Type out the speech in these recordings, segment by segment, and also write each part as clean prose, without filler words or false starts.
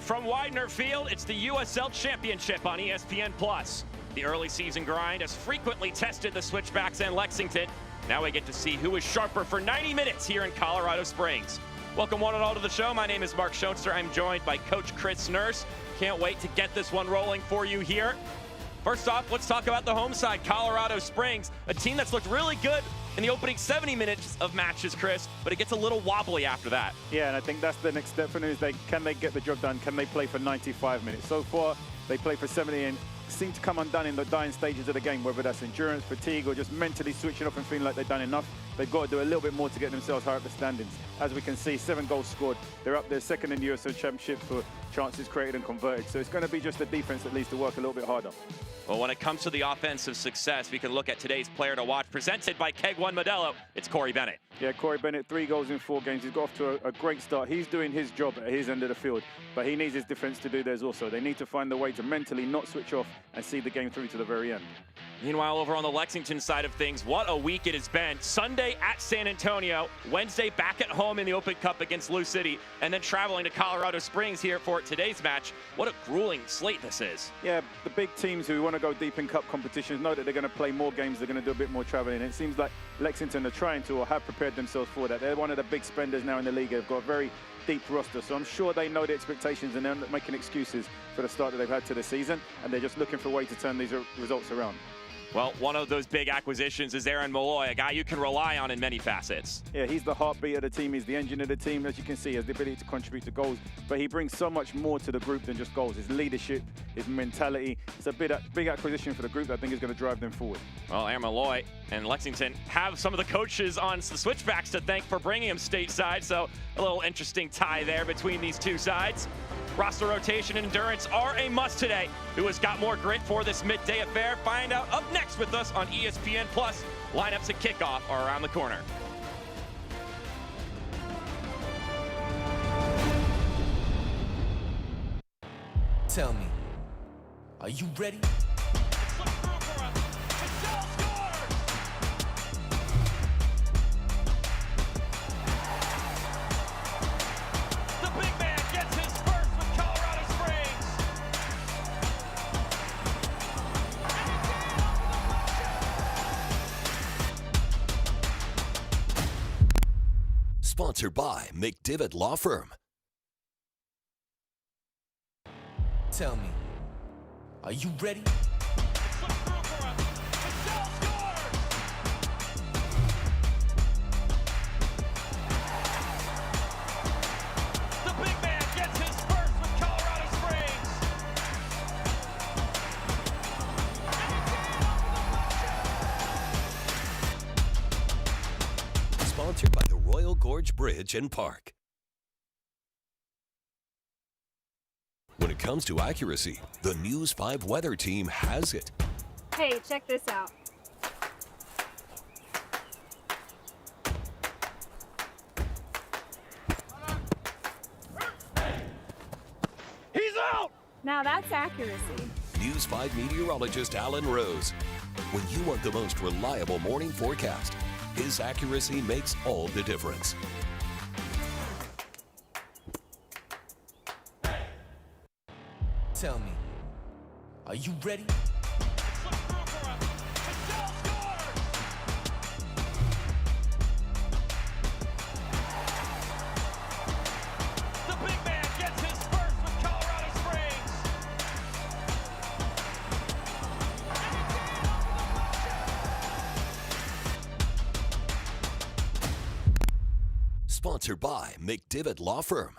From Widener Field, it's the USL Championship on ESPN+. The early season grind has frequently tested the Switchbacks and Lexington. Now we get to see who is sharper for 90 minutes here in Colorado Springs. Welcome one and all to the show. My name is Mark Schoenster. I'm joined by Coach Chris Nurse. Can't wait to get this one rolling for you here. First off, let's talk about the home side, Colorado Springs, a team that's looked really good in the opening 70 minutes of matches, Chris, but it gets a little wobbly after that. Yeah, and I think that's the next step for them is can they get the job done? Can they play for 95 minutes? So far, they play for 70 and seem to come undone in the dying stages of the game, whether that's endurance, fatigue, or just mentally switching off and feeling like they've done enough. They've got to do a little bit more to get themselves higher up the standings. As we can see, 7 goals scored. They're up there second in the USL Championship for chances created and converted. So it's going to be just the defense that needs to work a little bit harder. Well, when it comes to the offensive success, we can look at today's player to watch, presented by Keg One Modelo. It's Corey Bennett. Yeah, Corey Bennett, 3 goals in 4 games. He's got off to a great start. He's doing his job at his end of the field, but he needs his defense to do theirs also. They need to find a way to mentally not switch off and see the game through to the very end. Meanwhile, over on the Lexington side of things, what a week it has been. Sunday at San Antonio, Wednesday back at home in the Open Cup against Lou City, and then traveling to Colorado Springs here for today's match. What a grueling slate this is. Yeah, the big teams who want to go deep in cup competitions know that they're going to play more games, they're going to do a bit more traveling. It seems like Lexington are trying to or have prepared themselves for that. They're one of the big spenders now in the league. They've got a very deep roster, so I'm sure they know the expectations and they're not making excuses for the start that they've had to the season, and they're just looking for a way to turn these results around. Well, one of those big acquisitions is Aaron Malloy, a guy you can rely on in many facets. Yeah, he's the heartbeat of the team. He's the engine of the team. As you can see, he has the ability to contribute to goals, but he brings so much more to the group than just goals. His leadership, his mentality. It's a big acquisition for the group that I think is going to drive them forward. Well, Aaron Malloy and Lexington have some of the coaches on the Switchbacks to thank for bringing him stateside, so a little interesting tie there between these two sides. Roster rotation and endurance are a must today. Who has got more grit for this midday affair? Find out up next with us on ESPN+. Lineups at kickoff are around the corner. Tell me, are you ready? Sponsored by McDivitt Law Firm. Tell me, are you ready? The big man gets his first with Colorado Springs. Sponsored by the Royal Gorge Bridge and Park. When it comes to accuracy, the News 5 weather team has it. Hey, check this out. He's out! Now that's accuracy. News 5 meteorologist Alan Rose. When you want the most reliable morning forecast, his accuracy makes all the difference. Tell me, are you ready? The big man gets his first with Colorado Springs. Sponsored by McDivitt Law Firm.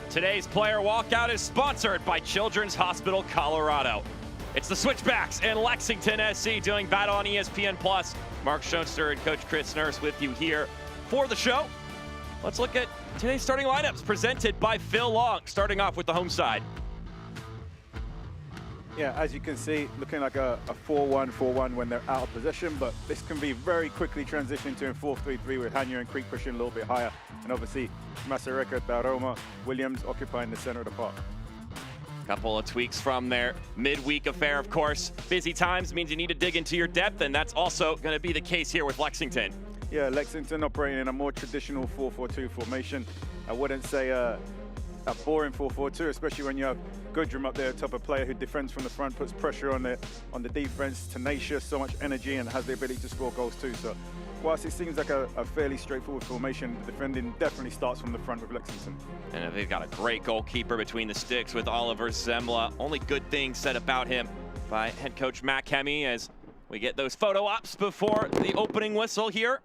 Today's player walkout is sponsored by Children's Hospital Colorado. It's the Switchbacks and Lexington SC doing battle on ESPN+. Mark Schoenster and Coach Chris Nurse with you here for the show. Let's look at today's starting lineups presented by Phil Long, starting off with the home side. Yeah, as you can see, looking like a 4-1-4-1 when they're out of possession, but this can be very quickly transitioned to a 4-3-3 with Hanya and Creek pushing a little bit higher, and obviously Masareka, Daroma, Williams occupying the center of the park. Couple of tweaks from their midweek affair, of course. Busy times means you need to dig into your depth, and that's also going to be the case here with Lexington. Yeah, Lexington operating in a more traditional 4-4-2 formation. I wouldn't say a boring 4-4-2, especially when you have Goodrum up there, top of player who defends from the front, puts pressure on the defense, tenacious, so much energy, and has the ability to score goals too. So whilst it seems like a fairly straightforward formation, the defending definitely starts from the front with Lexington. And they've got a great goalkeeper between the sticks with Oliver Zemla. Only good things said about him by head coach Matt Kemme as we get those photo ops before the opening whistle here.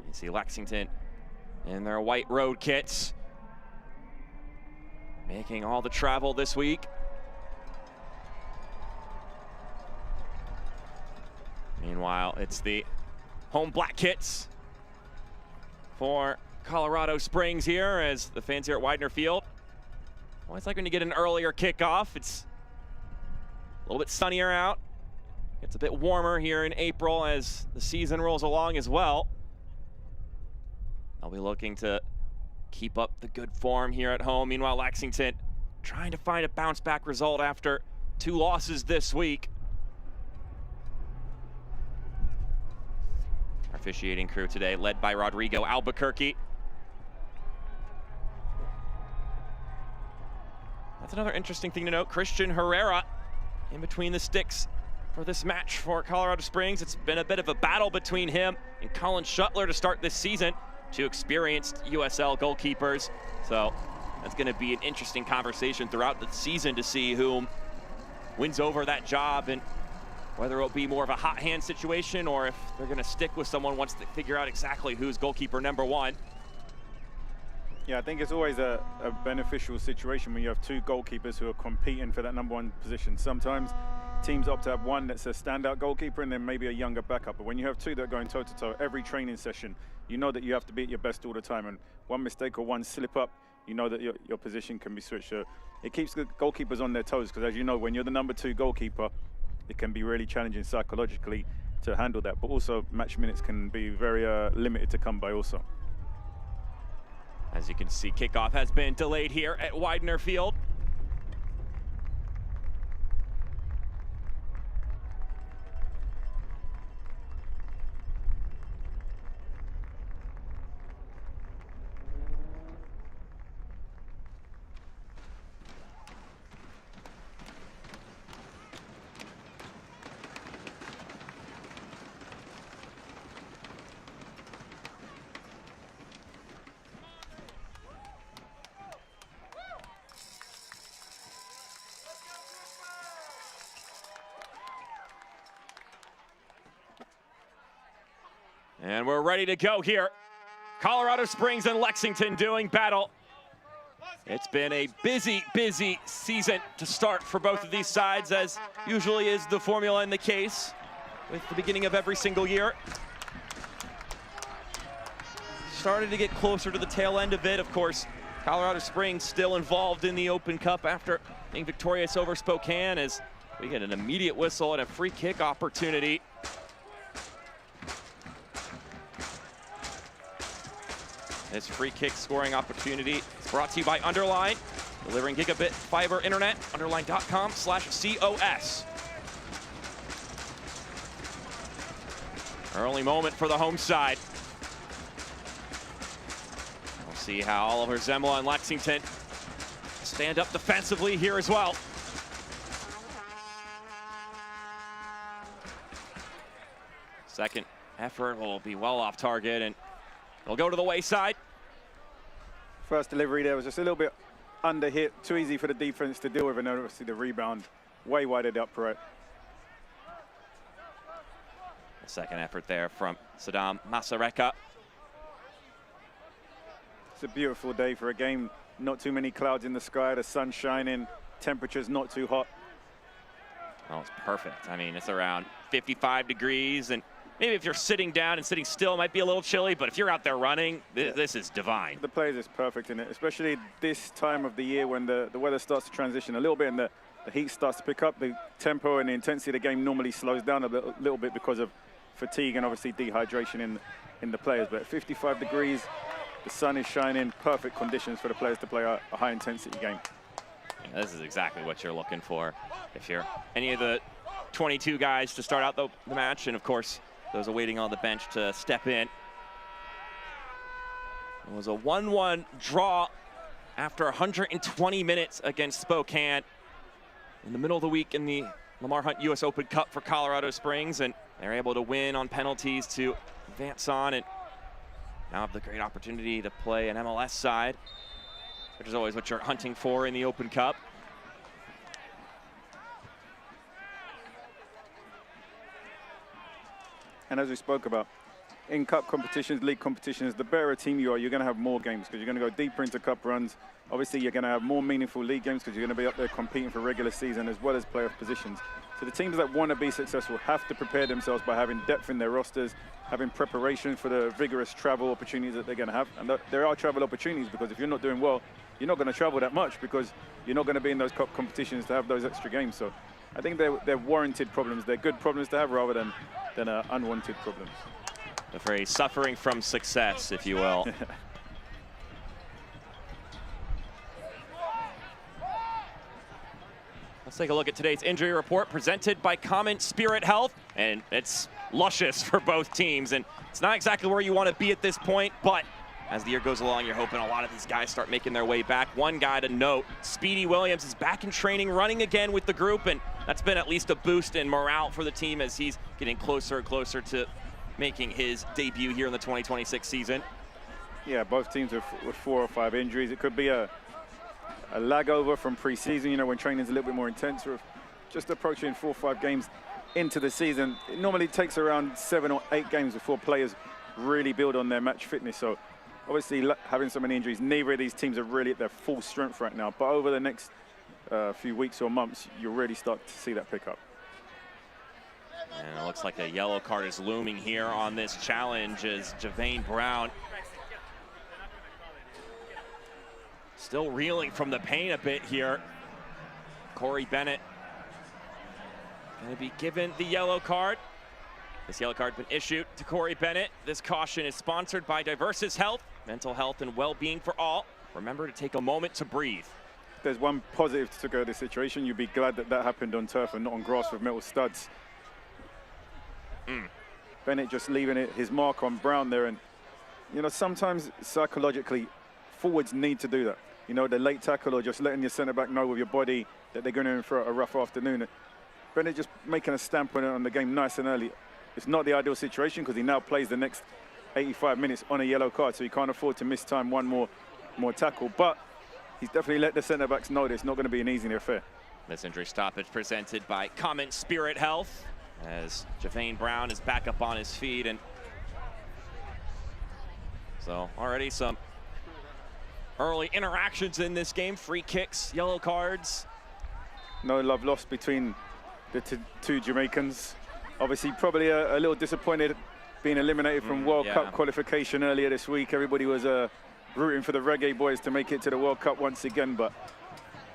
You see Lexington in their white road kits, making all the travel this week. Meanwhile, it's the home black kits for Colorado Springs here as the fans here at Widener Field. Well, it's like when you get an earlier kickoff. It's a little bit sunnier out. It's a bit warmer here in April as the season rolls along as well. They'll be looking to keep up the good form here at home. Meanwhile, Lexington trying to find a bounce back result after 2 losses this week. Our officiating crew today led by Rodrigo Albuquerque. That's another interesting thing to note. Christian Herrera in between the sticks for this match for Colorado Springs. It's been a bit of a battle between him and Colin Shuttler to start this season. 2 experienced USL goalkeepers. So that's going to be an interesting conversation throughout the season to see who wins over that job and whether it'll be more of a hot hand situation or if they're going to stick with someone once they figure out exactly who's goalkeeper number 1. Yeah, I think it's always a beneficial situation when you have 2 goalkeepers who are competing for that number 1 position. Sometimes teams opt to have one that's a standout goalkeeper and then maybe a younger backup. But when you have 2 that are going toe-to-toe every training session, you know that you have to be at your best all the time. And one mistake or one slip up, you know that your position can be switched. So it keeps the goalkeepers on their toes because, as you know, when you're the number 2 goalkeeper, it can be really challenging psychologically to handle that. But also match minutes can be very limited to come by also. As you can see, kickoff has been delayed here at Widener Field. And we're ready to go here. Colorado Springs and Lexington doing battle. It's been a busy, busy season to start for both of these sides, as usually is the formula in the case with the beginning of every single year. Started to get closer to the tail end of it. Of course, Colorado Springs still involved in the Open Cup after being victorious over Spokane, as we get an immediate whistle and a free kick opportunity. This free kick scoring opportunity is brought to you by Underline, delivering gigabit fiber internet, underline.com/COS. Early moment for the home side. We'll see how Oliver Zemla and Lexington stand up defensively here as well. Second effort will be well off target and it'll go to the wayside. First delivery there was just a little bit under hit, too easy for the defense to deal with, and obviously the rebound way wide of the upright. The second effort there from Saddam Masareka. It's a beautiful day for a game. Not too many clouds in the sky, the sun shining, temperatures not too hot. Oh, it's perfect. I mean, it's around 55 degrees, and maybe if you're sitting down and sitting still, it might be a little chilly, but if you're out there running, this is divine. The players is perfect in it, especially this time of the year when the weather starts to transition a little bit and the heat starts to pick up. The tempo and the intensity of the game normally slows down a little bit because of fatigue and obviously dehydration in the players. But at 55 degrees, the sun is shining, perfect conditions for the players to play a high-intensity game. Yeah, this is exactly what you're looking for if you're any of the 22 guys to start out the match, and of course, those awaiting on the bench to step in. It was a 1-1 draw after 120 minutes against Spokane in the middle of the week in the Lamar Hunt U.S. Open Cup for Colorado Springs, and they're able to win on penalties to advance on, and now have the great opportunity to play an MLS side, which is always what you're hunting for in the Open Cup. And as we spoke about, in cup competitions, league competitions, the better a team you are, you're going to have more games because you're going to go deeper into cup runs. Obviously, you're going to have more meaningful league games because you're going to be up there competing for regular season as well as playoff positions. So the teams that want to be successful have to prepare themselves by having depth in their rosters, having preparation for the vigorous travel opportunities that they're going to have. And there are travel opportunities because if you're not doing well, you're not going to travel that much because you're not going to be in those cup competitions to have those extra games. So I think they're warranted problems. They're good problems to have rather than unwanted problems. The phrase suffering from success, if you will. Let's take a look at today's injury report presented by Common Spirit Health, and it's luscious for both teams, and it's not exactly where you want to be at this point, but as the year goes along, you're hoping a lot of these guys start making their way back. One guy to note, Speedy Williams is back in training, running again with the group, and that's been at least a boost in morale for the team as he's getting closer and closer to making his debut here in the 2026 season. Yeah, both teams with 4 or 5 injuries. It could be a lag over from pre-season, you know, when training's a little bit more intense, or just approaching 4 or 5 games into the season. It normally takes around 7 or 8 games before players really build on their match fitness. So obviously having so many injuries, neither of these teams are really at their full strength right now. But over the next few weeks or months, you'll really start to see that pick up. And it looks like a yellow card is looming here on this challenge as Javane Brown still reeling from the pain a bit here. Corey Bennett going to be given the yellow card. This yellow card has been issued to Corey Bennett. This caution is sponsored by Diversis Health, mental health and well-being for all. Remember to take a moment to breathe. There's one positive to go to this situation. You'd be glad that that happened on turf and not on grass with metal studs. Bennett just leaving his mark on Brown there, and you know, sometimes psychologically forwards need to do that. You know, the late tackle or just letting your centre back know with your body that they're going in for a rough afternoon. Bennett just making a stamp on the game nice and early. It's not the ideal situation because he now plays the next 85 minutes on a yellow card, so he can't afford to miss time one more tackle. But he's definitely let the centre backs know that it's not going to be an easy affair. This injury stoppage presented by Common Spirit Health as Javane Brown is back up on his feet, and so already some early interactions in this game, free kicks, yellow cards. No love lost between the two Jamaicans. Obviously probably a little disappointed being eliminated from World Cup qualification earlier this week. Everybody was rooting for the Reggae Boys to make it to the World Cup once again, but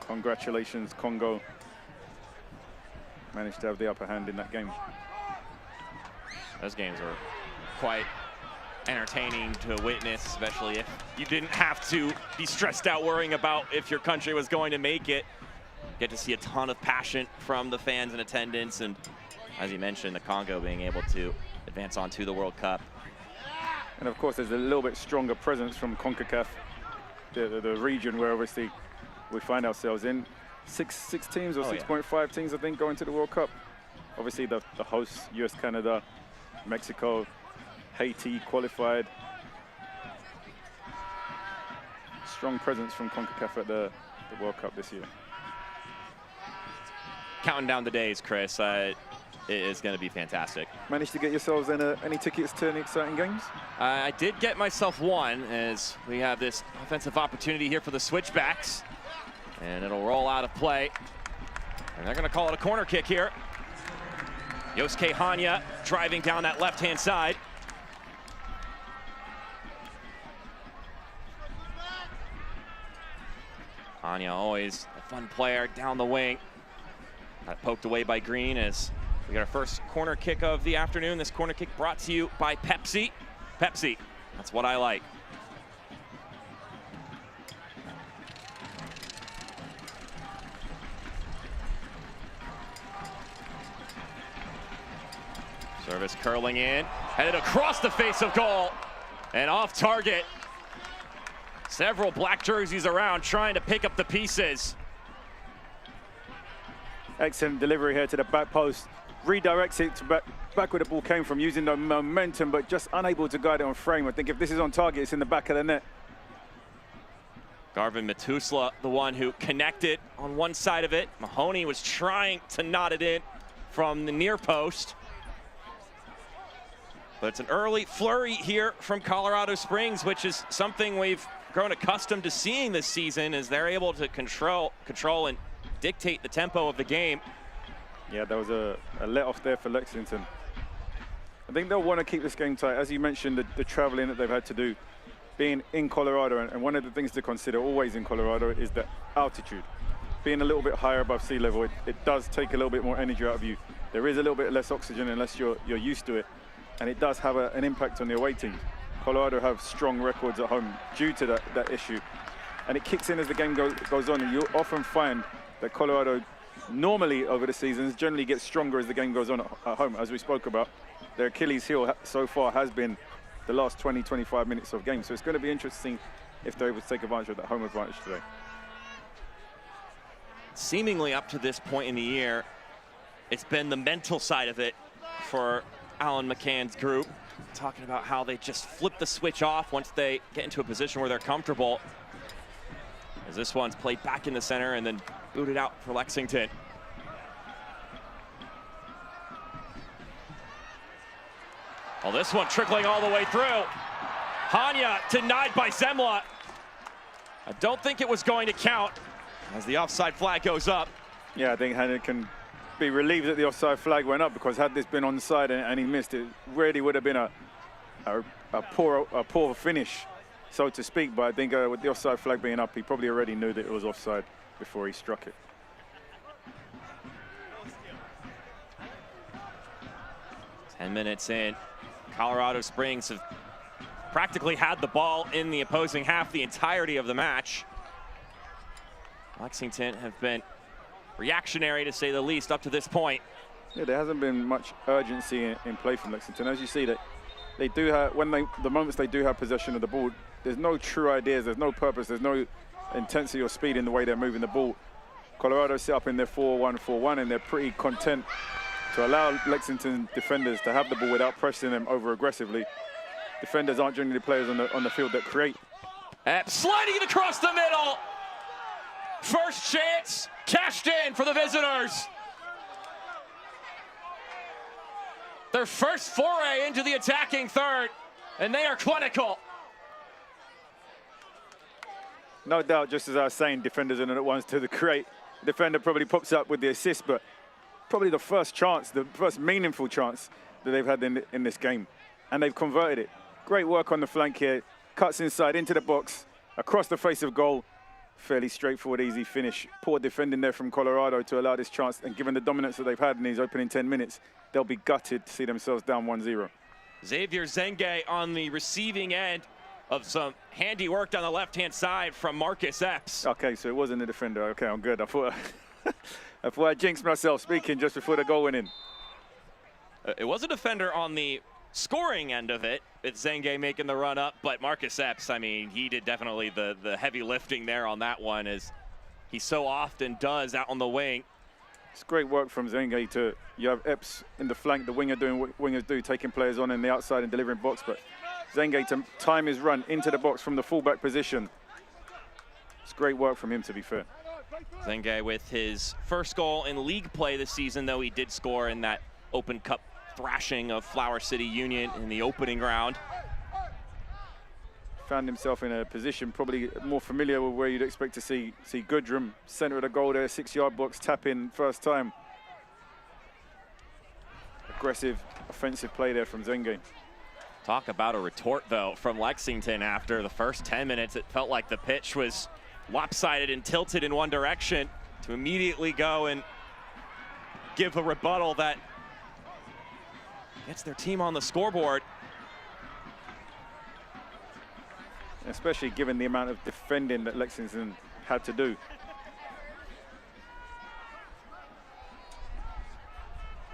congratulations, Congo. Managed to have the upper hand in that game. Those games were quite entertaining to witness, especially if you didn't have to be stressed out worrying about if your country was going to make it. Get to see a ton of passion from the fans in attendance, and as you mentioned, the Congo being able to advance on to the World Cup. And of course, there's a little bit stronger presence from CONCACAF, the region where obviously we find ourselves in. Six teams or 6.5 teams, I think, going to the World Cup. Obviously, the hosts, US, Canada, Mexico, Haiti qualified. Strong presence from CONCACAF at the World Cup this year. Counting down the days, Chris. It is going to be fantastic. Managed to get yourselves any tickets to any exciting games? I did get myself one as we have this offensive opportunity here for the Switchbacks. And it'll roll out of play. And they're going to call it a corner kick here. Yosuke Hanya driving down that left-hand side. Hanya always a fun player down the wing. Got poked away by Green as we got our first corner kick of the afternoon. This corner kick brought to you by Pepsi. Pepsi, that's what I like. Service curling in, headed across the face of goal, and off target. Several black jerseys around trying to pick up the pieces. Excellent delivery here to the back post. Redirects it to back where the ball came from, using the momentum, but just unable to guide it on frame. I think if this is on target, it's in the back of the net. Garvin Matusla, the one who connected on one side of it. Mahoney was trying to knot it in from the near post. But it's an early flurry here from Colorado Springs, which is something we've grown accustomed to seeing this season, as they're able to control and dictate the tempo of the game. Yeah, there was a let-off there for Lexington. I think they'll want to keep this game tight. As you mentioned, the traveling that they've had to do, being in Colorado, and one of the things to consider always in Colorado is the altitude. Being a little bit higher above sea level, it does take a little bit more energy out of you. There is a little bit less oxygen unless you're used to it, and it does have an impact on the away teams. Colorado have strong records at home due to that issue, and it kicks in as the game goes on, and you'll often find that Colorado normally over the seasons generally gets stronger as the game goes on at home. As we spoke about, their Achilles heel so far has been the last 20-25 minutes of game, so it's going to be interesting if they're able to take advantage of that home advantage today. Seemingly up to this point in the year, it's been the mental side of it for Alan McCann's group, talking about how they just flip the switch off once they get into a position where they're comfortable. As this one's played back in the center and then booted out for Lexington. Well, this one trickling all the way through. Hanya denied by Zemla. I don't think it was going to count as the offside flag goes up. Yeah, I think Hanya can be relieved that the offside flag went up, because had this been onside and he missed it, really would have been a poor finish, so to speak. But I think with the offside flag being up, he probably already knew that it was offside before he struck it. Ten minutes in, Colorado Springs have practically had the ball in the opposing half the entirety of the match. Lexington have been reactionary, to say the least, up to this point. Yeah, there hasn't been much urgency in play from Lexington. As you see, that they do have, the moments they do have possession of the ball, there's no true ideas, there's no purpose, there's no intensity or speed in the way they're moving the ball. Colorado set up in their 4-1-4-1, and they're pretty content to allow Lexington defenders to have the ball without pressing them over aggressively. Defenders aren't generally the players on the field that create. Sliding it across the middle. First chance cashed in for the visitors. Their first foray into the attacking third, and they are clinical. No doubt, just as I was saying, defenders are not the ones to create. The defender probably pops up with the assist, but probably the first chance, the first meaningful chance that they've had in this game, and they've converted it. Great work on the flank here, cuts inside into the box, across the face of goal. Fairly straightforward, easy finish. Poor defending there from Colorado to allow this chance, and given the dominance that they've had in these opening 10 minutes, they'll be gutted to see themselves down 1-0. Xavier Zenge on the receiving end of some handy work down the left-hand side from Marcus Epps. Okay, so it wasn't a defender. Okay, I'm good. I thought I jinxed myself speaking just before the goal went in. It was a defender on the scoring end of it. It's Zenge making the run up, but Marcus Epps, I mean, he did definitely the heavy lifting there on that one, as he so often does out on the wing. It's great work from Zenge. You have Epps in the flank, the winger doing what wingers do, taking players on in the outside and delivering box, but Zenge to time his run into the box from the fullback position. It's great work from him, to be fair. Zenge with his first goal in league play this season, though he did score in that Open Cup thrashing of Flower City Union in the opening round. Found himself in a position probably more familiar with where you'd expect to see Goodrum, center of the goal there, 6-yard box, tap in first time. Aggressive, offensive play there from Zenge. Talk about a retort, though, from Lexington. After the first 10 minutes, it felt like the pitch was lopsided and tilted in one direction, to immediately go and give a rebuttal that gets their team on the scoreboard. Especially given the amount of defending that Lexington had to do.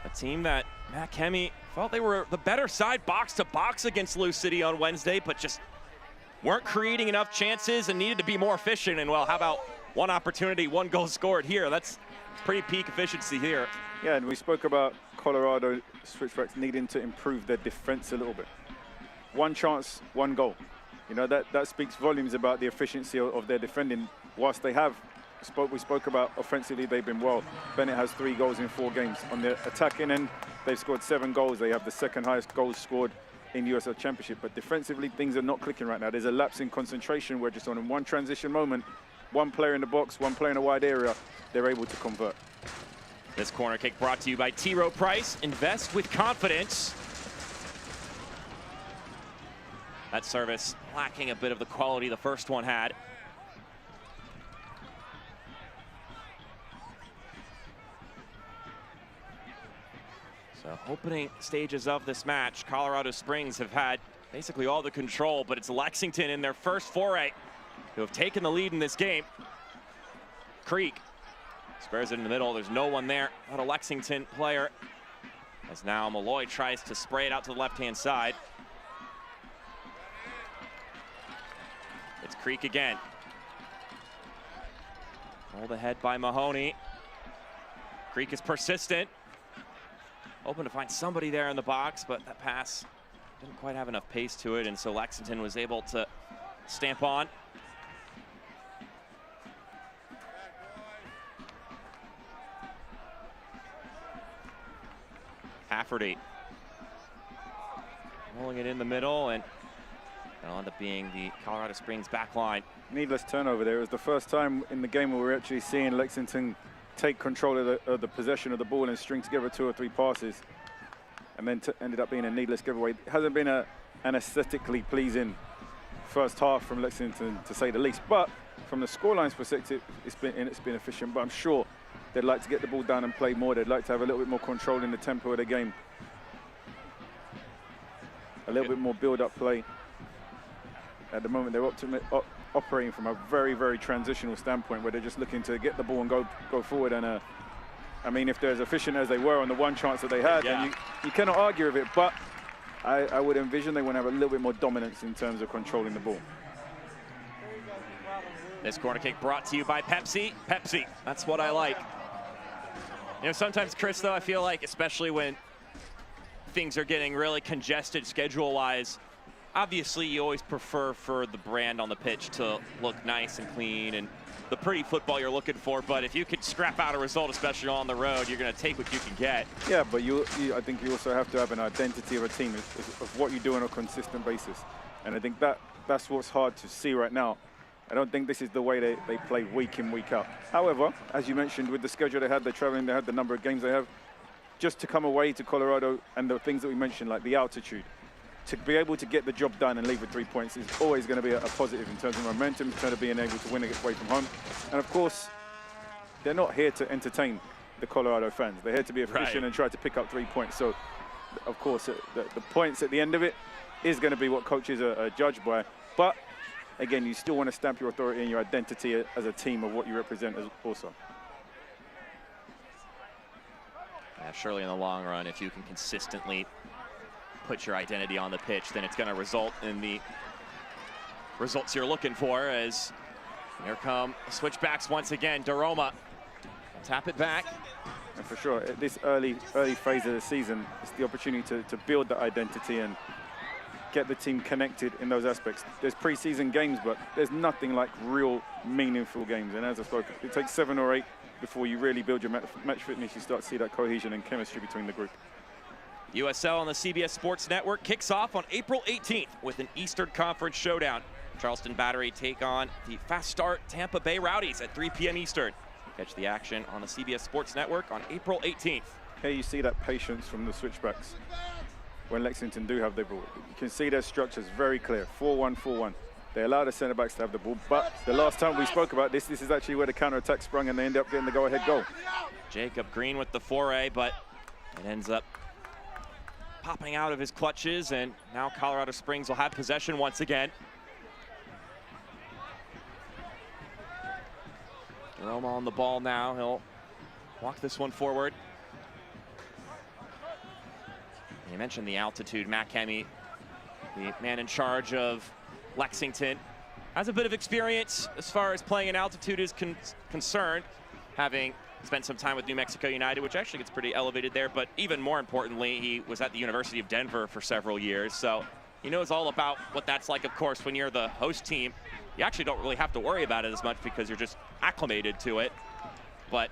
A team that Matt Kemi felt they were the better side box to box against Lou City on Wednesday, but just weren't creating enough chances and needed to be more efficient. And well, how about one opportunity, one goal scored here? That's pretty peak efficiency here. Yeah, and we spoke about Colorado Switchbacks needing to improve their defense a little bit. One chance, one goal. You know, that speaks volumes about the efficiency of their defending. Whilst they have, we spoke about offensively, they've been well. Bennett has 3 goals in 4 games. On the attacking end, they've scored 7 goals. They have the second highest goals scored in USL Championship. But defensively, things are not clicking right now. There's a lapse in concentration where just on one transition moment, one player in the box, one player in a wide area, they're able to convert. This corner kick brought to you by T. Rowe Price. Invest with confidence. That service lacking a bit of the quality the first one had. So opening stages of this match, Colorado Springs have had basically all the control, but it's Lexington in their first foray who have taken the lead in this game. Creek squares it in the middle. There's no one there, not a Lexington player. As now Malloy tries to spray it out to the left-hand side. It's Creek again. Rolled ahead by Mahoney. Creek is persistent. Hoping to find somebody there in the box, but that pass didn't quite have enough pace to it, and so Lexington was able to stamp on. Hafferty rolling it in the middle, and that'll end up being the Colorado Springs back line. Needless turnover there. It was the first time in the game where we're actually seeing Lexington take control of the possession of the ball and string together 2 or 3 passes, and then ended up being a needless giveaway. It hasn't been an aesthetically pleasing first half from Lexington, to say the least, but from the scoreline's perspective, it's been efficient. But I'm sure they'd like to get the ball down and play more. They'd like to have a little bit more control in the tempo of the game, a little bit more build-up play. At the moment, they're operating from a very, very transitional standpoint where they're just looking to get the ball and go forward. And I mean, if they're as efficient as they were on the one chance that they had, then you cannot argue with it. But I would envision they want to have a little bit more dominance in terms of controlling the ball. This corner kick brought to you by Pepsi. Pepsi, that's what I like. You know, sometimes, Chris, though, I feel like, especially when things are getting really congested schedule-wise, obviously you always prefer for the brand on the pitch to look nice and clean and the pretty football you're looking for. But if you could scrap out a result, especially on the road, you're going to take what you can get. Yeah, but I think you also have to have an identity of a team, of what you do on a consistent basis. And I think that's what's hard to see right now. I don't think this is the way they play week in, week out. However, as you mentioned, with the schedule they had, they're traveling, they had the number of games they have, just to come away to Colorado and the things that we mentioned, like the altitude, to be able to get the job done and leave with 3 points is always going to be a positive in terms of momentum, in terms of being able to win away from home. And of course, they're not here to entertain the Colorado fans. They're here to be efficient and try to pick up 3 points. So, of course, the points at the end of it is going to be what coaches are judged by. But again, you still want to stamp your authority and your identity as a team of what you represent also. Yeah, surely in the long run, if you can consistently put your identity on the pitch, then it's going to result in the results you're looking for. As here come the Switchbacks once again. Daroma tap it back. And for sure, at this early phase of the season, it's the opportunity to build that identity and get the team connected in those aspects. There's pre-season games, but there's nothing like real meaningful games. And as I spoke, it takes 7 or 8 before you really build your match fitness. You start to see that cohesion and chemistry between the group. USL on the CBS Sports Network kicks off on April 18th with an Eastern Conference showdown. Charleston Battery take on the fast start Tampa Bay Rowdies at 3 p.m. Eastern. Catch the action on the CBS Sports Network on April 18th. Here you see that patience from the Switchbacks when Lexington do have the ball. You can see their structures very clear, 4-1, 4-1. They allow the centre-backs to have the ball, but the last time we spoke about this is actually where the counter-attack sprung and they end up getting the go-ahead goal. Jacob Green with the foray, but it ends up popping out of his clutches, and now Colorado Springs will have possession once again. Jerome on the ball now. He'll walk this one forward. You mentioned the altitude. Matt Kemi, the man in charge of Lexington, has a bit of experience as far as playing in altitude is concerned, having spent some time with New Mexico United, which actually gets pretty elevated there. But even more importantly, he was at the University of Denver for several years. So he knows all about what that's like. Of course, when you're the host team, you actually don't really have to worry about it as much because you're just acclimated to it. But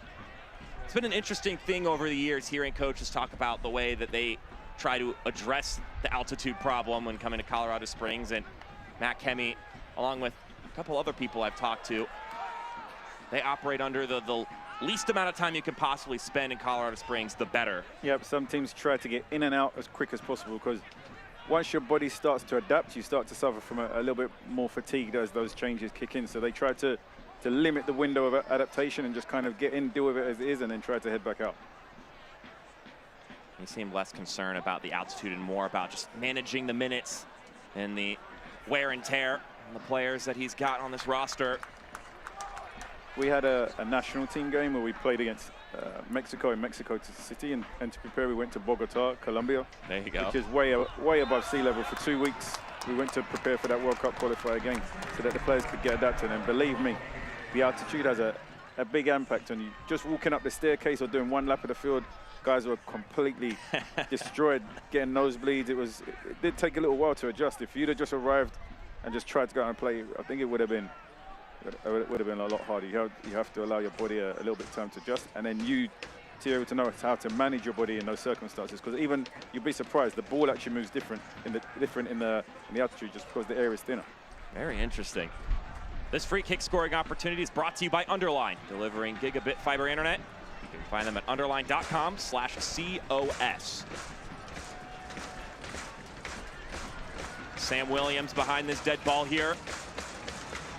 it's been an interesting thing over the years hearing coaches talk about the way that they try to address the altitude problem when coming to Colorado Springs. And Matt Kemi, along with a couple other people I've talked to, they operate under the least amount of time you can possibly spend in Colorado Springs, the better. Yep, some teams try to get in and out as quick as possible because once your body starts to adapt, you start to suffer from a little bit more fatigue as those changes kick in. So they try to limit the window of adaptation and just kind of get in, deal with it as it is, and then try to head back out. He seemed less concerned about the altitude and more about just managing the minutes and the wear and tear on the players that he's got on this roster. We had a national team game where we played against Mexico in Mexico City, and to prepare we went to Bogota, Colombia. There you go. Which is way above sea level. For 2 weeks we went to prepare for that World Cup qualifier game so that the players could get adapted. And believe me, the altitude has a big impact on you. Just walking up the staircase or doing one lap of the field, guys were completely destroyed, getting nosebleeds. It did take a little while to adjust. If you'd have just arrived and just tried to go out and play, I think it would have been a lot harder. You have to allow your body a little bit of time to adjust, and then to be able to know how to manage your body in those circumstances. Because even you'd be surprised, the ball actually moves different in the altitude just because the air is thinner. Very interesting. This free kick scoring opportunity is brought to you by Underline, delivering gigabit fiber internet. You can find them at underline.com/COS. Sam Williams behind this dead ball here.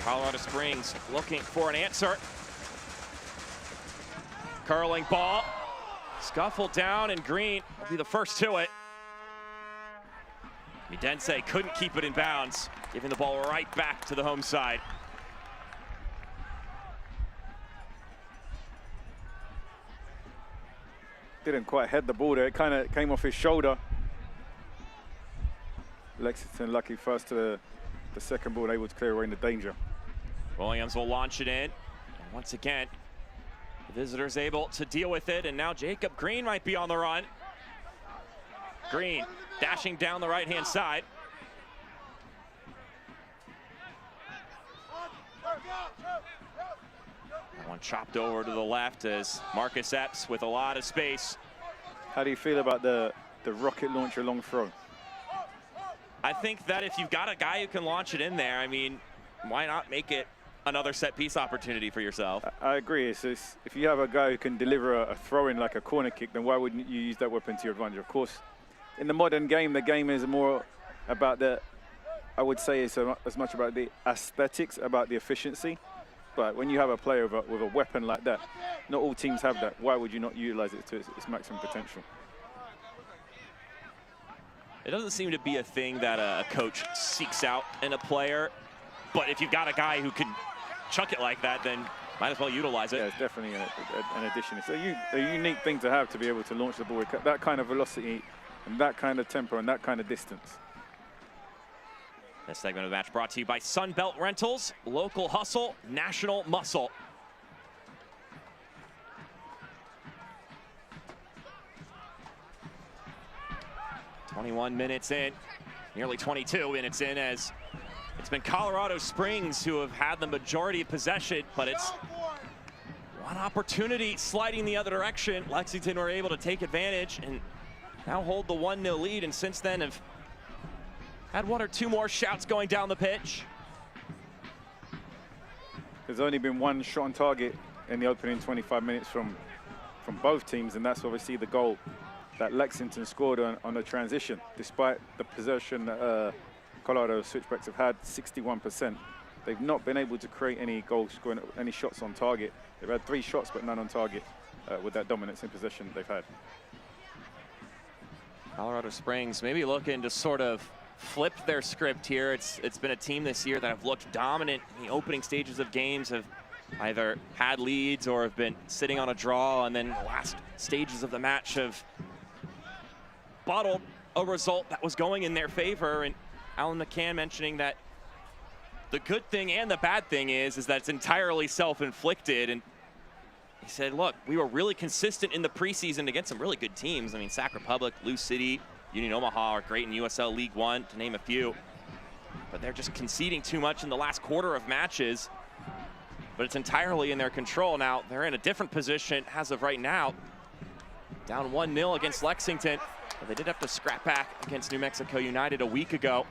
Colorado Springs looking for an answer. Curling ball, scuffled down, and Green will be the first to it. Midense couldn't keep it in bounds, giving the ball right back to the home side. Didn't quite head the ball there. It kind of came off his shoulder. Lexington lucky first to the second ball, able to clear away in the danger. Williams will launch it in. And once again, the visitors able to deal with it, and now Jacob Green might be on the run. Green dashing down the right-hand side. That one chopped over to the left as Marcus Epps with a lot of space. How do you feel about the rocket launcher long throw? I think that if you've got a guy who can launch it in there, I mean, why not make it another set piece opportunity for yourself? I agree. If you have a guy who can deliver a throw-in like a corner kick, then why wouldn't you use that weapon to your advantage? Of course, in the modern game, the game is more about I would say it's as much about the aesthetics, about the efficiency. But when you have a player with a weapon like that, not all teams have that. Why would you not utilize it to its maximum potential? It doesn't seem to be a thing that a coach seeks out in a player, but if you've got a guy who can chuck it like that, then might as well utilize it. Yeah, it's definitely an addition. It's a unique thing to have, to be able to launch the ball with that kind of velocity and that kind of tempo and that kind of distance. This segment of the match brought to you by Sunbelt Rentals, local hustle, national muscle. "21 minutes in, nearly 22 minutes in, as it's been Colorado Springs who have had the majority of possession, but it's one opportunity sliding the other direction. Lexington were able to take advantage and now hold the 1-0 lead, and since then have had one or two more shouts going down the pitch. There's only been one shot on target in the opening 25 minutes from both teams, and that's obviously the goal that Lexington scored on the transition. Despite the possession that Colorado Switchbacks have had, 61%, they've not been able to create any goals, scoring any shots on target. They've had 3 shots, but none on target with that dominance in possession they've had. Colorado Springs maybe looking to sort of flip their script here. It's been a team this year that have looked dominant in the opening stages of games, have either had leads or have been sitting on a draw, and then the last stages of the match have bottled a result that was going in their favor. And Alan McCann mentioning that the good thing and the bad thing is that it's entirely self-inflicted. And he said, look, we were really consistent in the preseason against some really good teams. I mean, Sac Republic, Lou City, Union Omaha are great in USL League One, to name a few. But they're just conceding too much in the last quarter of matches. But it's entirely in their control. Now, they're in a different position as of right now. Down 1-0 against Lexington. But they did have to scrap back against New Mexico United a week ago.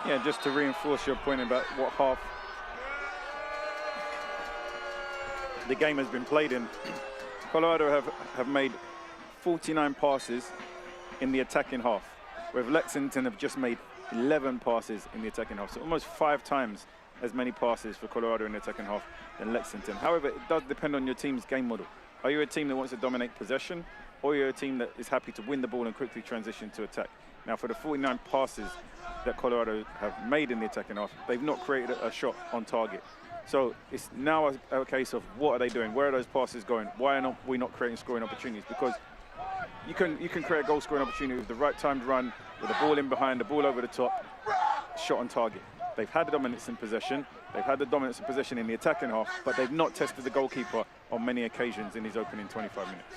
Yeah, just to reinforce your point about what half the game has been played in. Colorado have made 49 passes in the attacking half, where Lexington have just made 11 passes in the attacking half. So almost 5 times as many passes for Colorado in the attacking half than Lexington. However, it does depend on your team's game model. Are you a team that wants to dominate possession, or you're a team that is happy to win the ball and quickly transition to attack? Now, for the 49 passes that Colorado have made in the attacking half, they've not created a shot on target. So it's now a case of what are they doing? Where are those passes going? Why are we not creating scoring opportunities? Because you can create a goal scoring opportunity with the right timed run, with the ball in behind, the ball over the top, shot on target. They've had the dominance in possession. They've had the dominance in possession in the attacking half, but they've not tested the goalkeeper on many occasions in his opening 25 minutes.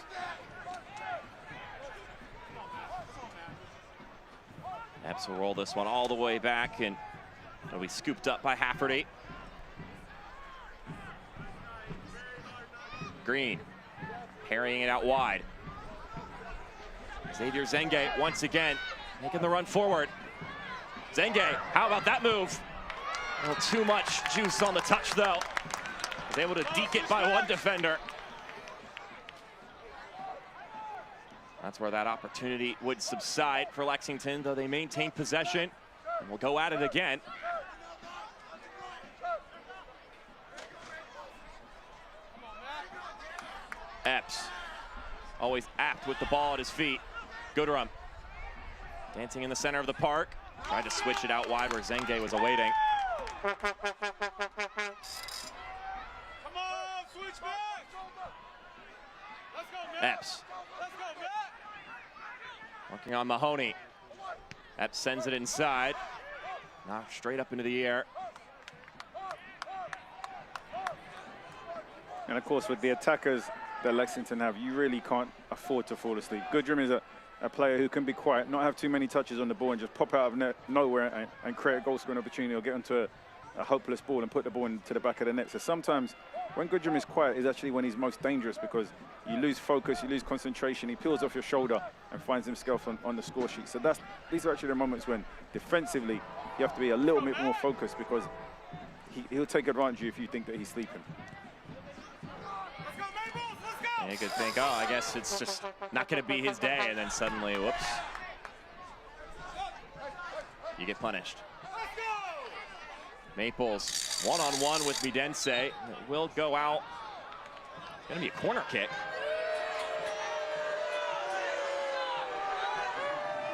Epps will roll this one all the way back, and it'll be scooped up by Hafferty. Green, parrying it out wide. Xavier Zenge once again making the run forward. Zenge, how about that move? A little too much juice on the touch though. Was able to deke it by one defender. That's where that opportunity would subside for Lexington, though they maintain possession. And we'll go at it again. Epps, always apt with the ball at his feet. Gooderum, dancing in the center of the park. Tried to switch it out wide where Zenge was awaiting. Come on, Switchbacks! Let's go, man! Epps. Let's go, man! Working on Mahoney. Epps sends it inside. Knocked straight up into the air. And of course, with the attackers that Lexington have, you really can't afford to fall asleep. Gooderum is a player who can be quiet, not have too many touches on the ball, and just pop out of nowhere and create a goal scoring opportunity, or get onto a hopeless ball and put the ball into the back of the net. So sometimes when Gooderum is quiet is actually when he's most dangerous, because you lose focus, you lose concentration, he peels off your shoulder and finds himself on the score sheet. So these are actually the moments when defensively you have to be a little bit more focused, because he'll take advantage of you if you think that he's sleeping. And you could think, oh, I guess it's just not going to be his day, and then suddenly, whoops, you get punished. Maples one-on-one with Midense. It will go out. It's going to be a corner kick.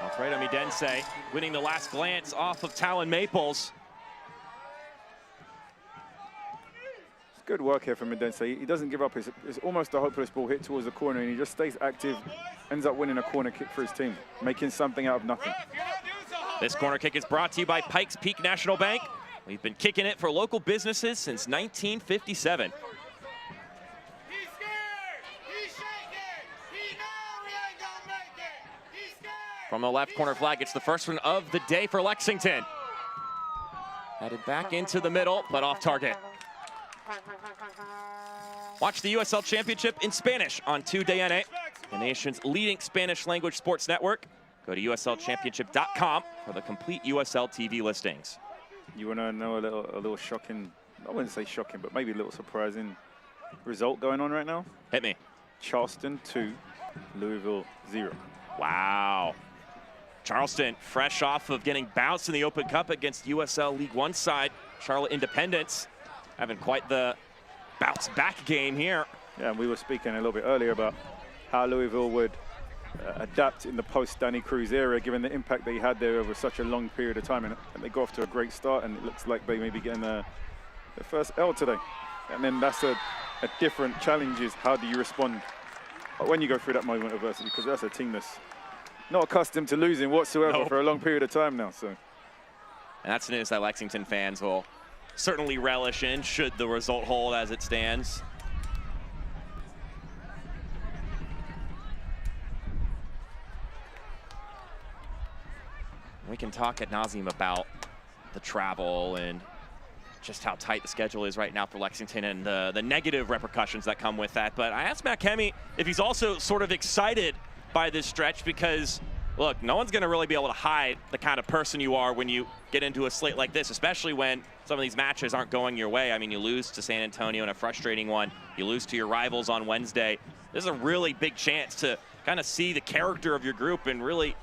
Alfredo Midense winning the last glance off of Talon Maples. Good work here from Midense. He doesn't give up. It's almost a hopeless ball hit towards the corner, and he just stays active, ends up winning a corner kick for his team, making something out of nothing. This corner kick is brought to you by Pikes Peak National Bank. We've been kicking it for local businesses since 1957. He's scared! He's shaking! He knows he ain't gonna make it! He's scared! From the left corner flag, it's the first one of the day for Lexington. Headed back into the middle, but off target. Watch the USL Championship in Spanish on 2DN8, the nation's leading Spanish language sports network. Go to uslchampionship.com for the complete USL TV listings. You want to know a little shocking, I wouldn't say shocking, but maybe a little surprising result going on right now? Hit me. Charleston 2, Louisville 0. Wow. Charleston, fresh off of getting bounced in the Open Cup against USL League One side, Charlotte Independence, having quite the bounce back game here. Yeah, and we were speaking a little bit earlier about how Louisville would adapt in the post-Danny Cruz era, given the impact they had there over such a long period of time. And they got off to a great start, and it looks like they may be getting their first L today. And then that's a different challenge, is how do you respond when you go through that moment of adversity, because that's a team that's not accustomed to losing whatsoever for a long period of time now. So, And that's news that Lexington fans will certainly relish in should the result hold as it stands. We can talk ad nauseum about the travel and just how tight the schedule is right now for Lexington and the negative repercussions that come with that. But I asked Matt Kemme if he's also sort of excited by this stretch because, look, no one's going to really be able to hide the kind of person you are when you get into a slate like this, especially when some of these matches aren't going your way. I mean, you lose to San Antonio in a frustrating one. You lose to your rivals on Wednesday. This is a really big chance to kind of see the character of your group and really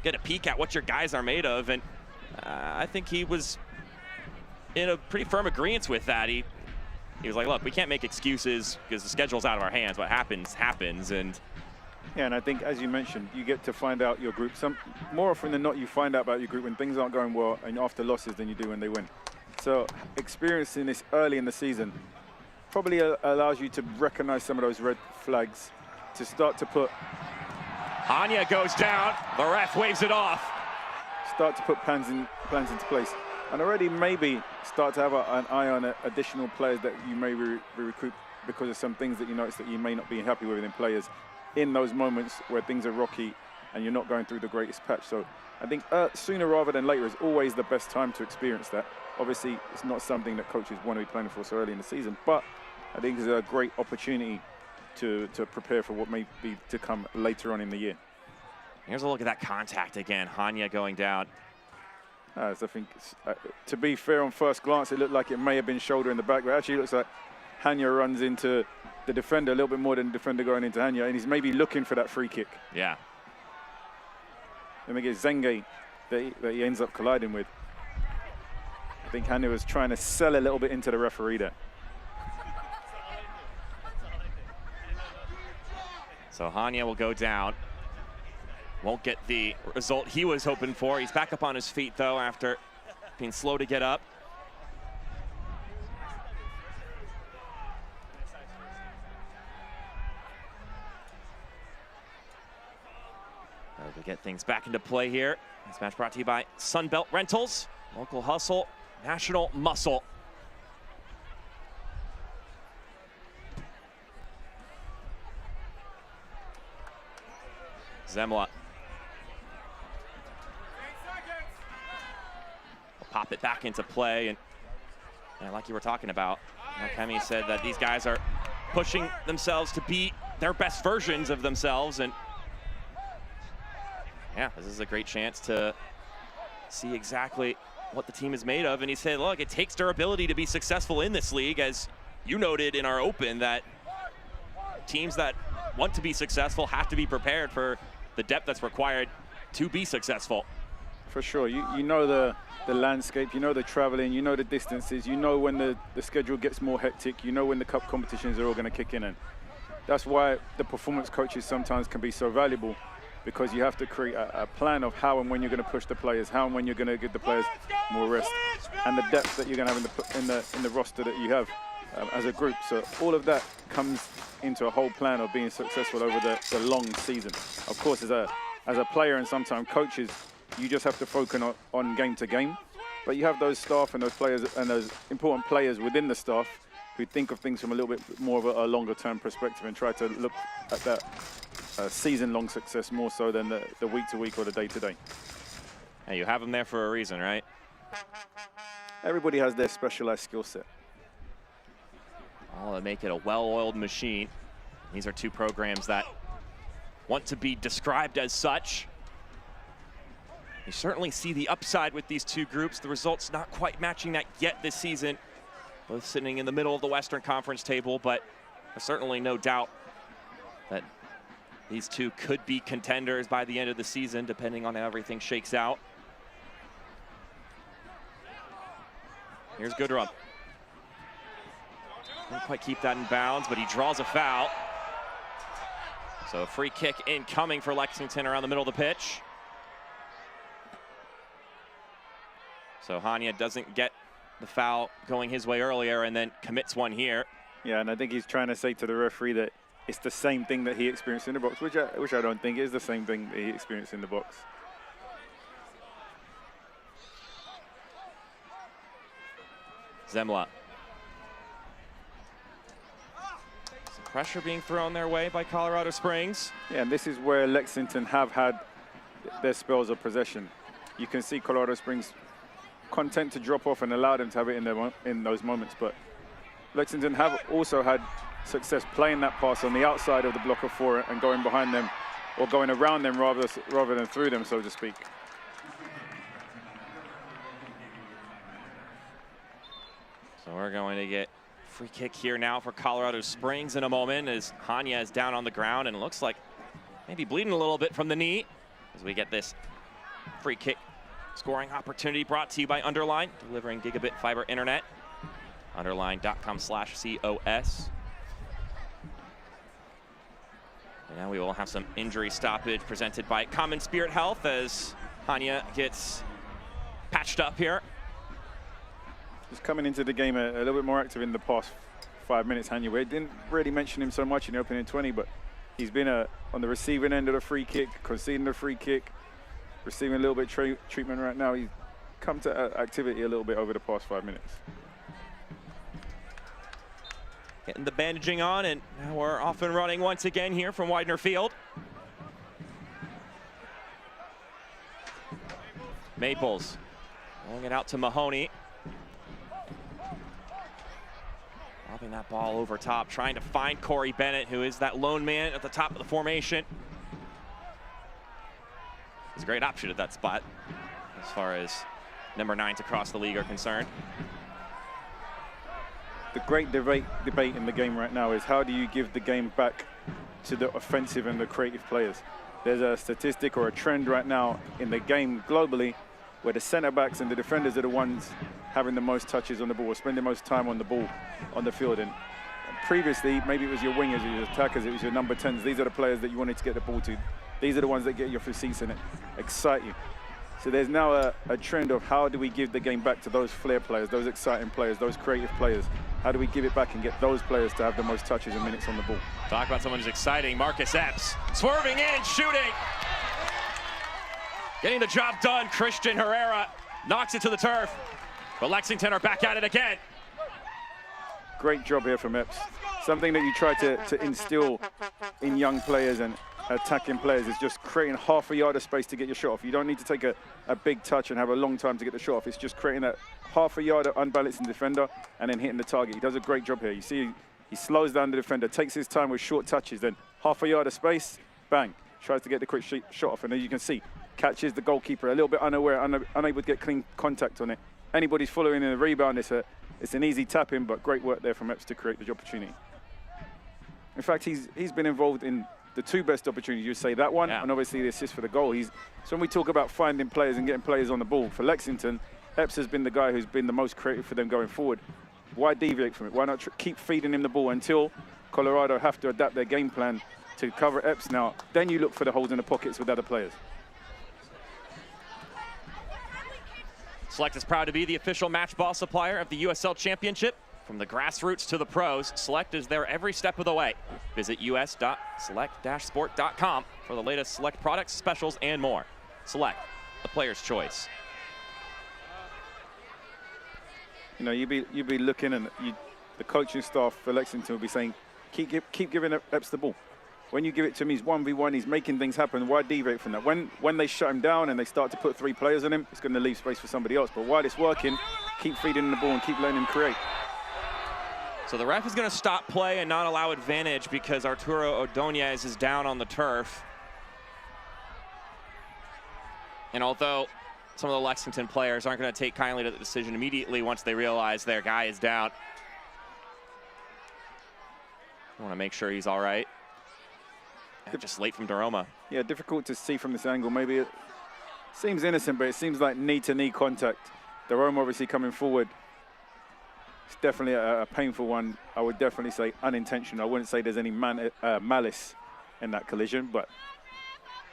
get a peek at what your guys are made of. And I think he was in a pretty firm agreement with that. He was like, look, we can't make excuses because the schedule's out of our hands. What happens, happens. And yeah, and I think, as you mentioned, you get to find out your group. More often than not, you find out about your group when things aren't going well and after losses than you do when they win. So experiencing this early in the season probably allows you to recognize some of those red flags, to start to put... Hanya goes down. The ref waves it off. Start to put plans into place. And already maybe start to have an eye on additional players that you may recruit because of some things that you notice that you may not be happy with in players in those moments where things are rocky and you're not going through the greatest patch. So I think sooner rather than later is always the best time to experience that. Obviously, it's not something that coaches want to be planning for so early in the season, but I think it's a great opportunity to prepare for what may be to come later on in the year. Here's a look at that contact again. Hanya going down. I think, to be fair, on first glance, it looked like it may have been shoulder in the back, but actually it looks like Hanya runs into the defender a little bit more than the defender going into Hanya, and he's maybe looking for that free kick. Yeah. I think it's Zenge that he ends up colliding with. I think Hanya was trying to sell a little bit into the referee there. So Hanya will go down. Won't get the result he was hoping for. He's back up on his feet, though, after being slow to get up. To get things back into play here. This match brought to you by Sunbelt Rentals. Local hustle, national muscle. Zemla. Pop it back into play, and like you were talking about, Kemme said that these guys are pushing themselves to be their best versions of themselves, and yeah, this is a great chance to see exactly what the team is made of. And he said, look, it takes durability to be successful in this league, as you noted in our open, that teams that want to be successful have to be prepared for the depth that's required to be successful. For sure, you know the landscape, you know the traveling, you know the distances, you know when the schedule gets more hectic, you know when the cup competitions are all going to kick in. And that's why the performance coaches sometimes can be so valuable, because you have to create a plan of how and when you're going to push the players, how and when you're going to give the players more rest, and the depth that you're going to have in the roster that you have as a group. So all of that comes into a whole plan of being successful over the long season. Of course, as a player and sometimes coaches, you just have to focus on game to game. But you have those staff and those players and those important players within the staff who think of things from a little bit more of a longer term perspective and try to look at that season-long success more so than the week-to-week or the day-to-day. And you have them there for a reason, right? Everybody has their specialized skill set. All to make it a well-oiled machine. These are two programs that want to be described as such. You certainly see the upside with these two groups. The results not quite matching that yet this season. Both sitting in the middle of the Western Conference table, but there's certainly no doubt that these two could be contenders by the end of the season, depending on how everything shakes out. Here's Goodrum. Didn't quite keep that in bounds, but he draws a foul. So a free kick incoming for Lexington around the middle of the pitch. So Hanya doesn't get the foul going his way earlier and then commits one here. Yeah, and I think he's trying to say to the referee that it's the same thing that he experienced in the box, which I don't think is the same thing that he experienced in the box. Zemla. Some pressure being thrown their way by Colorado Springs. Yeah, and this is where Lexington have had their spells of possession. You can see Colorado Springs content to drop off and allow them to have it in those moments, but Lexington have also had success playing that pass on the outside of the block of four and going behind them, or going around them rather than through them, so to speak. So we're going to get free kick here now for Colorado Springs in a moment, as Hanya is down on the ground and looks like maybe bleeding a little bit from the knee, as we get this free kick scoring opportunity brought to you by Underline, delivering gigabit fiber internet. Underline.com/COS. And now we will have some injury stoppage presented by Common Spirit Health as Hanya gets patched up here. Just coming into the game a little bit more active in the past 5 minutes, Hanya. We didn't really mention him so much in the opening 20, but he's been on the receiving end of the free kick, conceding the free kick, receiving a little bit treatment right now. He's come to activity a little bit over the past 5 minutes. Getting the bandaging on, and now we're off and running once again here from Widener Field. Maples rolling it out to Mahoney. Lobbing that ball over top, trying to find Corey Bennett, who is that lone man at the top of the formation. He's a great option at that spot as far as number 9s across the league are concerned. The great debate in the game right now is how do you give the game back to the offensive and the creative players? There's a statistic or a trend right now in the game globally where the center backs and the defenders are the ones having the most touches on the ball, spending most time on the ball on the field. And previously, maybe it was your wingers, or your attackers, it was your number 10s. These are the players that you wanted to get the ball to. These are the ones that get your free seats and excite you. So there's now a trend of how do we give the game back to those flair players, those exciting players, those creative players. How do we give it back and get those players to have the most touches and minutes on the ball? Talk about someone who's exciting. Marcus Epps swerving in, shooting. Getting the job done. Christian Herrera knocks it to the turf. But Lexington are back at it again. Great job here from Epps. Something that you try to instill in young players and attacking players is just creating half a yard of space to get your shot off. You don't need to take a big touch and have a long time to get the shot off. It's just creating that half a yard of unbalancing defender and then hitting the target. He does a great job here. You see, he slows down the defender, takes his time with short touches, then half a yard of space, bang, tries to get the quick shot off. And as you can see, catches the goalkeeper a little bit unaware, unable to get clean contact on it. Anybody's following in the rebound, it's an easy tap in, but great work there from Epps to create the opportunity. In fact, he's been involved in the two best opportunities. You say that one, and obviously the assist for the goal. So when we talk about finding players and getting players on the ball, for Lexington, Epps has been the guy who's been the most creative for them going forward. Why deviate from it? Why not keep feeding him the ball until Colorado have to adapt their game plan to cover Epps now? Then you look for the holes in the pockets with other players. Select is proud to be the official match ball supplier of the USL Championship. From the grassroots to the pros, Select is there every step of the way. Visit us.select-sport.com for the latest Select products, specials, and more. Select, the player's choice. You know, you'd be looking, and the coaching staff for Lexington will be saying, keep giving Epps the ball. When you give it to him, he's 1v1, he's making things happen. Why deviate from that? When they shut him down and they start to put 3 players on him, it's going to leave space for somebody else. But while it's working, keep feeding him the ball and keep letting him create. So the ref is going to stop play and not allow advantage because Arturo Ordonez is down on the turf. And although some of the Lexington players aren't going to take kindly to the decision immediately once they realize their guy is down, I want to make sure he's all right. Just late from Daroma. Yeah, difficult to see from this angle. Maybe it seems innocent, but it seems like knee-to-knee contact. Daroma obviously coming forward. It's definitely a painful one. I would definitely say unintentional. I wouldn't say there's any malice in that collision, but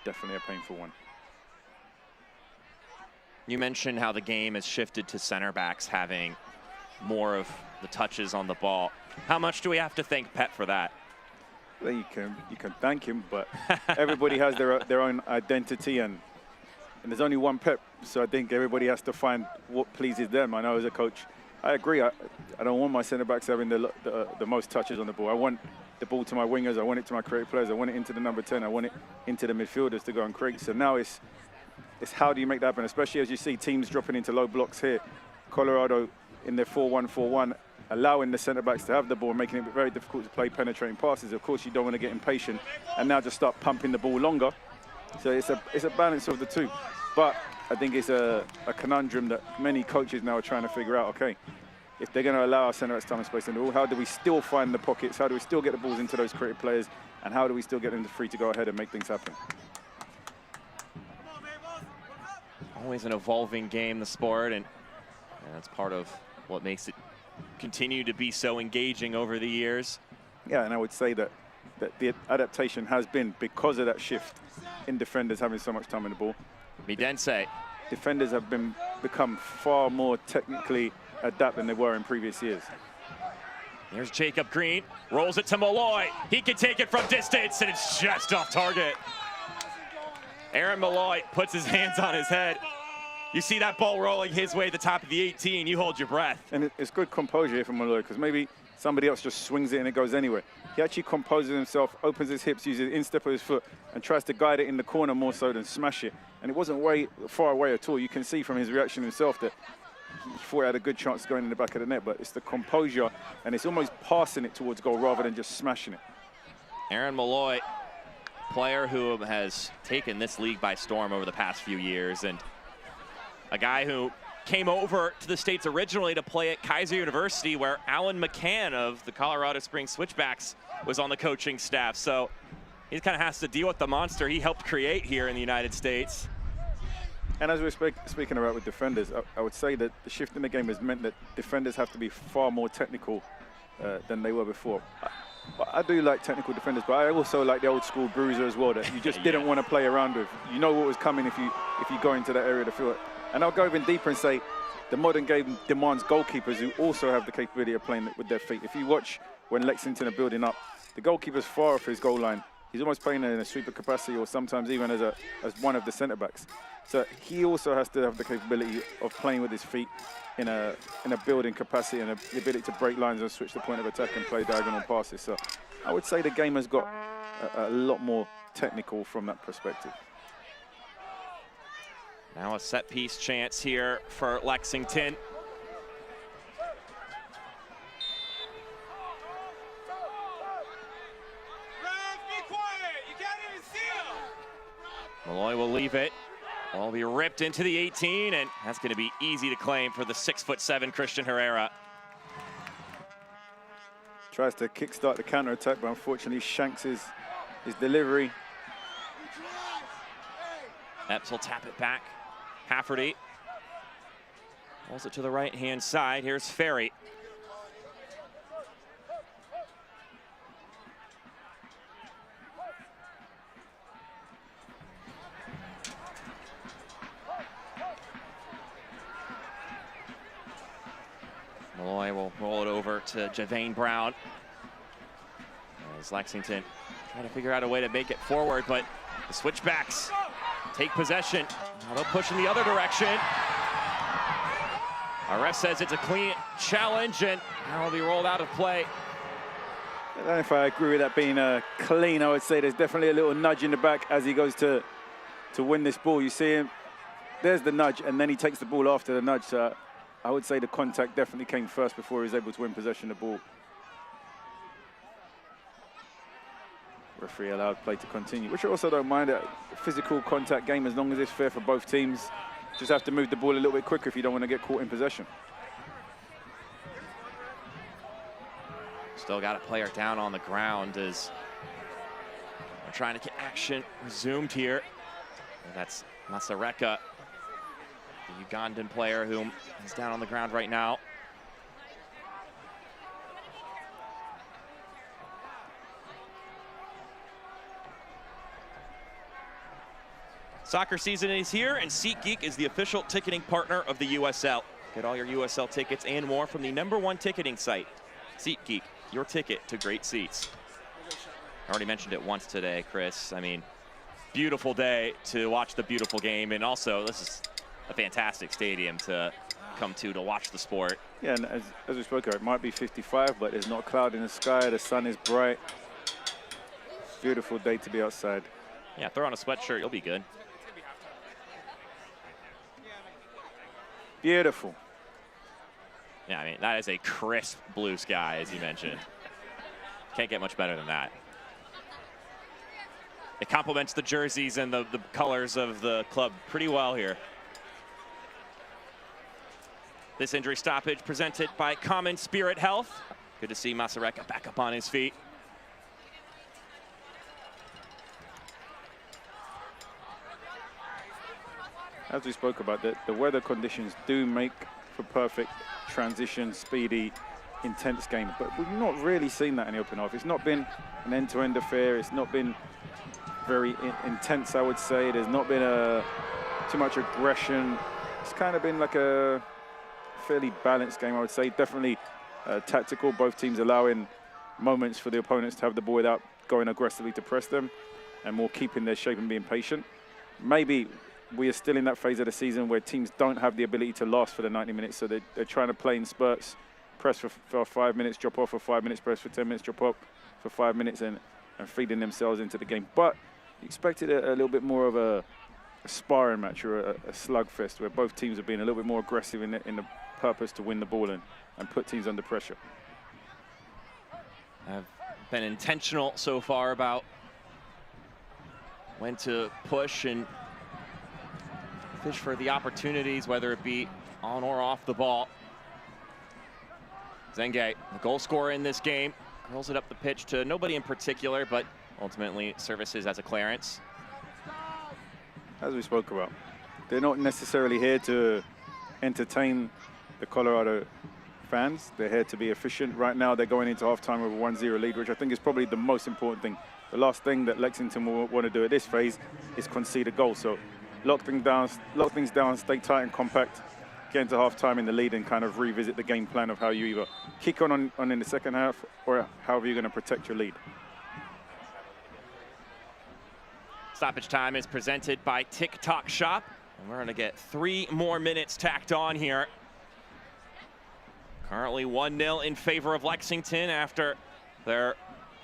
definitely a painful one. You mentioned how the game has shifted to center backs having more of the touches on the ball. How much do we have to thank Pep for that? Well, you can thank him, but everybody has their own identity, and there's only one Pep, so I think everybody has to find what pleases them. I know as a coach, I agree. I don't want my centre-backs having the most touches on the ball. I want the ball to my wingers. I want it to my creative players. I want it into the number 10. I want it into the midfielders to go and create. So now it's how do you make that happen, especially as you see teams dropping into low blocks here. Colorado in their 4-1-4-1, allowing the centre-backs to have the ball, making it very difficult to play penetrating passes. Of course, you don't want to get impatient and now just start pumping the ball longer. So it's a balance of the two. But I think it's a conundrum that many coaches now are trying to figure out, okay, if they're going to allow our centre-backs time and space in the ball, how do we still find the pockets? How do we still get the balls into those creative players? And how do we still get them free to go ahead and make things happen? Always an evolving game, the sport, and that's part of what makes it continue to be so engaging over the years. Yeah, and I would say that the adaptation has been because of that shift in defenders having so much time in the ball. Midense. Defenders have become far more technically adept than they were in previous years. There's Jacob Green, rolls it to Malloy. He can take it from distance, and it's just off target. Aaron Malloy puts his hands on his head. You see that ball rolling his way at the top of the 18, you hold your breath. And it's good composure here from Malloy, because maybe somebody else just swings it and it goes anywhere. He actually composes himself, opens his hips, uses the instep of his foot, and tries to guide it in the corner more so than smash it. And it wasn't far away at all. You can see from his reaction himself that he thought he had a good chance going in the back of the net, but it's the composure, and it's almost passing it towards goal rather than just smashing it. Aaron Malloy, player who has taken this league by storm over the past few years, and a guy who came over to the States originally to play at Kaiser University, where Alan McCann of the Colorado Springs Switchbacks was on the coaching staff. So he kind of has to deal with the monster he helped create here in the United States. And as we're speaking about with defenders, I would say that the shift in the game has meant that defenders have to be far more technical than they were before. I do like technical defenders, but I also like the old school bruiser as well, that you just didn't want to play around with. You know what was coming if you go into that area of the field. And I'll go even deeper and say the modern game demands goalkeepers who also have the capability of playing with their feet. If you watch when Lexington are building up, the goalkeeper's far off his goal line. He's almost playing in a sweeper capacity, or sometimes even as one of the centre-backs. So he also has to have the capability of playing with his feet in a building capacity, and the ability to break lines and switch the point of attack and play diagonal passes. So I would say the game has got a lot more technical from that perspective. Now a set piece chance here for Lexington. Malloy will leave it. Ball will be ripped into the 18, and that's going to be easy to claim for the 6'7" Christian Herrera. Tries to kickstart the counter-attack, but unfortunately shanks his delivery. Epps will tap it back. Hafferty rolls it to the right-hand side. Here's Ferry. Malloy will roll it over to Javane Brown. As Lexington trying to figure out a way to make it forward, but the Switchbacks take possession. Now they'll push in the other direction. Our ref says it's a clean challenge, and now will be rolled out of play. I don't know if I agree with that being clean. I would say there's definitely a little nudge in the back as he goes to win this ball. You see him, there's the nudge, and then he takes the ball after the nudge. So I would say the contact definitely came first before he was able to win possession of the ball. Referee allowed play to continue, which I also don't mind. A physical contact game, as long as it's fair for both teams. Just have to move the ball a little bit quicker if you don't want to get caught in possession. Still got a player down on the ground as we're trying to get action resumed here. And that's Masareka, the Ugandan player who is down on the ground right now. Soccer season is here, and SeatGeek is the official ticketing partner of the USL. Get all your USL tickets and more from the #1 ticketing site. SeatGeek, your ticket to great seats. I already mentioned it once today, Chris. I mean, beautiful day to watch the beautiful game, and also this is a fantastic stadium to come to watch the sport. Yeah, and as we spoke about, it might be 55, but there's not a cloud in the sky. The sun is bright. Beautiful day to be outside. Yeah, throw on a sweatshirt, you'll be good. Beautiful. Yeah, I mean, that is a crisp blue sky, as you mentioned. Can't get much better than that. It complements the jerseys and the colors of the club pretty well here. This injury stoppage presented by Common Spirit Health. Good to see Masareka back up on his feet. As we spoke about, the weather conditions do make for perfect transition, speedy, intense game. But we've not really seen that in the open half. It's not been an end-to-end affair. It's not been very intense, I would say. There's not been too much aggression. It's kind of been like a fairly balanced game, I would say. Definitely tactical, both teams allowing moments for the opponents to have the ball without going aggressively to press them and more keeping their shape and being patient. Maybe we are still in that phase of the season where teams don't have the ability to last for the 90 minutes, so they're trying to play in spurts, press for 5 minutes, drop off for 5 minutes, press for 10 minutes, drop up for 5 minutes, and feeding themselves into the game. But you expected a little bit more of a sparring match or a slugfest where both teams are being a little bit more aggressive in the purpose to win the ball and put teams under pressure. I've been intentional so far about when to push and fish for the opportunities, whether it be on or off the ball. Zenge, the goal scorer in this game, rolls it up the pitch to nobody in particular, but ultimately services as a clearance. As we spoke about, they're not necessarily here to entertain the Colorado fans. They're here to be efficient. Right now, they're going into halftime with a 1-0 lead, which I think is probably the most important thing. The last thing that Lexington will want to do at this phase is concede a goal. So lock things down, stay tight and compact, get into halftime in the lead and kind of revisit the game plan of how you either kick on in the second half or however you're going to protect your lead. Stoppage time is presented by TikTok Shop, and we're going to get 3 more minutes tacked on here. Currently 1-0 in favor of Lexington after their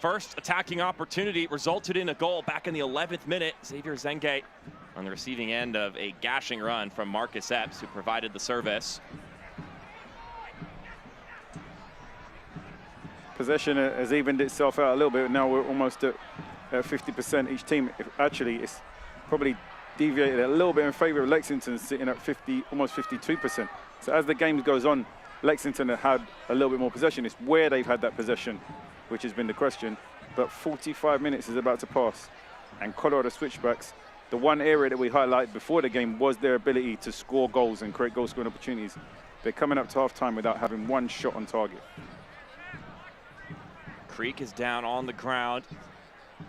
first attacking opportunity resulted in a goal back in the 11th minute. Xavier Zenge on the receiving end of a gashing run from Marcus Epps, who provided the service. Possession has evened itself out a little bit. Now we're almost at 50% each team. Actually, it's probably deviated a little bit in favor of Lexington, sitting at almost 52%. So as the game goes on, Lexington have had a little bit more possession. It's where they've had that possession, which has been the question. But 45 minutes is about to pass. And Colorado Switchbacks, the one area that we highlighted before the game was their ability to score goals and create goal-scoring opportunities. They're coming up to halftime without having one shot on target. Creek is down on the ground.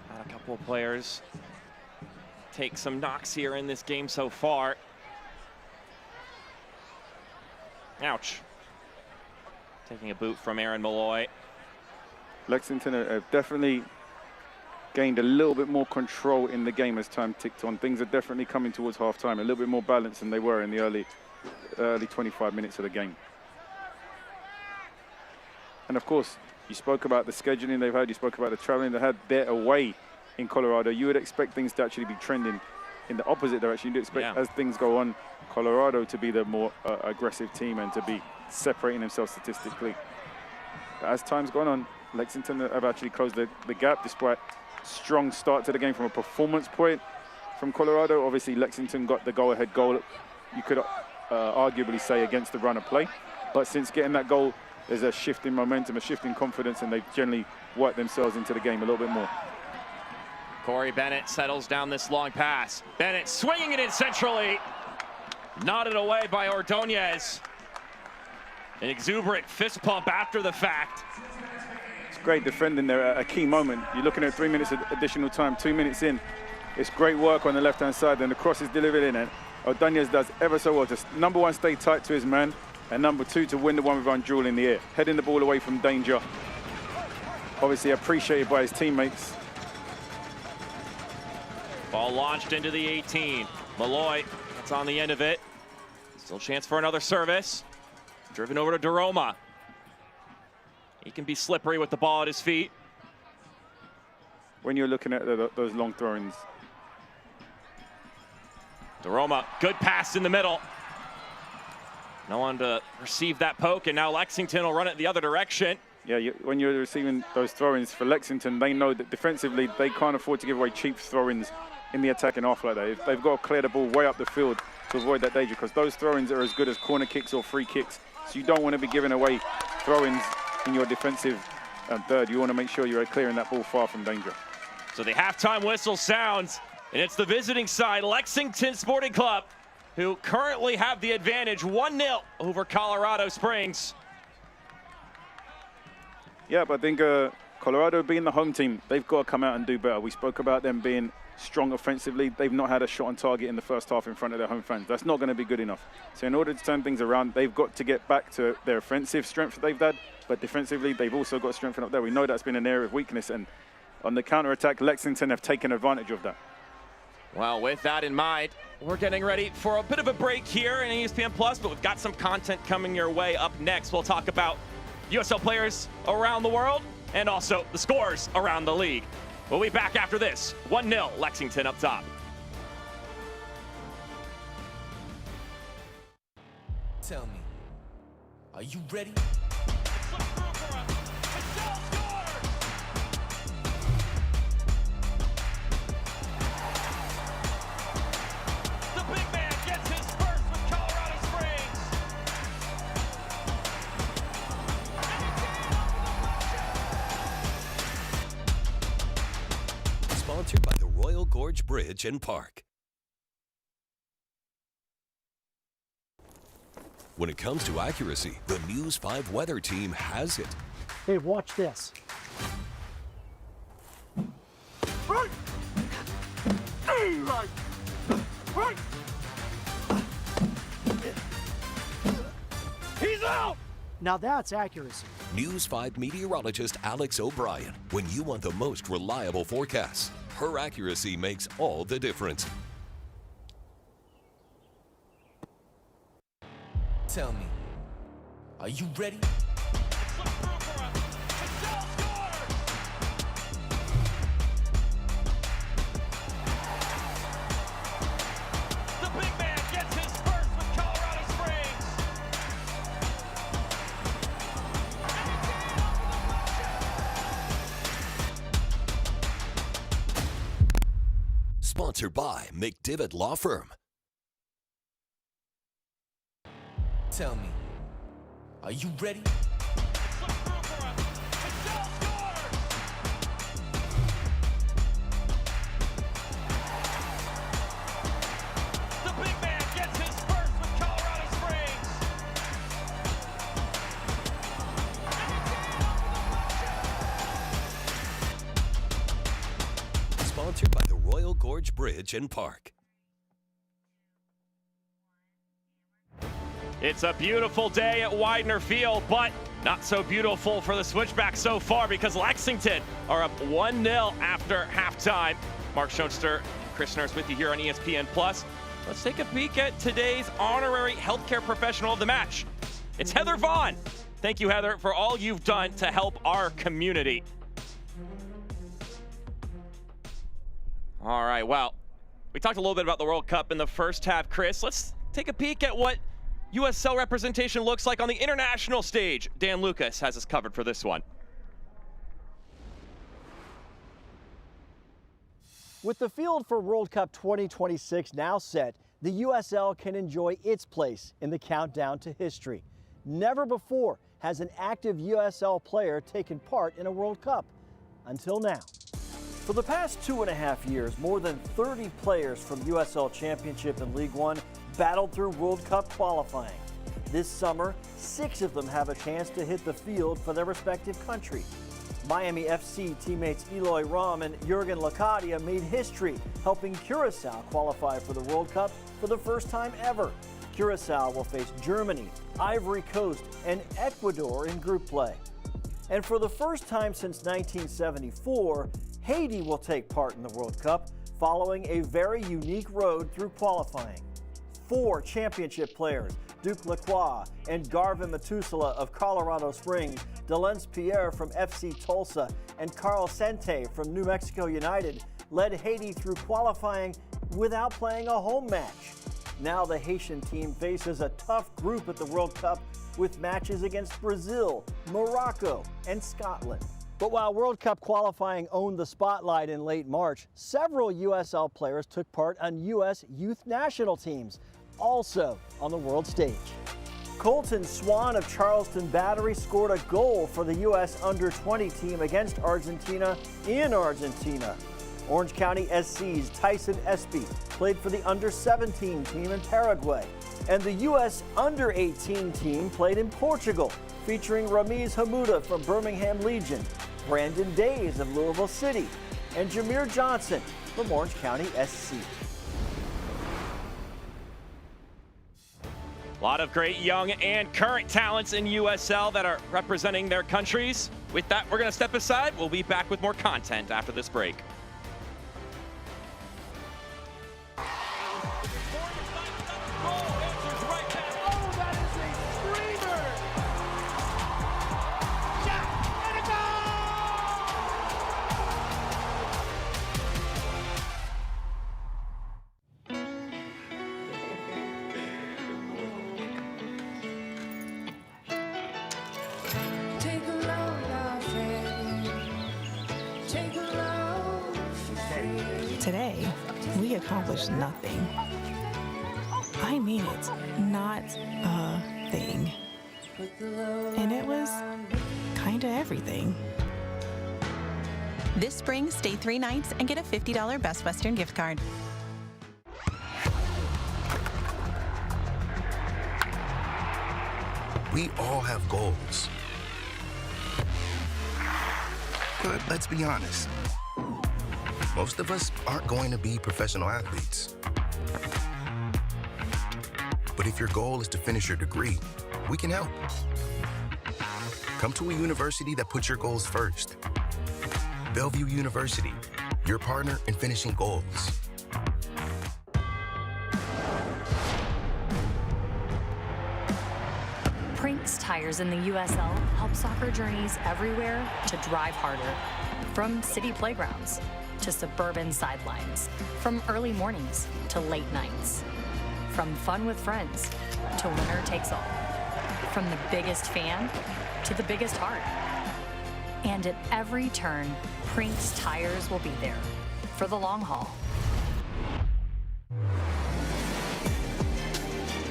Had a couple of players take some knocks here in this game so far. Ouch. Taking a boot from Aaron Malloy. Lexington have definitely gained a little bit more control in the game as time ticked on. Things are definitely coming towards halftime, a little bit more balanced than they were in the early 25 minutes of the game. And of course, you spoke about the scheduling they've had, you spoke about the traveling they had. They're away in Colorado. You would expect things to actually be trending in the opposite direction. You'd expect, as things go on, Colorado to be the more aggressive team and to be separating themselves statistically. But as time's gone on, Lexington have actually closed the gap despite strong start to the game from a performance point from Colorado. Obviously, Lexington got the go-ahead goal, you could arguably say, against the run of play. But since getting that goal, there's a shift in momentum, a shift in confidence, and they've generally worked themselves into the game a little bit more. Corey Bennett settles down this long pass. Bennett swinging it in centrally. Nodded away by Ordonez. An exuberant fist pump after the fact. It's great defending there at a key moment. You're looking at 3 minutes of additional time, 2 minutes in. It's great work on the left-hand side, then the cross is delivered in, and Ordonez does ever so well to, number one, stay tight to his man, and number two, to win the one without duel in the air. Heading the ball away from danger. Obviously appreciated by his teammates. Ball launched into the 18. Malloy, that's on the end of it. Still chance for another service. Driven over to Daroma. He can be slippery with the ball at his feet. When you're looking at those long throw-ins. Daroma, good pass in the middle. No one to receive that poke, and now Lexington will run it the other direction. Yeah, when you're receiving those throw-ins for Lexington, they know that defensively they can't afford to give away cheap throw-ins in the attacking half like that. They've got to clear the ball way up the field to avoid that danger, because those throw-ins are as good as corner kicks or free kicks. So you don't want to be giving away throw-ins in your defensive third. You want to make sure you're clearing that ball far from danger. So the halftime whistle sounds, and it's the visiting side, Lexington Sporting Club, who currently have the advantage 1-0 over Colorado Springs. Yeah, but I think Colorado being the home team, they've got to come out and do better. We spoke about them being strong offensively. They've not had a shot on target in the first half in front of their home fans. That's not going to be good enough. So in order to turn things around, they've got to get back to their offensive strength that they've had, but defensively, they've also got to strengthen up there. We know that's been an area of weakness, and on the counter-attack, Lexington have taken advantage of that. Well, with that in mind, we're getting ready for a bit of a break here in ESPN Plus, but we've got some content coming your way. Up next, we'll talk about USL players around the world and also the scores around the league. We'll be back after this. 1-0 Lexington up top. Tell me, are you ready? The big man gets his first with Colorado Springs. Sponsored by the Royal Gorge Bridge and Park. When it comes to accuracy, the News 5 weather team has it. Hey, watch this. He's out! Now that's accuracy. News 5 meteorologist Alex O'Brien. When you want the most reliable forecasts, her accuracy makes all the difference. Tell me, are you ready? The big man gets his first with Colorado Springs. Sponsored by McDivitt Law Firm. Tell me, are you ready? The big man gets his first with Colorado Springs. Sponsored by the Royal Gorge Bridge and Park. It's a beautiful day at Widener Field, but not so beautiful for the Switchbacks so far, because Lexington are up 1-0 after halftime. Mark Schoenster, Chris Nurse with you here on ESPN Plus. Let's take a peek at today's honorary healthcare professional of the match. It's Heather Vaughn. Thank you, Heather, for all you've done to help our community. All right, well, we talked a little bit about the World Cup in the first half, Chris. Let's take a peek at what USL representation looks like on the international stage. Dan Lucas has us covered for this one. With the field for World Cup 2026 now set, the USL can enjoy its place in the countdown to history. Never before has an active USL player taken part in a World Cup, until now. For the past 2.5 years, more than 30 players from USL Championship and League One battled through World Cup qualifying. This summer, 6 of them have a chance to hit the field for their respective country. Miami FC teammates Eloy Rom and Jurgen Lacadia made history, helping Curacao qualify for the World Cup for the first time ever. Curacao will face Germany, Ivory Coast, and Ecuador in group play. And for the first time since 1974, Haiti will take part in the World Cup, following a very unique road through qualifying. 4 championship players, Duke Lacroix and Garvin Matusala of Colorado Springs, Delence Pierre from FC Tulsa, and Carl Sente from New Mexico United, led Haiti through qualifying without playing a home match. Now the Haitian team faces a tough group at the World Cup with matches against Brazil, Morocco, and Scotland. But while World Cup qualifying owned the spotlight in late March, several USL players took part on U.S. youth national teams, also on the world stage. Colton Swan of Charleston Battery scored a goal for the U.S. under-20 team against Argentina in Argentina. Orange County SC's Tyson Espy played for the under-17 team in Paraguay. And the U.S. under-18 team played in Portugal, featuring Ramiz Hamuda from Birmingham Legion, Brandon Days of Louisville City, and Jameer Johnson from Orange County SC. A lot of great young and current talents in USL that are representing their countries. With that, we're going to step aside. We'll be back with more content after this break. Today, we accomplished nothing. I mean it, not a thing. And it was kinda everything. This spring, stay 3 nights and get a $50 Best Western gift card. We all have goals. But let's be honest. Most of us aren't going to be professional athletes. But if your goal is to finish your degree, we can help. Come to a university that puts your goals first. Bellevue University, your partner in finishing goals. Prinks Tires in the USL help soccer journeys everywhere to drive harder. From city playgrounds to suburban sidelines, from early mornings to late nights, from fun with friends to winner takes all, from the biggest fan to the biggest heart. And at every turn, Prinks Tires will be there for the long haul.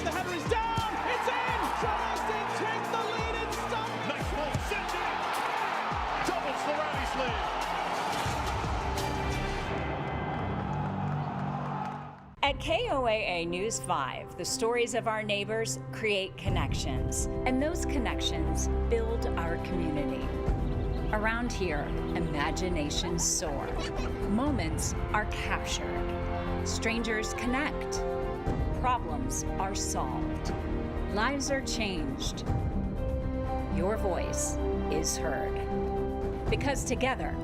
The header is down, it's in! Charleston take the lead and stop! Nice ball, sent it! Doubles the Rowdies lead! At KOAA News 5, the stories of our neighbors create connections, and those connections build our community. Around here, imaginations soar. Moments are captured. Strangers connect. Problems are solved. Lives are changed. Your voice is heard. Because together,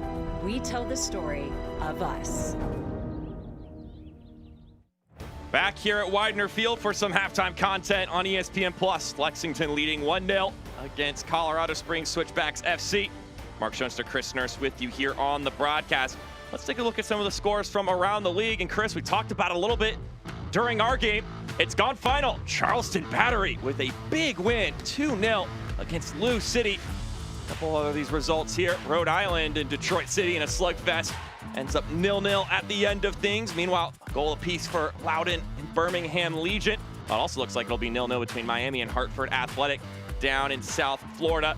we tell the story of us. Back here at Widener Field for some halftime content on ESPN+. Lexington leading 1-0 against Colorado Springs Switchbacks FC. Mark Schoenster, Chris Nurse with you here on the broadcast. Let's take a look at some of the scores from around the league. And Chris, we talked about it a little bit during our game. It's gone final. Charleston Battery with a big win, 2-0 against Lou City. A couple of these results here. Rhode Island and Detroit City in a slugfest. Ends up 0-0 at the end of things. Meanwhile, goal apiece for Loudon and Birmingham Legion. It also looks like it'll be 0-0 between Miami and Hartford Athletic down in South Florida.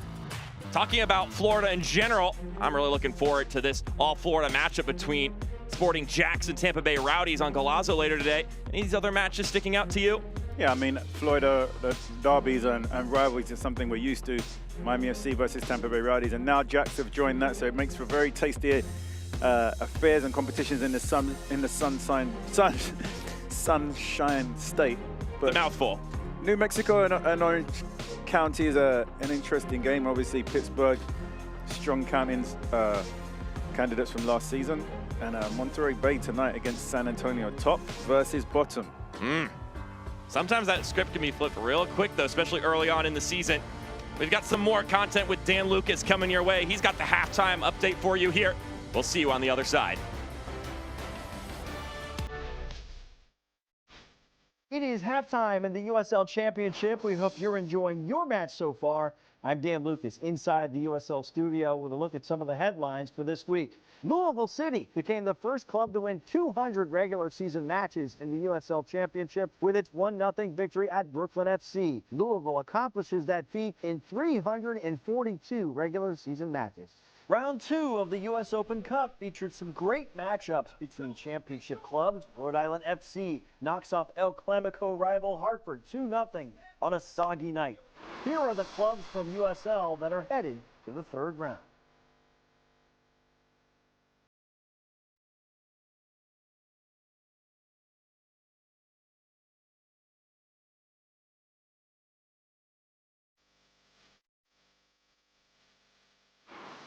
Talking about Florida in general, I'm really looking forward to this all-Florida matchup between Sporting Jacks and Tampa Bay Rowdies on Golazo later today. Any of these other matches sticking out to you? Yeah, I mean, Florida, the derbies and rivalries is something we're used to. Miami FC versus Tampa Bay Rowdies, and now Jacks have joined that, so it makes for very tasty affairs and competitions in the sunshine state. But the mouthful. New Mexico and Orange County is an interesting game. Obviously, Pittsburgh, strong candidates from last season. And Monterey Bay tonight against San Antonio, top versus bottom. Sometimes that script can be flipped real quick, though, especially early on in the season. We've got some more content with Dan Lucas coming your way. He's got the halftime update for you here. We'll see you on the other side. It is halftime in the USL Championship. We hope you're enjoying your match so far. I'm Dan Lucas inside the USL studio with a look at some of the headlines for this week. Louisville City became the first club to win 200 regular season matches in the USL Championship with its 1-0 victory at Brooklyn FC. Louisville accomplishes that feat in 342 regular season matches. Round 2 of the U.S. Open Cup featured some great matchups between championship clubs. Rhode Island FC knocks off El Clamico rival Hartford 2-0 on a soggy night. Here are the clubs from USL that are headed to the third round.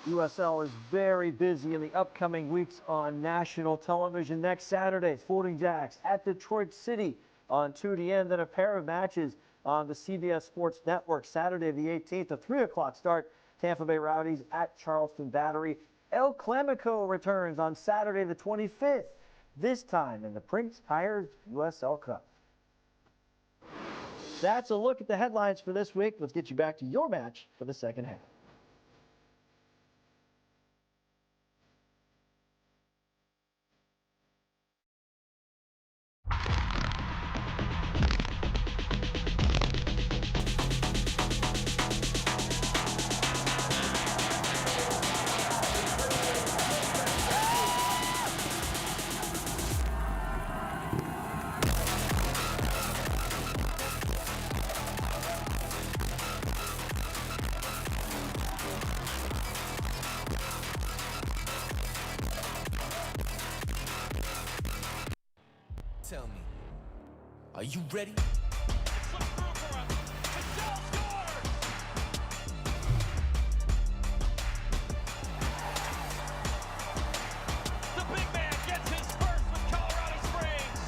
USL is very busy in the upcoming weeks on national television. Next Saturday, Sporting Jacks at Detroit City on 2DN. Then a pair of matches on the CBS Sports Network. Saturday the 18th, a 3 o'clock start. Tampa Bay Rowdies at Charleston Battery. El Clamico returns on Saturday the 25th, this time in the Prince Tires USL Cup. That's a look at the headlines for this week. Let's get you back to your match for the second half. Tell me, are you ready? The big man gets his first with Colorado Springs.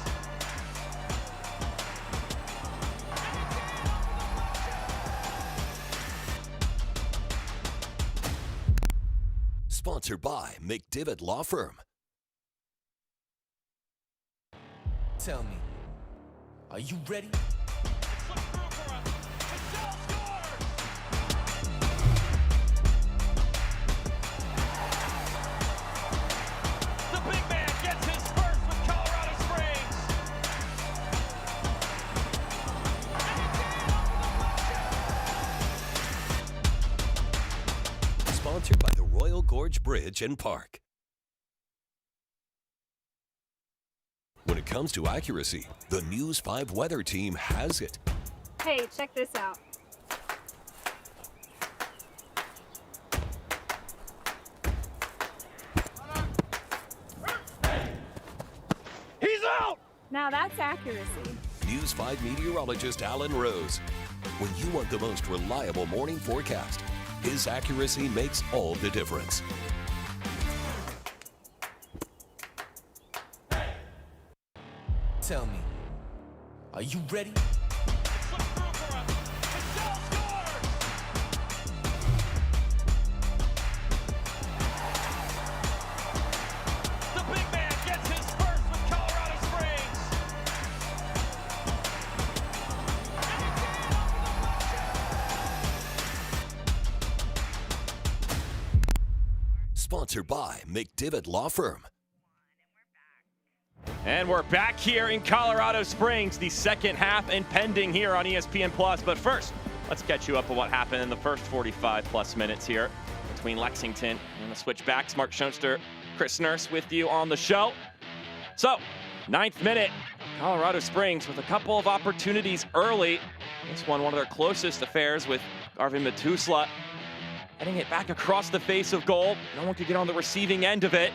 Sponsored by McDivitt Law Firm. Tell me, are you ready? The big man gets his first with Colorado Springs. Sponsored by the Royal Gorge Bridge and Park. When it comes to accuracy, the News 5 weather team has it. Hey, check this out. He's out! Now that's accuracy. News 5 meteorologist Alan Rose. When you want the most reliable morning forecast, his accuracy makes all the difference. Tell me, are you ready? The big man gets his first with Colorado Springs. Sponsored by McDivitt Law Firm. And we're back here in Colorado Springs, the second half impending here on ESPN+. But first, let's catch you up on what happened in the first 45+ minutes here between Lexington and the Switchbacks. Mark Schoenster, Chris Nurse with you on the show. So, 9th minute, Colorado Springs with a couple of opportunities early. This one of their closest affairs with Arvin Matusla heading it back across the face of goal. No one could get on the receiving end of it.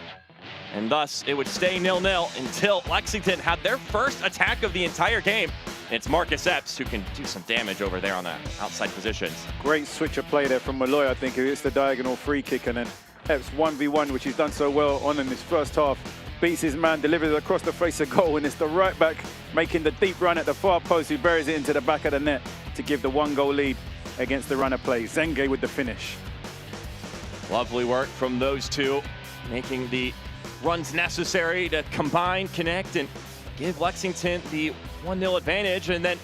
And thus, it would stay 0-0 until Lexington had their first attack of the entire game. And it's Marcus Epps who can do some damage over there on the outside positions. Great switcher play there from Malloy, I think. It's the diagonal free kick, and then Epps 1v1, which he's done so well on in this first half. beats his man, delivers it across the face of goal, and it's the right back making the deep run at the far post who buries it into the back of the net to give the 1-goal lead against the runner play. Zenge with the finish. Lovely work from those two, making the runs necessary to combine, connect, and give Lexington the 1-0 advantage. And then,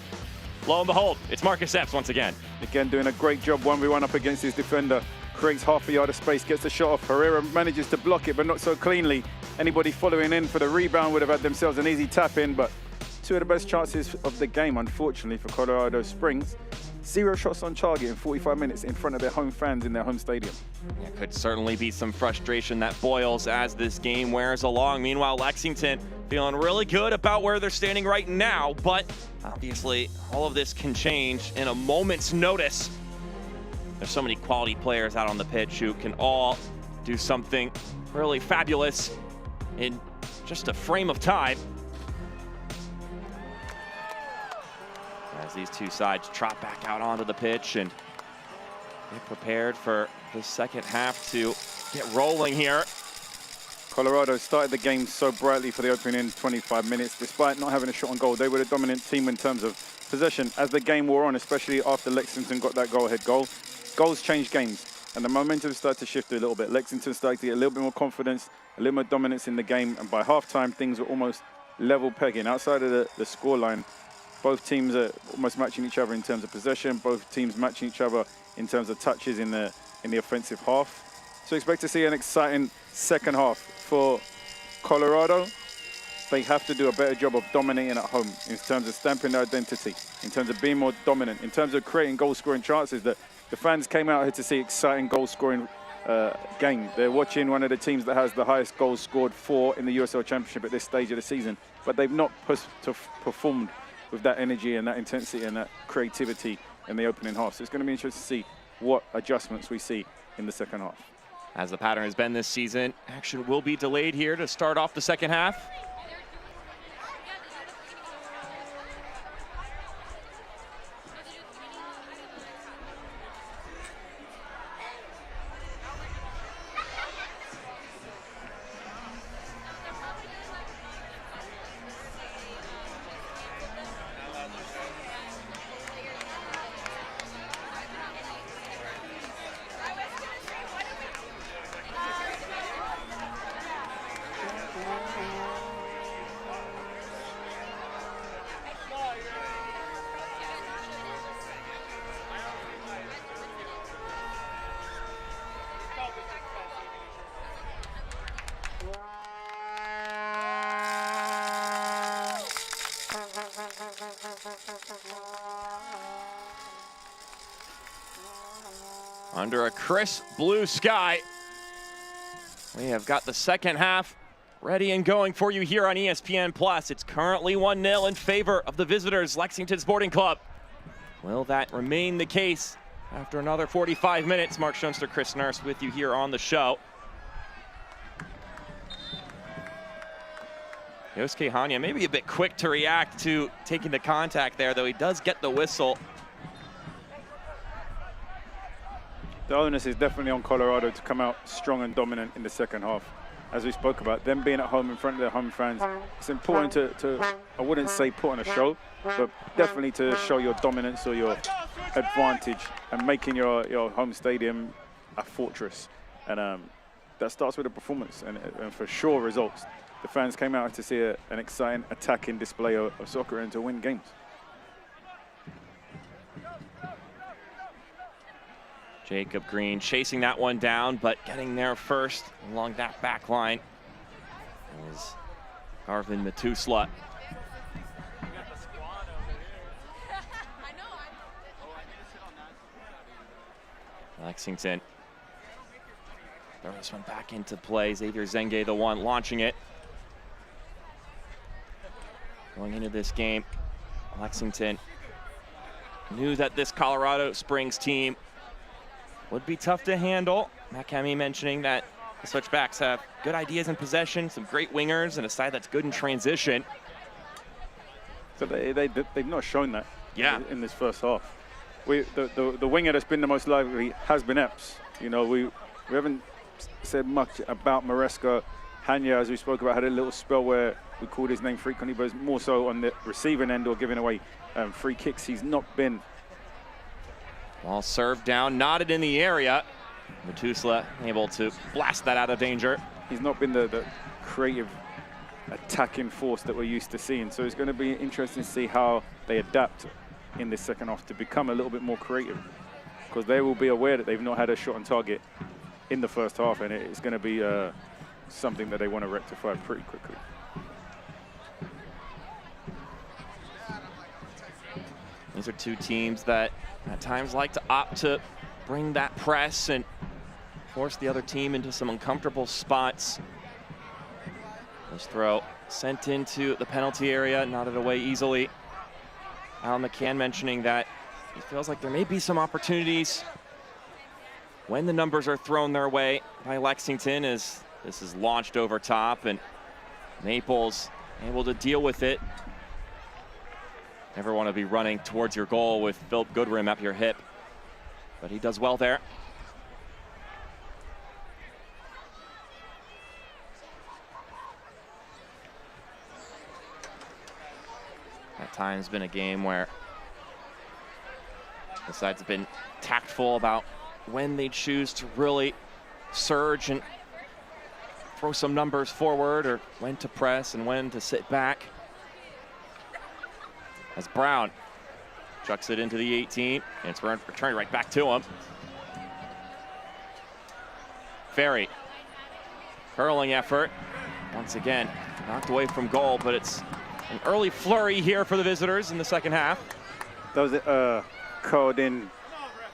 lo and behold, it's Marcus Epps once again. Again, doing a great job 1v1 up against his defender. Creates half a yard of space, gets the shot off. Herrera manages to block it, but not so cleanly. Anybody following in for the rebound would have had themselves an easy tap in, but two of the best chances of the game, unfortunately, for Colorado Springs. 0 shots on target in 45 minutes in front of their home fans in their home stadium. There could certainly be some frustration that boils as this game wears along. Meanwhile, Lexington feeling really good about where they're standing right now, but obviously all of this can change in a moment's notice. There's so many quality players out on the pitch who can all do something really fabulous in just a frame of time. As these two sides trot back out onto the pitch and get prepared for the second half to get rolling here. Colorado started the game so brightly for the opening 25 minutes. Despite not having a shot on goal, they were the dominant team in terms of possession. As the game wore on, especially after Lexington got that goal-ahead goal, goals change games, and the momentum started to shift a little bit. Lexington started to get a little bit more confidence, a little more dominance in the game, and by halftime, things were almost level pegging. Outside of the scoreline, both teams are almost matching each other in terms of possession, both teams matching each other in terms of touches in the offensive half. So expect to see an exciting second half for Colorado. They have to do a better job of dominating at home in terms of stamping their identity, in terms of being more dominant, in terms of creating goal-scoring chances. That the fans came out here to see exciting goal-scoring game. They're watching one of the teams that has the highest goals scored for in the USL Championship at this stage of the season, but they've not performed with that energy and that intensity and that creativity in the opening half. So it's going to be interesting to see what adjustments we see in the second half. As the pattern has been this season, action will be delayed here to start off the second half. Under a crisp blue sky, we have got the second half ready and going for you here on ESPN+. It's currently 1-0 in favor of the visitors, Lexington Sporting Club. Will that remain the case after another 45 minutes? Mark Schoenster, Chris Nurse with you here on the show. Yosuke Hanya maybe a bit quick to react to taking the contact there, though he does get the whistle. The onus is definitely on Colorado to come out strong and dominant in the second half. As we spoke about, them being at home in front of their home fans, it's important to I wouldn't say put on a show, but definitely to show your dominance or your advantage and making your home stadium a fortress. And that starts with a performance and for sure results. The fans came out to see an exciting attacking display of soccer and to win games. Jacob Green chasing that one down, but getting there first along that back line is Arvin Matusla. Lexington throw this one back into play. Xavier Zenge, the one launching it. Going into this game, Lexington knew that this Colorado Springs team would be tough to handle. Matt Kemi mentioning that the Switchbacks have good ideas in possession, some great wingers, and a side that's good in transition. So they've not shown that in this first half. The winger that's been the most lively has been Epps. You know, we haven't said much about Maresca Hanya, as we spoke about, had a little spell where we called his name frequently, but it's more so on the receiving end or giving away free kicks. He's not been. Ball served down, knotted in the area. Matusla able to blast that out of danger. He's not been the creative attacking force that we're used to seeing. So it's going to be interesting to see how they adapt in this second half to become a little bit more creative, because they will be aware that they've not had a shot on target in the first half, and it's going to be something that they want to rectify pretty quickly. These are two teams that at times like to opt to bring that press and force the other team into some uncomfortable spots. This throw sent into the penalty area, knotted away easily. Al McCann mentioning that he feels like there may be some opportunities when the numbers are thrown their way by Lexington, as this is launched over top and Naples able to deal with it. Never want to be running towards your goal with Philip Goodrim up your hip, but he does well there. At times been a game where the sides have been tactful about when they choose to really surge and throw some numbers forward, or when to press and when to sit back. As Brown chucks it into the 18, and it's returned right back to him. Ferry, curling effort. Once again, knocked away from goal, but it's an early flurry here for the visitors in the second half. Those called in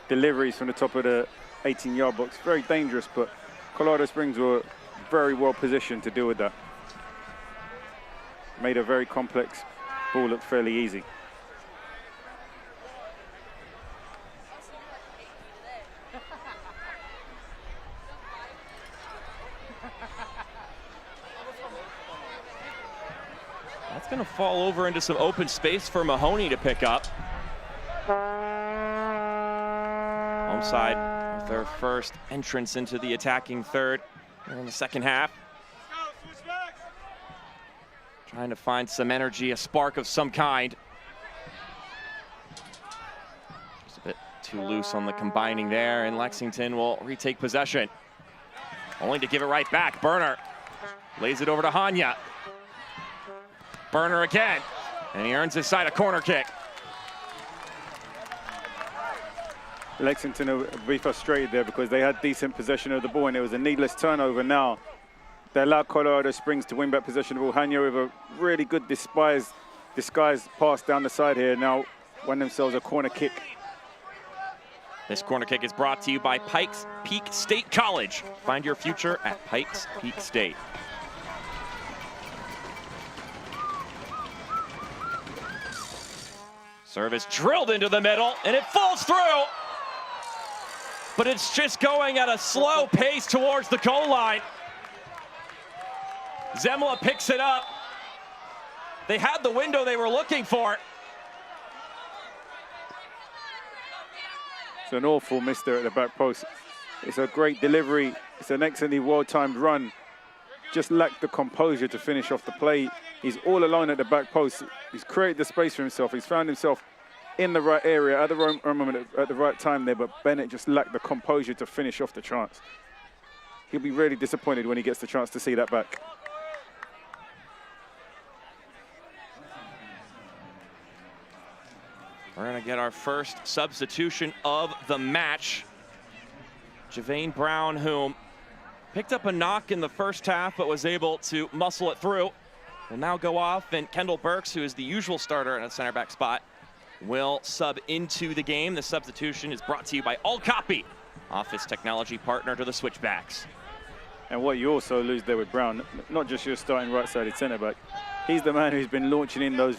deliveries from the top of the 18-yard box. Very dangerous, but Colorado Springs were very well positioned to deal with that. Made a very complex ball look fairly easy. That's going to fall over into some open space for Mahoney to pick up. Home side with their first entrance into the attacking third in the second half. Trying to find some energy, a spark of some kind. Just a bit too loose on the combining there, and Lexington will retake possession. Only to give it right back. Burner lays it over to Hanya. Burner again, and he earns his side a corner kick. Lexington will be frustrated there because they had decent possession of the ball, and it was a needless turnover. Now they allowed Colorado Springs to win back possession of the ball. Hanya with a really good disguised pass down the side here. Now won themselves a corner kick. This corner kick is brought to you by Pikes Peak State College. Find your future at Pikes Peak State. Service drilled into the middle, and it falls through. But it's just going at a slow pace towards the goal line. Zemla picks it up. They had the window they were looking for. It's an awful miss there at the back post. It's a great delivery. It's an excellently well-timed run. Just lacked the composure to finish off the play. He's all alone at the back post. He's created the space for himself. He's found himself in the right area at the right moment, at the right time there, but Bennett just lacked the composure to finish off the chance. He'll be really disappointed when he gets the chance to see that back. We're going to get our first substitution of the match. Javane Brown, who picked up a knock in the first half but was able to muscle it through, will now go off, and Kendall Burks, who is the usual starter in a center back spot, will sub into the game. The substitution is brought to you by All Copy, office technology partner to the Switchbacks. And what you also lose there with Brown, not just your starting right-sided centre back, he's the man who's been launching in those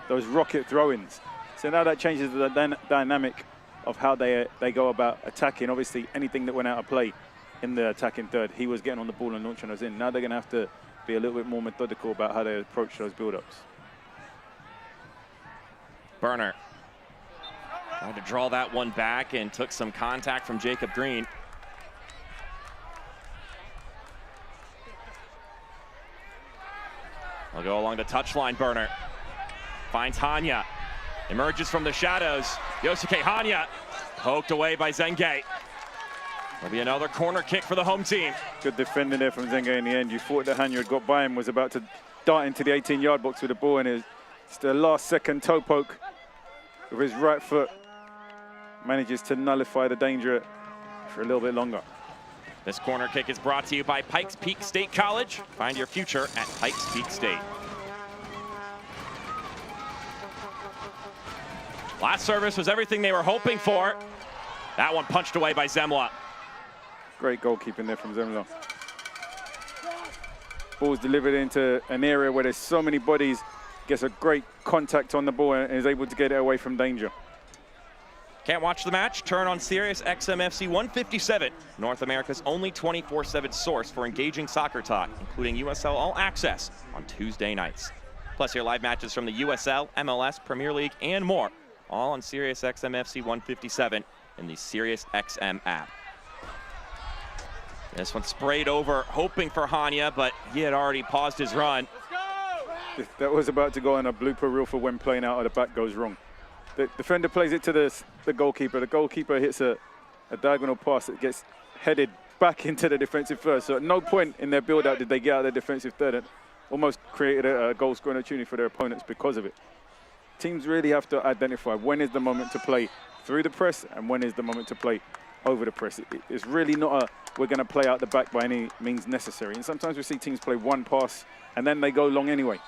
rocket throw-ins. So now that changes the dynamic of how they go about attacking. Obviously, anything that went out of play in the attacking third, he was getting on the ball and launching those in. Now they're going to have to be a little bit more methodical about how they approach those build-ups. Burner tried to draw that one back and took some contact from Jacob Green. Go along the touchline, Burner. Finds Hanya. Emerges from the shadows. Yosuke Hanya. Poked away by Zenge. There'll be another corner kick for the home team. Good defending there from Zenge in the end. You thought that Hanya had got by him, was about to dart into the 18-yard box with the ball, and it's the last-second toe poke with his right foot. Manages to nullify the danger for a little bit longer. This corner kick is brought to you by Pikes Peak State College. Find your future at Pikes Peak State. Last service was everything they were hoping for. That one punched away by Zemla. Great goalkeeping there from Zemla. Ball's delivered into an area where there's so many bodies. Gets a great contact on the ball and is able to get it away from danger. Can't watch the match? Turn on Sirius XM FC 157, North America's only 24/7 source for engaging soccer talk, including USL All Access on Tuesday nights. Plus your live matches from the USL, MLS, Premier League, and more, all on Sirius XM FC 157 in the Sirius XM app. This one sprayed over, hoping for Hanya, but he had already paused his run. That was about to go on a blooper reel for when playing out of the back goes wrong. The defender plays it to the goalkeeper. The goalkeeper hits a diagonal pass that gets headed back into the defensive third. So at no point in their build-out did they get out of their defensive third and almost created a goal-scoring opportunity for their opponents because of it. Teams really have to identify when is the moment to play through the press and when is the moment to play over the press. It's really not we're going to play out the back by any means necessary. And sometimes we see teams play one pass and then they go long anyway.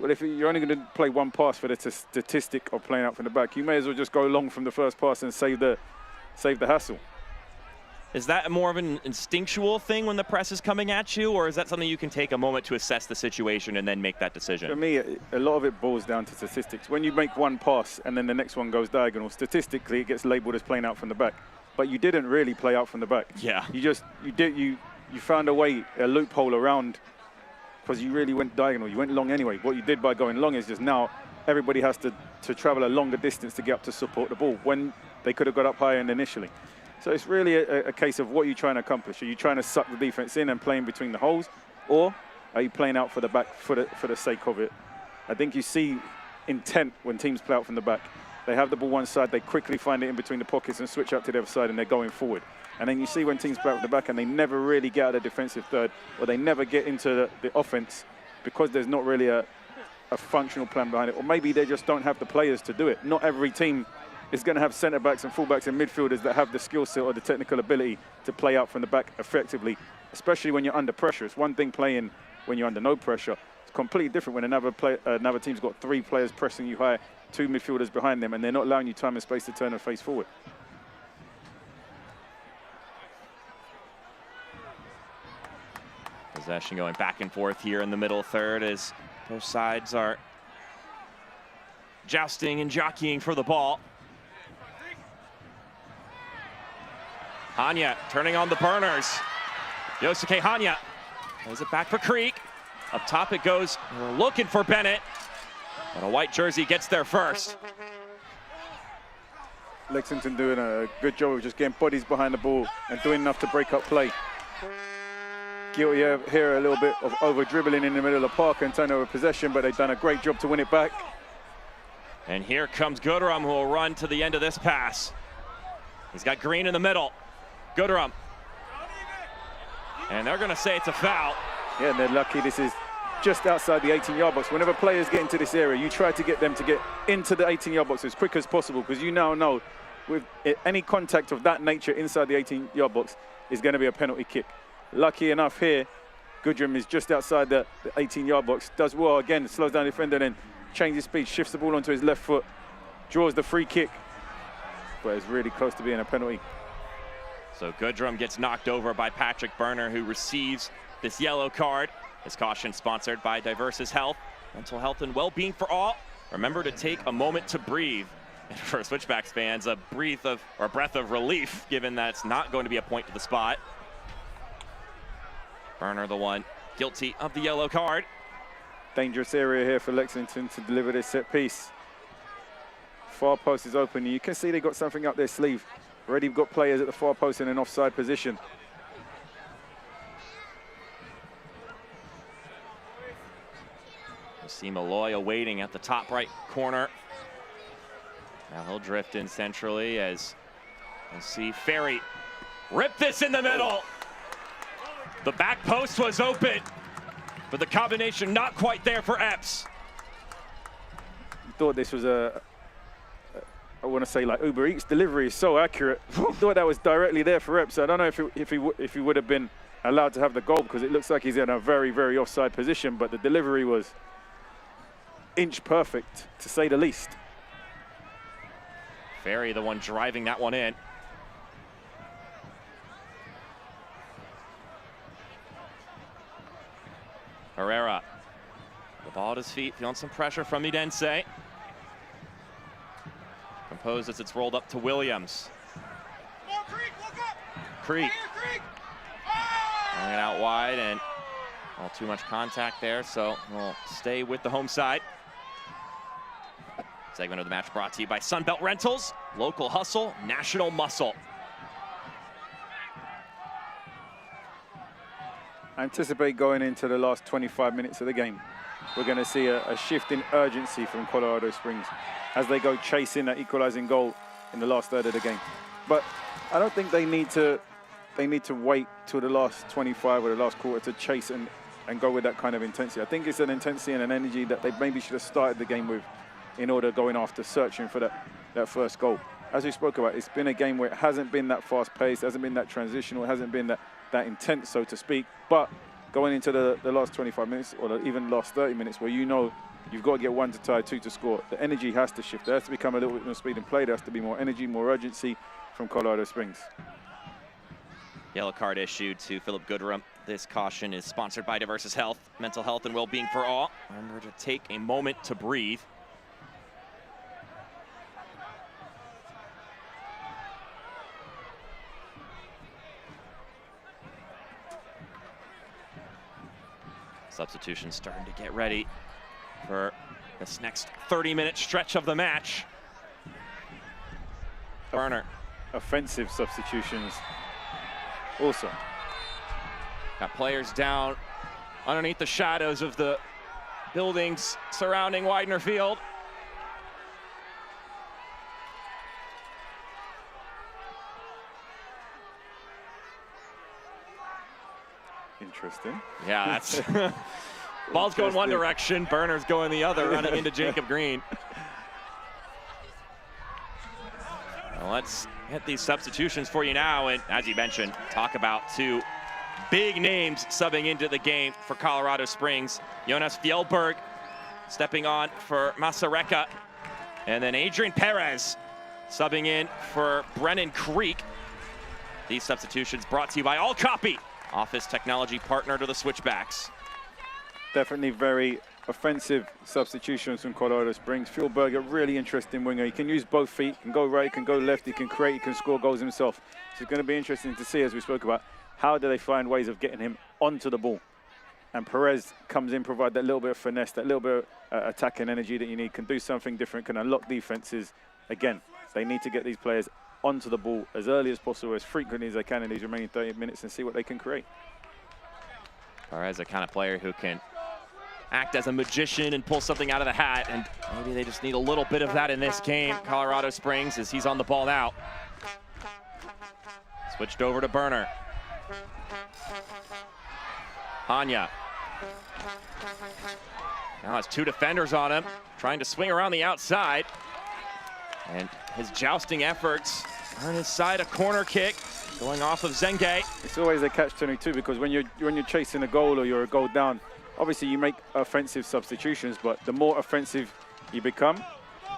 Well, if you're only going to play one pass for the statistic of playing out from the back, you may as well just go long from the first pass and save the hassle. Is that more of an instinctual thing when the press is coming at you, or is that something you can take a moment to assess the situation and then make that decision? For me, a lot of it boils down to statistics. When you make one pass and then the next one goes diagonal, statistically it gets labeled as playing out from the back. But you didn't really play out from the back. Yeah. You found a way, a loophole around, because you really went diagonal. You went long anyway. What you did by going long is just now everybody has to travel a longer distance to get up to support the ball when they could have got up higher initially. So it's really a case of what you're trying to accomplish. Are you trying to suck the defense in and playing between the holes, or are you playing out for the back for the sake of it? I think you see intent when teams play out from the back. They have the ball one side, they quickly find it in between the pockets and switch out to the other side, and they're going forward. And then you see when teams play out from the back and they never really get out of the defensive third, or they never get into the offense because there's not really a functional plan behind it, or maybe they just don't have the players to do it. Not every team is going to have centre-backs and full-backs and midfielders that have the skill set or the technical ability to play out from the back effectively, especially when you're under pressure. It's one thing playing when you're under no pressure. It's completely different when another team's got 3 players pressing you high, 2 midfielders behind them, and they're not allowing you time and space to turn and face forward. Possession going back and forth here in the middle third as both sides are jousting and jockeying for the ball. Hanya turning on the burners. Yosuke Hanya plays it back for Creek. Up top it goes. We're looking for Bennett, but a white jersey gets there first. Lexington doing a good job of just getting bodies behind the ball and doing enough to break up play. Guilty here a little bit of over-dribbling in the middle of the park and turnover possession, but they've done a great job to win it back. And here comes Gooderum, who will run to the end of this pass. He's got Green in the middle. Gooderum. And they're going to say it's a foul. Yeah, and they're lucky this is just outside the 18-yard box. Whenever players get into this area, you try to get them to get into the 18-yard box as quick as possible, because you now know with any contact of that nature inside the 18-yard box is going to be a penalty kick. Lucky enough here, Gooderum is just outside the 18-yard box. Does well again, slows down the defender, then changes speed, shifts the ball onto his left foot, draws the free kick, but it's really close to being a penalty. So Gooderum gets knocked over by Patrick Burner, who receives this yellow card. This caution sponsored by Diversus Health, mental health and well-being for all. Remember to take a moment to breathe. And for Switchbacks fans, a breath of relief, given that it's not going to be a point to the spot. Burner, the one guilty of the yellow card. Dangerous area here for Lexington to deliver this set piece. Far post is open. You can see they got something up their sleeve. Already got players at the far post in an offside position. See Maloya waiting at the top right corner. Now he'll drift in centrally as we'll see Ferry rip this in the middle. The back post was open, but the combination not quite there for Epps. Thought this was I want to say like Uber Eats delivery is so accurate. Thought that was directly there for Epps. I don't know if he would have been allowed to have the goal, because it looks like he's in a very, very offside position, but the delivery was inch perfect, to say the least. Ferry, the one driving that one in. Herrera, the ball at his feet, feeling some pressure from Midense. Composed as it's rolled up to Williams. Creek. Rolling it out wide, and all too much contact there, so we'll stay with the home side. Segment of the match brought to you by Sunbelt Rentals. Local hustle, national muscle. I anticipate going into the last 25 minutes of the game, we're going to see a shift in urgency from Colorado Springs as they go chasing that equalizing goal in the last third of the game. But I don't think they need to wait till the last 25 or the last quarter to chase and go with that kind of intensity. I think it's an intensity and an energy that they maybe should have started the game with in order going after searching for that first goal. As we spoke about, it's been a game where it hasn't been that fast-paced, hasn't been that transitional, it hasn't been that intense, so to speak. But going into the last 25 minutes or even last 30 minutes where you know you've got to get 1 to tie, 2 to score, the energy has to shift. There has to become a little bit more speed in play. There has to be more energy, more urgency from Colorado Springs. Yellow card issued to Philip Goodrum. This caution is sponsored by Diversus Health, mental health and well-being for all. Remember to take a moment to breathe. Substitutions starting to get ready for this next 30-minute stretch of the match. Burner. Offensive substitutions also. Got players down underneath the shadows of the buildings surrounding Widener Field. Interesting. Yeah, that's ball's going one direction, Burner's going the other, running into Jacob Green. Well, let's hit these substitutions for you now, and as you mentioned, talk about two big names subbing into the game for Colorado Springs. Jonas Fjellberg stepping on for Masareka, and then Adrian Perez subbing in for Brennan Creek. These substitutions brought to you by All Copy, office technology partner to the Switchbacks. Definitely very offensive substitutions from Colorado Springs. Fjellberg, a really interesting winger. He can use both feet, can go right, can go left, he can create, he can score goals himself. So it's going to be interesting to see, as we spoke about, how do they find ways of getting him onto the ball. And Perez comes in, provide that little bit of finesse, that little bit of attacking energy that you need, can do something different, can unlock defenses. Again, they need to get these players onto the ball as early as possible, as frequently as they can in these remaining 30 minutes, and see what they can create. Perez, a kind of player who can act as a magician and pull something out of the hat, and maybe they just need a little bit of that in this game. Colorado Springs, as he's on the ball now. Switched over to Burner. Hanya. Now has two defenders on him, trying to swing around the outside. And his jousting efforts are on his side, a corner kick going off of Zenge. It's always a catch-22, because when you're chasing a goal or you're a goal down, obviously you make offensive substitutions, but the more offensive you become,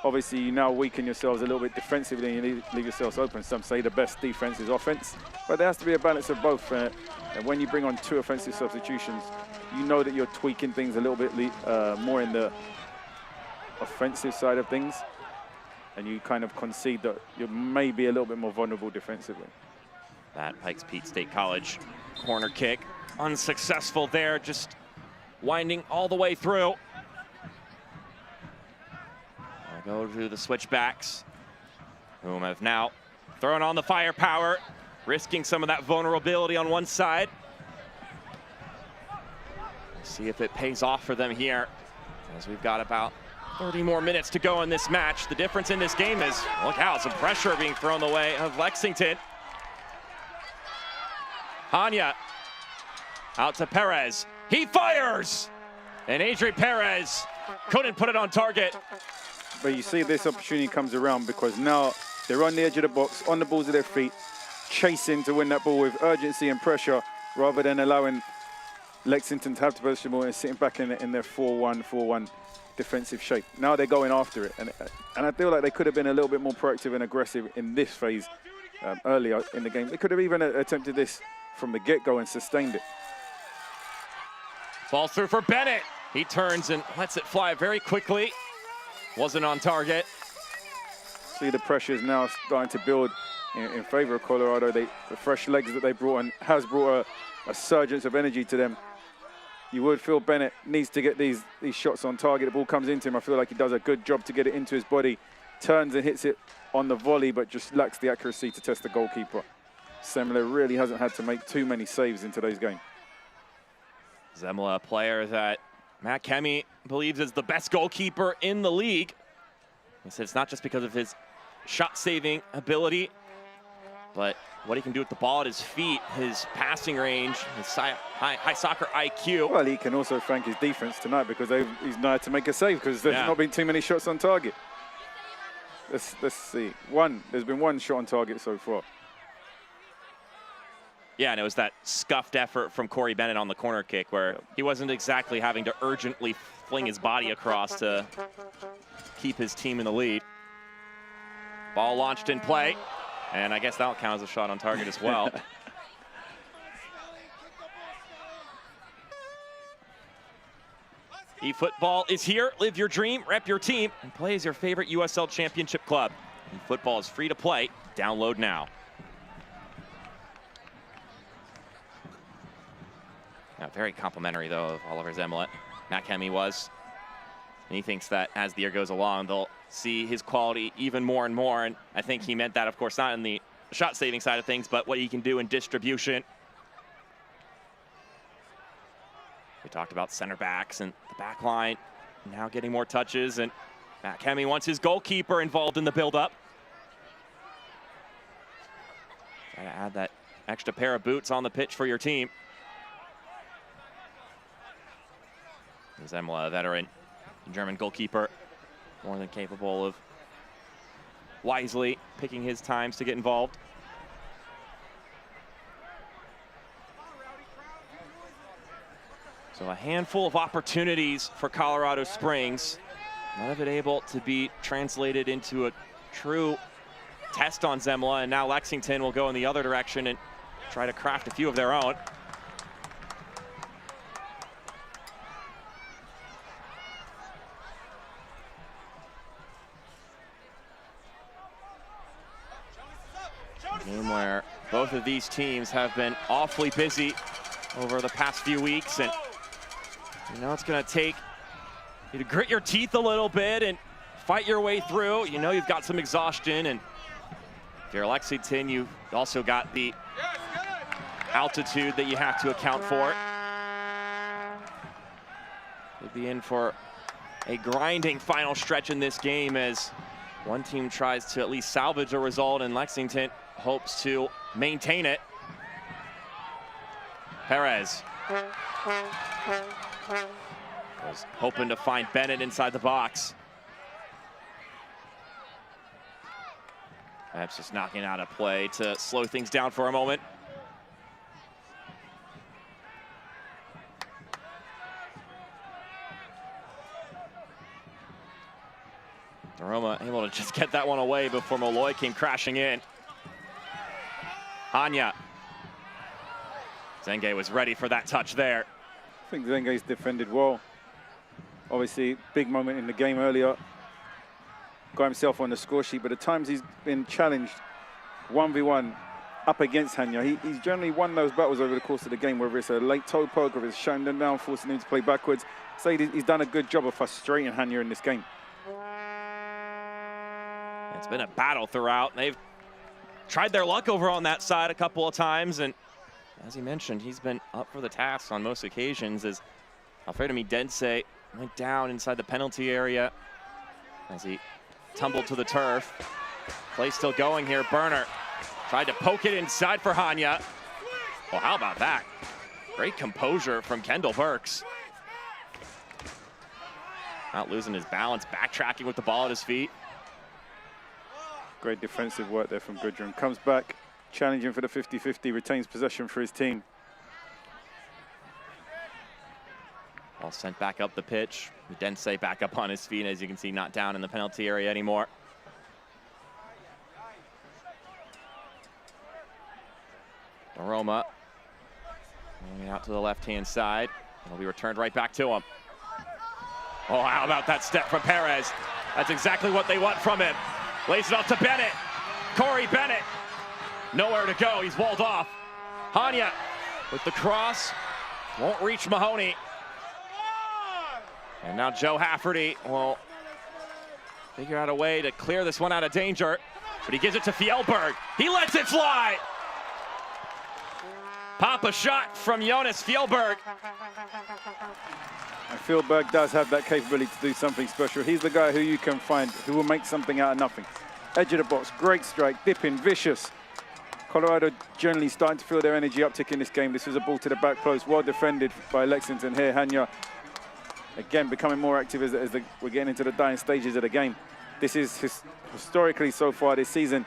obviously you now weaken yourselves a little bit defensively and you leave yourselves open. Some say the best defense is offense, but there has to be a balance of both. And when you bring on two offensive substitutions, you know that you're tweaking things a little bit more in the offensive side of things, and you kind of concede that you may be a little bit more vulnerable defensively. That Pikes Peak State College corner kick, unsuccessful there, just winding all the way through. I'll go to the Switchbacks, whom have now thrown on the firepower, risking some of that vulnerability on one side. See if it pays off for them here, as we've got about 30 more minutes to go in this match. The difference in this game is, look out, some pressure being thrown the way of Lexington. Hanya out to Perez. He fires! And Adri Perez couldn't put it on target. But you see this opportunity comes around because now they're on the edge of the box, on the balls of their feet, chasing to win that ball with urgency and pressure rather than allowing Lexington to have to possession ball and sitting back in their 4-1 defensive shape. Now they're going after it. And I feel like they could have been a little bit more proactive and aggressive in this phase earlier in the game. They could have even attempted this from the get-go and sustained it. Ball through for Bennett. He turns and lets it fly very quickly. Wasn't on target. See the pressure is now starting to build in favor of Colorado. The fresh legs that they brought in has brought a surgence of energy to them. You would feel Bennett needs to get these shots on target. The ball comes into him. I feel like he does a good job to get it into his body. Turns and hits it on the volley, but just lacks the accuracy to test the goalkeeper. Semler really hasn't had to make too many saves in today's game. Zemla, a player that Matt Kemi believes is the best goalkeeper in the league. He said it's not just because of his shot-saving ability, but what he can do with the ball at his feet, his passing range, his high soccer IQ. Well, he can also thank his defense tonight because he's not had to make a save because there's not been too many shots on target. Let's see. There's been one shot on target so far. Yeah, and it was that scuffed effort from Corey Bennett on the corner kick where he wasn't exactly having to urgently fling his body across to keep his team in the lead. Ball launched in play, and I guess that'll count as a shot on target as well. eFootball is here. Live your dream, rep your team, and play as your favorite USL Championship club. eFootball is free to play. Download now. Very complimentary, though, of Oliver Zemlet. Matt Kemi was. And he thinks that as the year goes along, they'll see his quality even more and more. And I think he meant that, of course, not in the shot-saving side of things, but what he can do in distribution. We talked about center backs and the back line now getting more touches. And Matt Kemi wants his goalkeeper involved in the build-up. Try to add that extra pair of boots on the pitch for your team. Zemla, a veteran German goalkeeper, more than capable of wisely picking his times to get involved. So a handful of opportunities for Colorado Springs, none of it able to be translated into a true test on Zemla, and now Lexington will go in the other direction and try to craft a few of their own. Game where both of these teams have been awfully busy over the past few weeks, and you know it's going to take you to grit your teeth a little bit and fight your way through. You know you've got some exhaustion, and if you're Lexington, you've also got the altitude that you have to account for. We'll be in for a grinding final stretch in this game as one team tries to at least salvage a result, and Lexington hopes to maintain it. Perez was hoping to find Bennett inside the box. Perhaps just knocking out a play to slow things down for a moment. Roma able to just get that one away before Molloy came crashing in. Hanya. Zenge was ready for that touch there. I think Zenge's defended well. Obviously, big moment in the game earlier. Got himself on the score sheet, but at times he's been challenged 1v1 up against Hanya. He's generally won those battles over the course of the game, whether it's a late toe poke or it's shutting them down, forcing him to play backwards. So he's done a good job of frustrating Hanya in this game. It's been a battle throughout. They've tried their luck over on that side a couple of times, and as he mentioned, he's been up for the task on most occasions as Alfredo Midense went down inside the penalty area as he tumbled to the turf. Play still going here. Burner tried to poke it inside for Hanya. Well, how about that? Great composure from Kendall Burks. Not losing his balance, backtracking with the ball at his feet. Great defensive work there from Gudrun. Comes back, challenging for the 50-50, retains possession for his team. Ball sent back up the pitch. Densei back up on his feet, as you can see, not down in the penalty area anymore. Aroma moving out to the left-hand side. It'll be returned right back to him. Oh, how about that step from Perez? That's exactly what they want from him. Lays it off to Bennett. Corey Bennett. Nowhere to go. He's walled off. Hanya with the cross. Won't reach Mahoney. And now Joe Hafferty will figure out a way to clear this one out of danger. But he gives it to Fjellberg. He lets it fly. Pop a shot from Jonas Fjellberg. And Fjellberg does have that capability to do something special. He's the guy who you can find who will make something out of nothing. Edge of the box, great strike, dipping, vicious. Colorado generally starting to feel their energy uptick in this game. This was a ball to the back post, well defended by Lexington here. Hanya, again, becoming more active as we're getting into the dying stages of the game. This is historically so far this season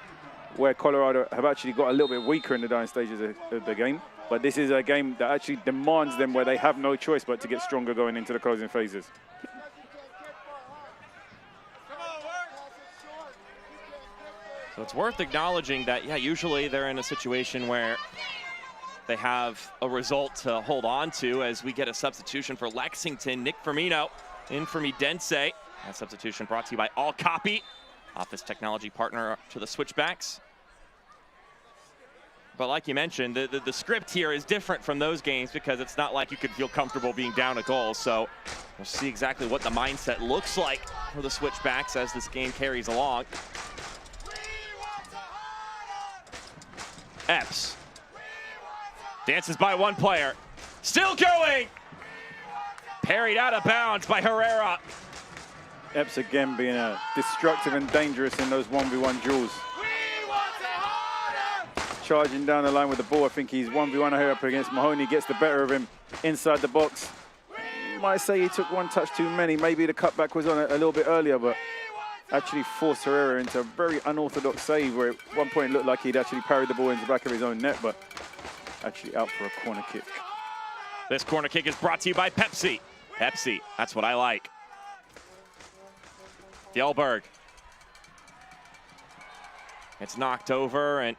where Colorado have actually got a little bit weaker in the dying stages of the game. But this is a game that actually demands them where they have no choice but to get stronger going into the closing phases. So it's worth acknowledging that, yeah, usually they're in a situation where they have a result to hold on to as we get a substitution for Lexington. Nick Firmino in for Densei. That substitution brought to you by All Copy, office technology partner to the Switchbacks. But like you mentioned, the script here is different from those games because it's not like you could feel comfortable being down a goal. So we'll see exactly what the mindset looks like for the Switchbacks as this game carries along. Epps dances by one player. Still going! Parried out of bounds by Herrera. Epps again being destructive and dangerous in those 1v1 duels. Charging down the line with the ball. I think he's 1v1 here up against Mahoney. Gets the better of him inside the box. You might say he took one touch too many. Maybe the cutback was on a little bit earlier, but actually forced Herrera into a very unorthodox save where at one point it looked like he'd actually parried the ball into the back of his own net, but actually out for a corner kick. This corner kick is brought to you by Pepsi. Pepsi, that's what I like. Fjellberg. It's knocked over, and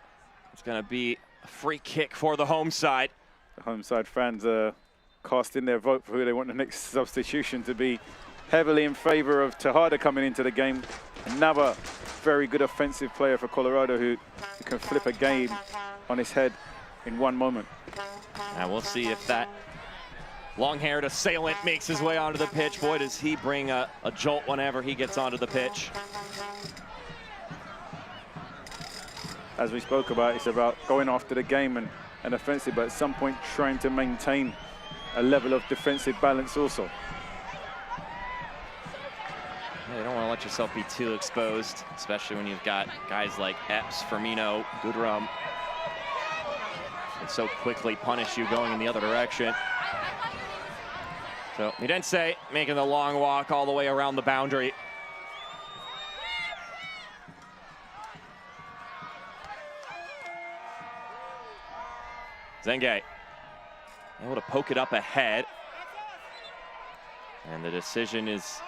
it's going to be a free kick for the home side. The home side fans are casting their vote for who they want the next substitution to be. Heavily in favor of Tejada coming into the game. Another very good offensive player for Colorado who can flip a game on his head in one moment. And we'll see if that long-haired assailant makes his way onto the pitch. Boy, does he bring a jolt whenever he gets onto the pitch. As we spoke about, it's about going after the game and offensive, but at some point trying to maintain a level of defensive balance also. Yeah, you don't want to let yourself be too exposed, especially when you've got guys like Epps, Firmino, Goodrum. And so quickly punish you going in the other direction. So Densei making the long walk all the way around the boundary. Zenge able to poke it up ahead. And the decision is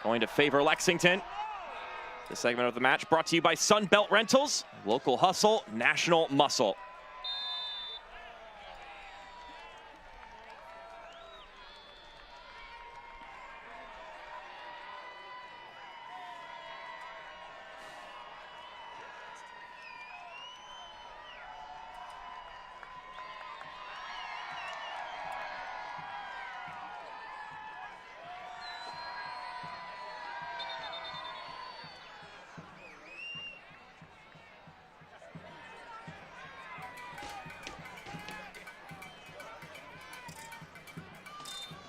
going to favor Lexington. This segment of the match brought to you by Sunbelt Rentals, local hustle, national muscle.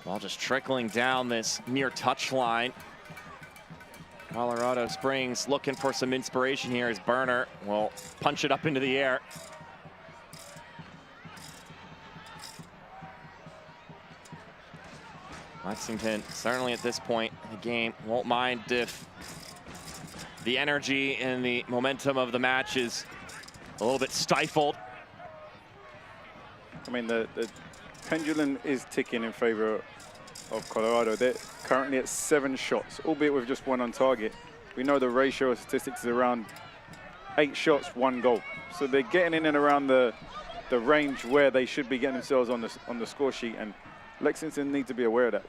Ball just trickling down this near touchline. Colorado Springs looking for some inspiration here as Burner will punch it up into the air. Lexington, certainly at this point in the game, won't mind if the energy and the momentum of the match is a little bit stifled. I mean, the pendulum is ticking in favor of Colorado. They're currently at 7 shots, albeit with just 1 on target. We know the ratio of statistics is around 8 shots, 1 goal. So they're getting in and around the range where they should be getting themselves on the score sheet, and Lexington need to be aware of that.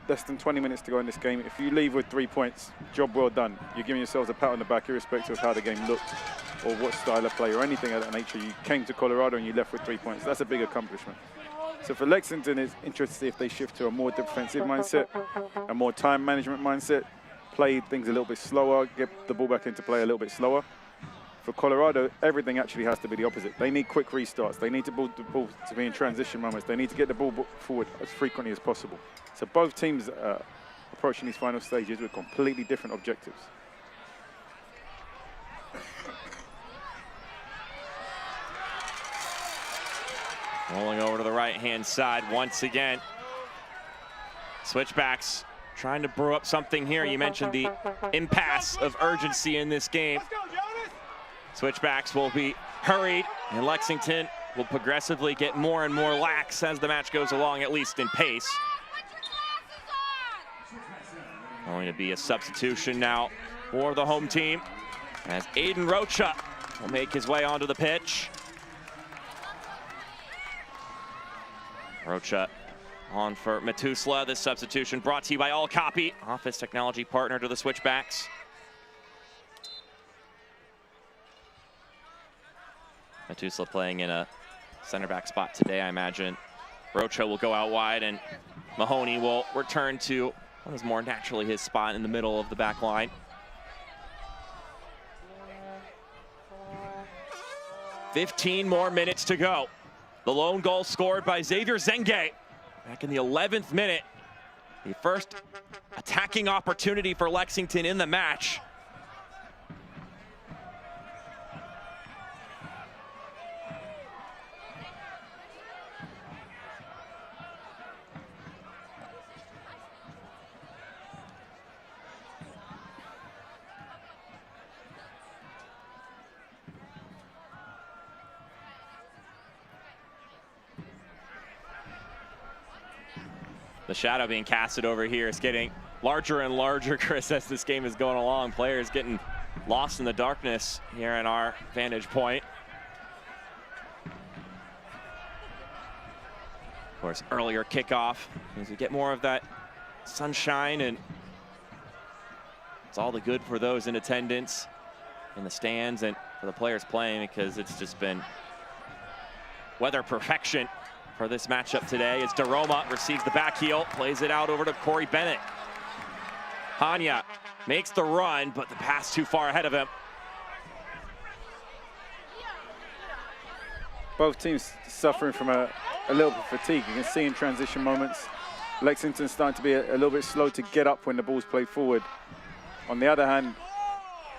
Less than 20 minutes to go in this game. If you leave with 3 points, job well done. You're giving yourselves a pat on the back irrespective of how the game looked or what style of play or anything of that nature. You came to Colorado and you left with 3 points. That's a big accomplishment. So for Lexington, it's interesting to see if they shift to a more defensive mindset, a more time management mindset, play things a little bit slower, get the ball back into play a little bit slower. For Colorado, everything actually has to be the opposite. They need quick restarts. They need to build the ball to be in transition moments. They need to get the ball forward as frequently as possible. So both teams are approaching these final stages with completely different objectives. Rolling over to the right-hand side once again. Switchbacks trying to brew up something here. You mentioned the impasse of urgency in this game. Switchbacks will be hurried, and Lexington will progressively get more and more lax as the match goes along, at least in pace. Going to be a substitution now for the home team as Aiden Rocha will make his way onto the pitch. Rocha on for Matusla. This substitution brought to you by All Copy, office technology partner to the Switchbacks. Matusla playing in a center back spot today, I imagine. Rocha will go out wide, and Mahoney will return to what is more naturally his spot in the middle of the back line. 15 more minutes to go. The lone goal scored by Xavier Zenge back in the 11th minute. The first attacking opportunity for Lexington in the match. The shadow being casted over here is getting larger and larger, Chris, as this game is going along. Players getting lost in the darkness here in our vantage point. Of course, earlier kickoff, as we get more of that sunshine, and it's all the good for those in attendance in the stands and for the players playing, because it's just been weather perfection for this matchup today as Daroma receives the back heel, plays it out over to Corey Bennett. Hanya makes the run, but the pass too far ahead of him. Both teams suffering from a little bit of fatigue. You can see in transition moments, Lexington's starting to be a little bit slow to get up when the ball's played forward. On the other hand,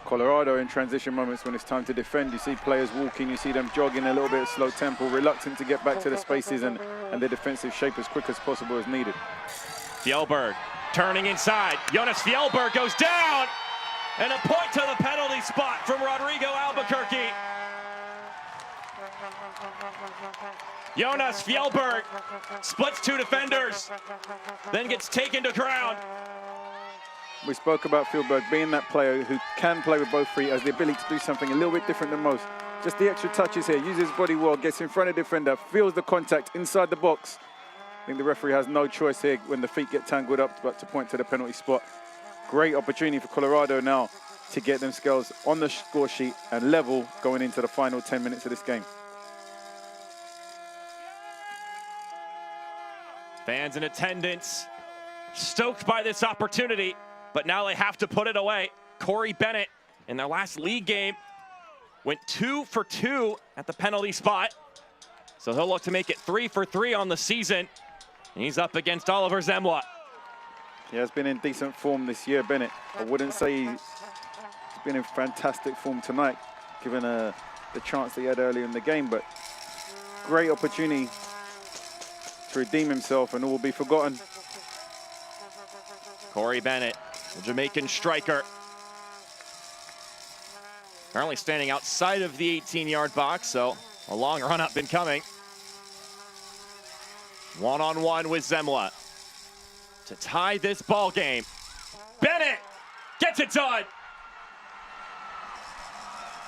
Colorado in transition moments when it's time to defend, you see players walking, you see them jogging a little bit of slow tempo, reluctant to get back to the spaces and their defensive shape as quick as possible as needed. Fjellberg turning inside. Jonas Fjellberg goes down, and a point to the penalty spot from Rodrigo Albuquerque. Jonas Fjellberg splits 2 defenders, then gets taken to ground. We spoke about Fjellberg being that player who can play with both feet, has the ability to do something a little bit different than most. Just the extra touches here, uses his body well, gets in front of the defender, feels the contact inside the box. I think the referee has no choice here when the feet get tangled up but to point to the penalty spot. Great opportunity for Colorado now to get themselves on the score sheet and level going into the final 10 minutes of this game. Fans in attendance stoked by this opportunity, but now they have to put it away. Corey Bennett, in their last league game, went 2 for 2 at the penalty spot. So he'll look to make it 3 for 3 on the season He's up against Oliver Zemla. He has been in decent form this year, Bennett. I wouldn't say he's been in fantastic form tonight, given the chance that he had earlier in the game, but great opportunity to redeem himself and all will be forgotten. Corey Bennett, the Jamaican striker. Currently standing outside of the 18-yard box, so a long run-up been coming. One-on-one with Zemla to tie this ball game. Bennett gets it done.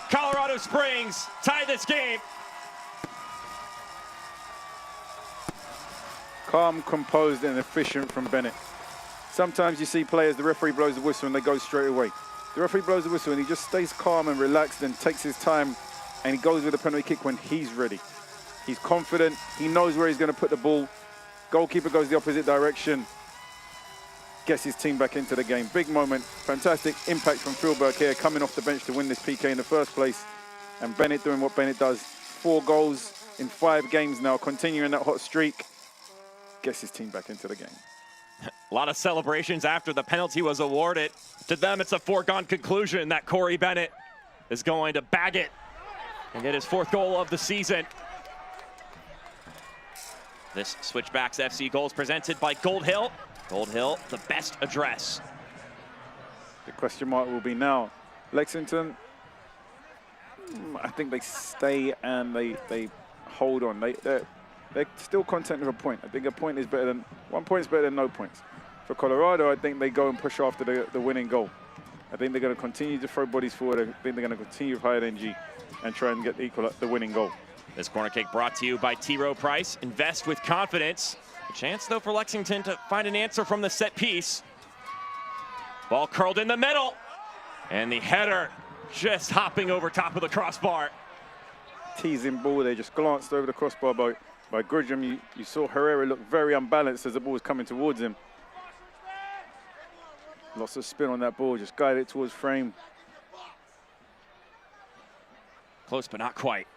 Colorado Springs tie this game. Calm, composed, and efficient from Bennett. Sometimes you see players, the referee blows the whistle and they go straight away. The referee blows the whistle and he just stays calm and relaxed and takes his time, and he goes with a penalty kick when he's ready. He's confident, he knows where he's going to put the ball. Goalkeeper goes the opposite direction, gets his team back into the game. Big moment, fantastic impact from Philberg here, coming off the bench to win this PK in the first place. And Bennett doing what Bennett does. 4 goals in 5 games now, continuing that hot streak. Gets his team back into the game. A lot of celebrations after the penalty was awarded. To them, it's a foregone conclusion that Corey Bennett is going to bag it and get his 4th goal of the season. This Switchbacks FC goal is presented by Gold Hill. Gold Hill, the best address. The question mark will be now, Lexington, I think they stay and they hold on. They're still content with a point. I think a point is better than, 1 point is better than no points. For Colorado, I think they go and push after the winning goal. I think they're going to continue to throw bodies forward. I think they're going to continue with high energy and try and get the winning goal. This corner kick brought to you by T. Rowe Price. Invest with confidence. A chance, though, for Lexington to find an answer from the set piece. Ball curled in the middle. And the header just hopping over top of the crossbar. Teasing ball, they just glanced over the crossbar by Grudgeon. You saw Herrera look very unbalanced as the ball was coming towards him. Lots of spin on that ball, just guided it towards frame. Close, but not quite.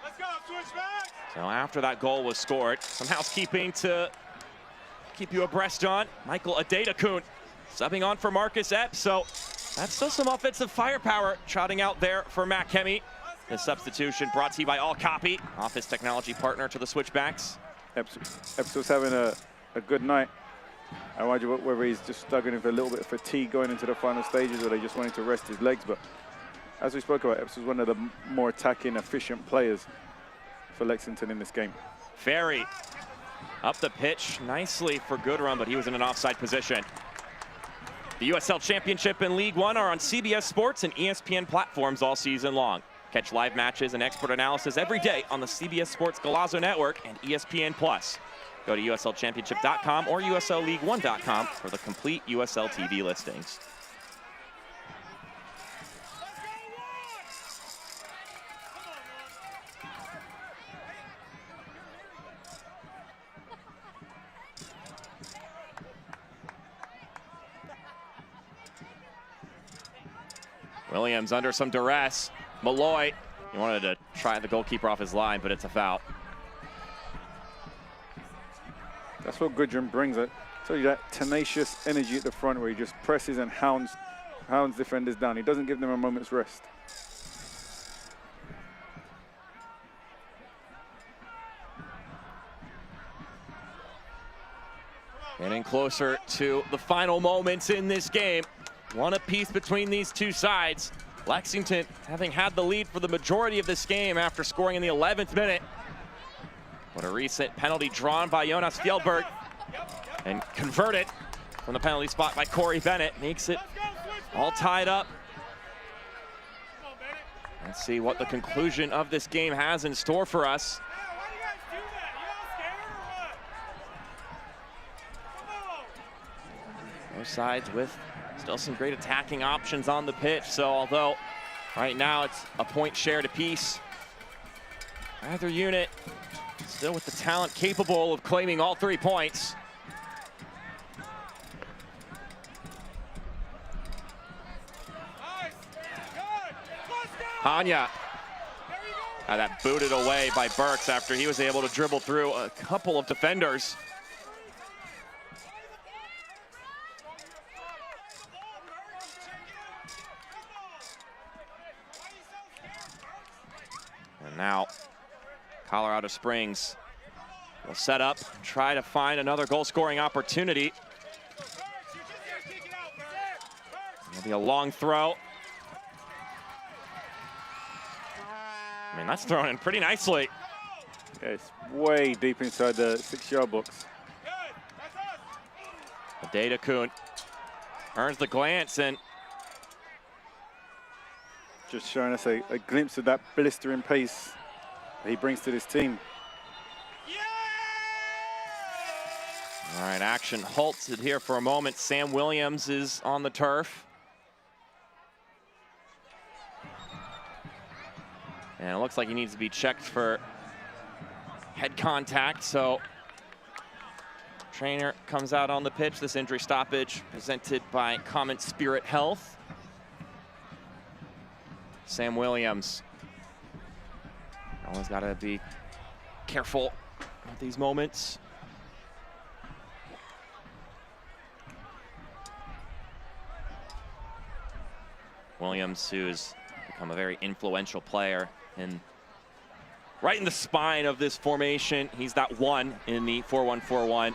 Let's go, Switchbacks! So after that goal was scored, some housekeeping to keep you abreast on. Michael Adedakun subbing on for Marcus Epps, so that's still some offensive firepower trotting out there for Matt Kemme. This substitution brought to you by All Copy, office technology partner to the Switchbacks. Epps was having a good night. I wonder whether he's just struggling with a little bit of fatigue going into the final stages, or they just wanted to rest his legs. But as we spoke about, Epps was one of the more attacking, efficient players for Lexington in this game. Ferry up the pitch nicely for good run, but he was in an offside position. The USL Championship and League One are on CBS Sports and ESPN platforms all season long. Catch live matches and expert analysis every day on the CBS Sports Golazo Network and ESPN+. Go to USLChampionship.com or USLLeague1.com for the complete USL TV listings. Williams under some duress. Malloy, he wanted to try the goalkeeper off his line, but it's a foul. That's what Goodrum brings it. So you that tenacious energy at the front where he just presses and hounds defenders down. He doesn't give them a moment's rest. Getting closer to the final moments in this game. One apiece between these two sides. Lexington having had the lead for the majority of this game after scoring in the 11th minute. But a recent penalty drawn by Jonas Fjellberg and converted from the penalty spot by Corey Bennett makes it all tied up. Let's see what the conclusion of this game has in store for us. Both sides with still some great attacking options on the pitch. So although right now it's a point shared apiece, either unit still with the talent capable of claiming all 3 points. Hanya That booted away by Burks after he was able to dribble through a couple of defenders. And now Colorado Springs will set up, try to find another goal-scoring opportunity. It'll be a long throw. I mean, that's thrown in pretty nicely. Yeah, it's way deep inside the 6-yard box. Data Kuhn earns the glance and just showing us a glimpse of that blistering pace that he brings to this team. All right, action halted here for a moment. Sam Williams is on the turf. And it looks like he needs to be checked for head contact, so trainer comes out on the pitch. This injury stoppage presented by Common Spirit Health. Sam Williams. Always got to be careful at these moments. Williams, who's become a very influential player right in the spine of this formation. He's that one in the 4-1-4-1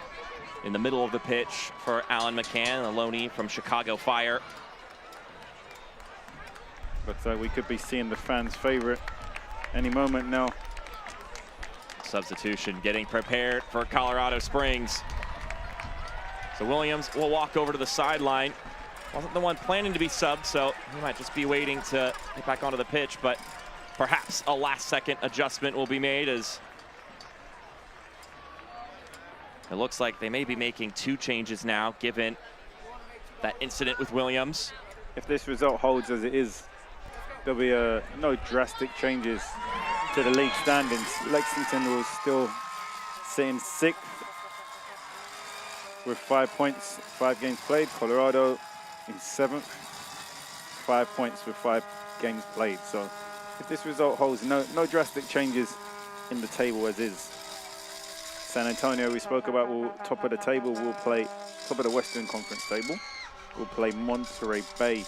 in the middle of the pitch for Alan McCann, a loanee from Chicago Fire. But we could be seeing the fans' favorite any moment now. Substitution getting prepared for Colorado Springs. So Williams will walk over to the sideline. Wasn't the one planning to be subbed, so he might just be waiting to get back onto the pitch, but perhaps a last-second adjustment will be made as it looks like they may be making 2 changes now, given that incident with Williams. If this result holds as it is, there'll be no drastic changes to the league standings. Lexington will still sit in 6th with 5 points, 5 games played. Colorado in 7th, 5 points with 5 games played. So if this result holds, no drastic changes in the table as is. San Antonio, we spoke about, will top of the table, will play top of the Western Conference table. We'll play Monterey Bay,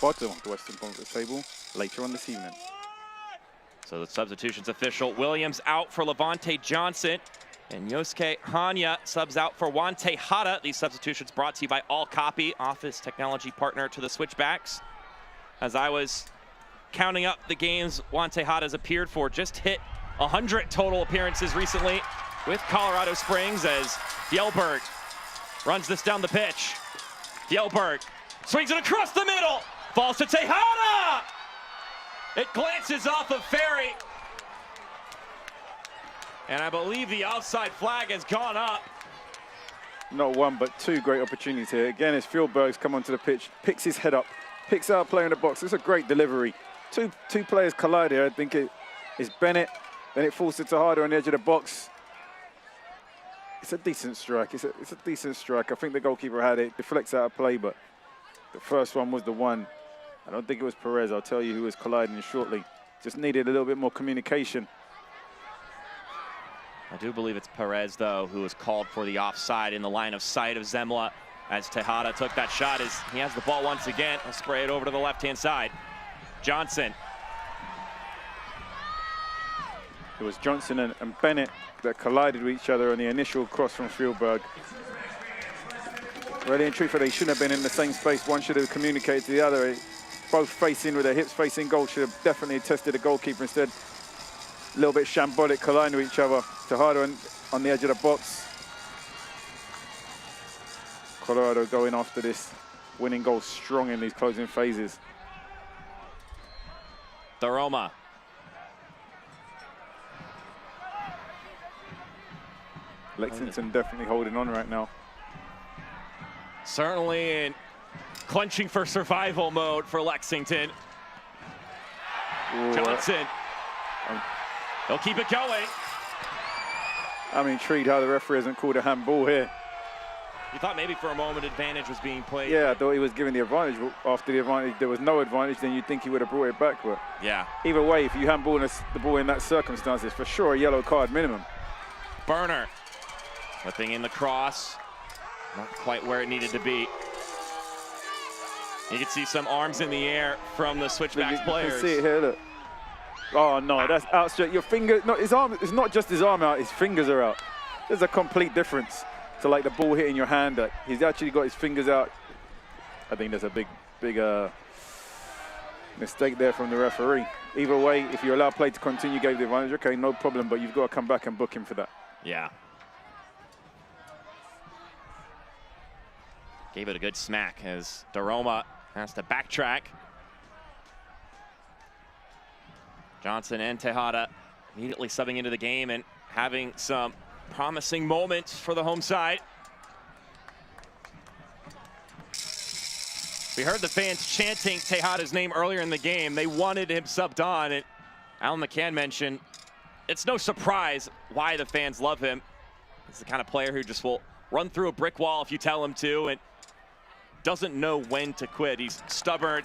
bottom of the Western Conference table, later on this evening. So the substitution's official. Williams out for Levante Johnson, and Yosuke Hanya subs out for Juan Tejada. These substitutions brought to you by All Copy, office technology partner to the Switchbacks. As I was counting up the games Juan Tejada's appeared for, just hit 100 total appearances recently with Colorado Springs as Fjellberg runs this down the pitch. Fjellberg swings it across the middle, falls to Tejada! It glances off of Ferry. And I believe the offside flag has gone up. Not one, but 2 great opportunities here. Again, as Fjellberg's come onto the pitch, picks his head up, picks out a player in the box. It's a great delivery. Two players collide here. I think it is Bennett. Then it falls to Tejada on the edge of the box. It's a decent strike. It's a decent strike. I think the goalkeeper had it. Deflects out of play, but the first one was the one. I don't think it was Perez. I'll tell you who was colliding shortly. Just needed a little bit more communication. I do believe it's Perez, though, who was called for the offside in the line of sight of Zemla as Tejada took that shot. As he has the ball once again. He'll spray it over to the left-hand side. Johnson. It was Johnson and Bennett that collided with each other on the initial cross from Fjellberg. Really and truthfully, they shouldn't have been in the same space. One should have communicated to the other. Both facing with their hips facing goal. Should have definitely tested the goalkeeper instead. A little bit shambolic colliding with each other. Tejada on the edge of the box. Colorado going after this winning goal strong in these closing phases. Tharoma. Lexington definitely holding on right now. Certainly in clenching for survival mode for Lexington. Ooh, Johnson. They'll keep it going. I'm intrigued how the referee hasn't called a handball here. You thought maybe for a moment advantage was being played. Yeah, I thought he was giving the advantage. After the advantage, there was no advantage, then you'd think he would have brought it back. But yeah, either way, if you handball the ball in that circumstances, for sure a yellow card minimum. Burner whipping in the cross. Not quite where it needed to be. You can see some arms in the air from the Switchbacks players. You can see it here, look. Oh no, that's outstretched. Your finger, no, his arm, it's not just his arm out, his fingers are out. There's a complete difference to like the ball hitting your hand. He's actually got his fingers out. I think there's a big mistake there from the referee. Either way, if you allow play to continue, gave the advantage, okay, no problem, but you've got to come back and book him for that. Yeah. Gave it a good smack as Daroma has to backtrack. Johnson and Tejada immediately subbing into the game and having some promising moments for the home side. We heard the fans chanting Tejada's name earlier in the game. They wanted him subbed on, and Alan McCann mentioned it's no surprise why the fans love him. He's the kind of player who just will run through a brick wall if you tell him to, and doesn't know when to quit. He's stubborn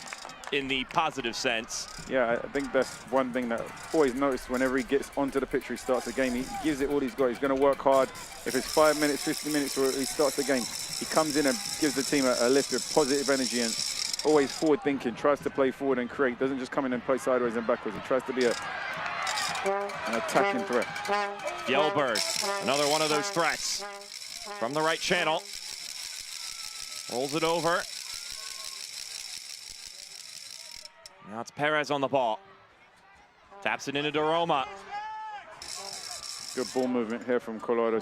in the positive sense. Yeah, I think that's one thing that I've always noticed whenever he gets onto the pitch or he starts the game. He gives it all he's got. He's going to work hard. If it's 5 minutes, 50 minutes, or he starts the game, he comes in and gives the team a lift with positive energy and always forward thinking, tries to play forward and create. Doesn't just come in and play sideways and backwards. He tries to be an attacking threat. Yellbird, another one of those threats from the right channel. Rolls it over. Now it's Perez on the ball. Taps it into Daroma. Good ball movement here from Colorado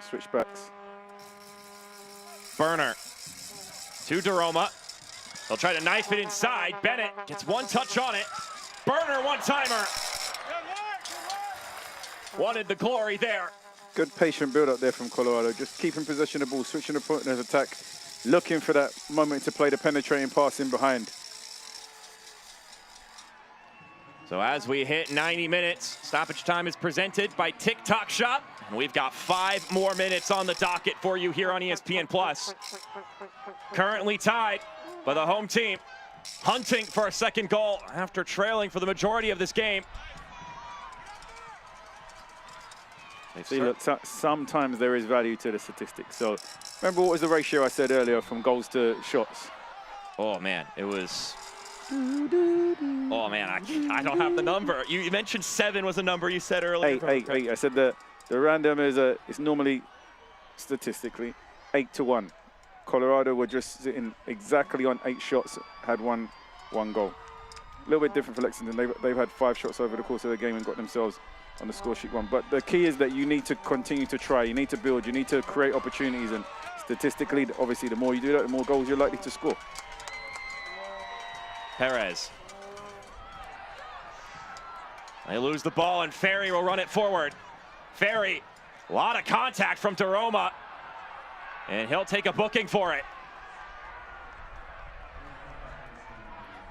Switchbacks. Burner to Daroma. They'll try to knife it inside. Bennett gets one touch on it. Burner one-timer. Wanted the glory there. Good patient build-up there from Colorado. Just keeping possession of the ball, switching the partner's attack, looking for that moment to play the penetrating pass in behind. So as we hit 90 minutes, stoppage time is presented by TikTok Shop. And we've got 5 more minutes on the docket for you here on ESPN+. Currently tied by the home team, hunting for a second goal after trailing for the majority of this game. See, look, sometimes there is value to the statistics. So remember what was the ratio I said earlier from goals to shots? Oh, man, it was... Oh, man, I don't have the number. You mentioned 7 was a number you said earlier. 8. I said the random is normally, statistically, 8-1. Colorado were just sitting exactly on 8 shots, had one goal. A little bit different for Lexington. They've had 5 shots over the course of the game and got themselves on the score sheet 1. But the key is that you need to continue to try. You need to build. You need to create opportunities. And statistically, obviously, the more you do that, the more goals you're likely to score. Perez. They lose the ball, and Ferry will run it forward. Ferry, a lot of contact from Daroma, and he'll take a booking for it.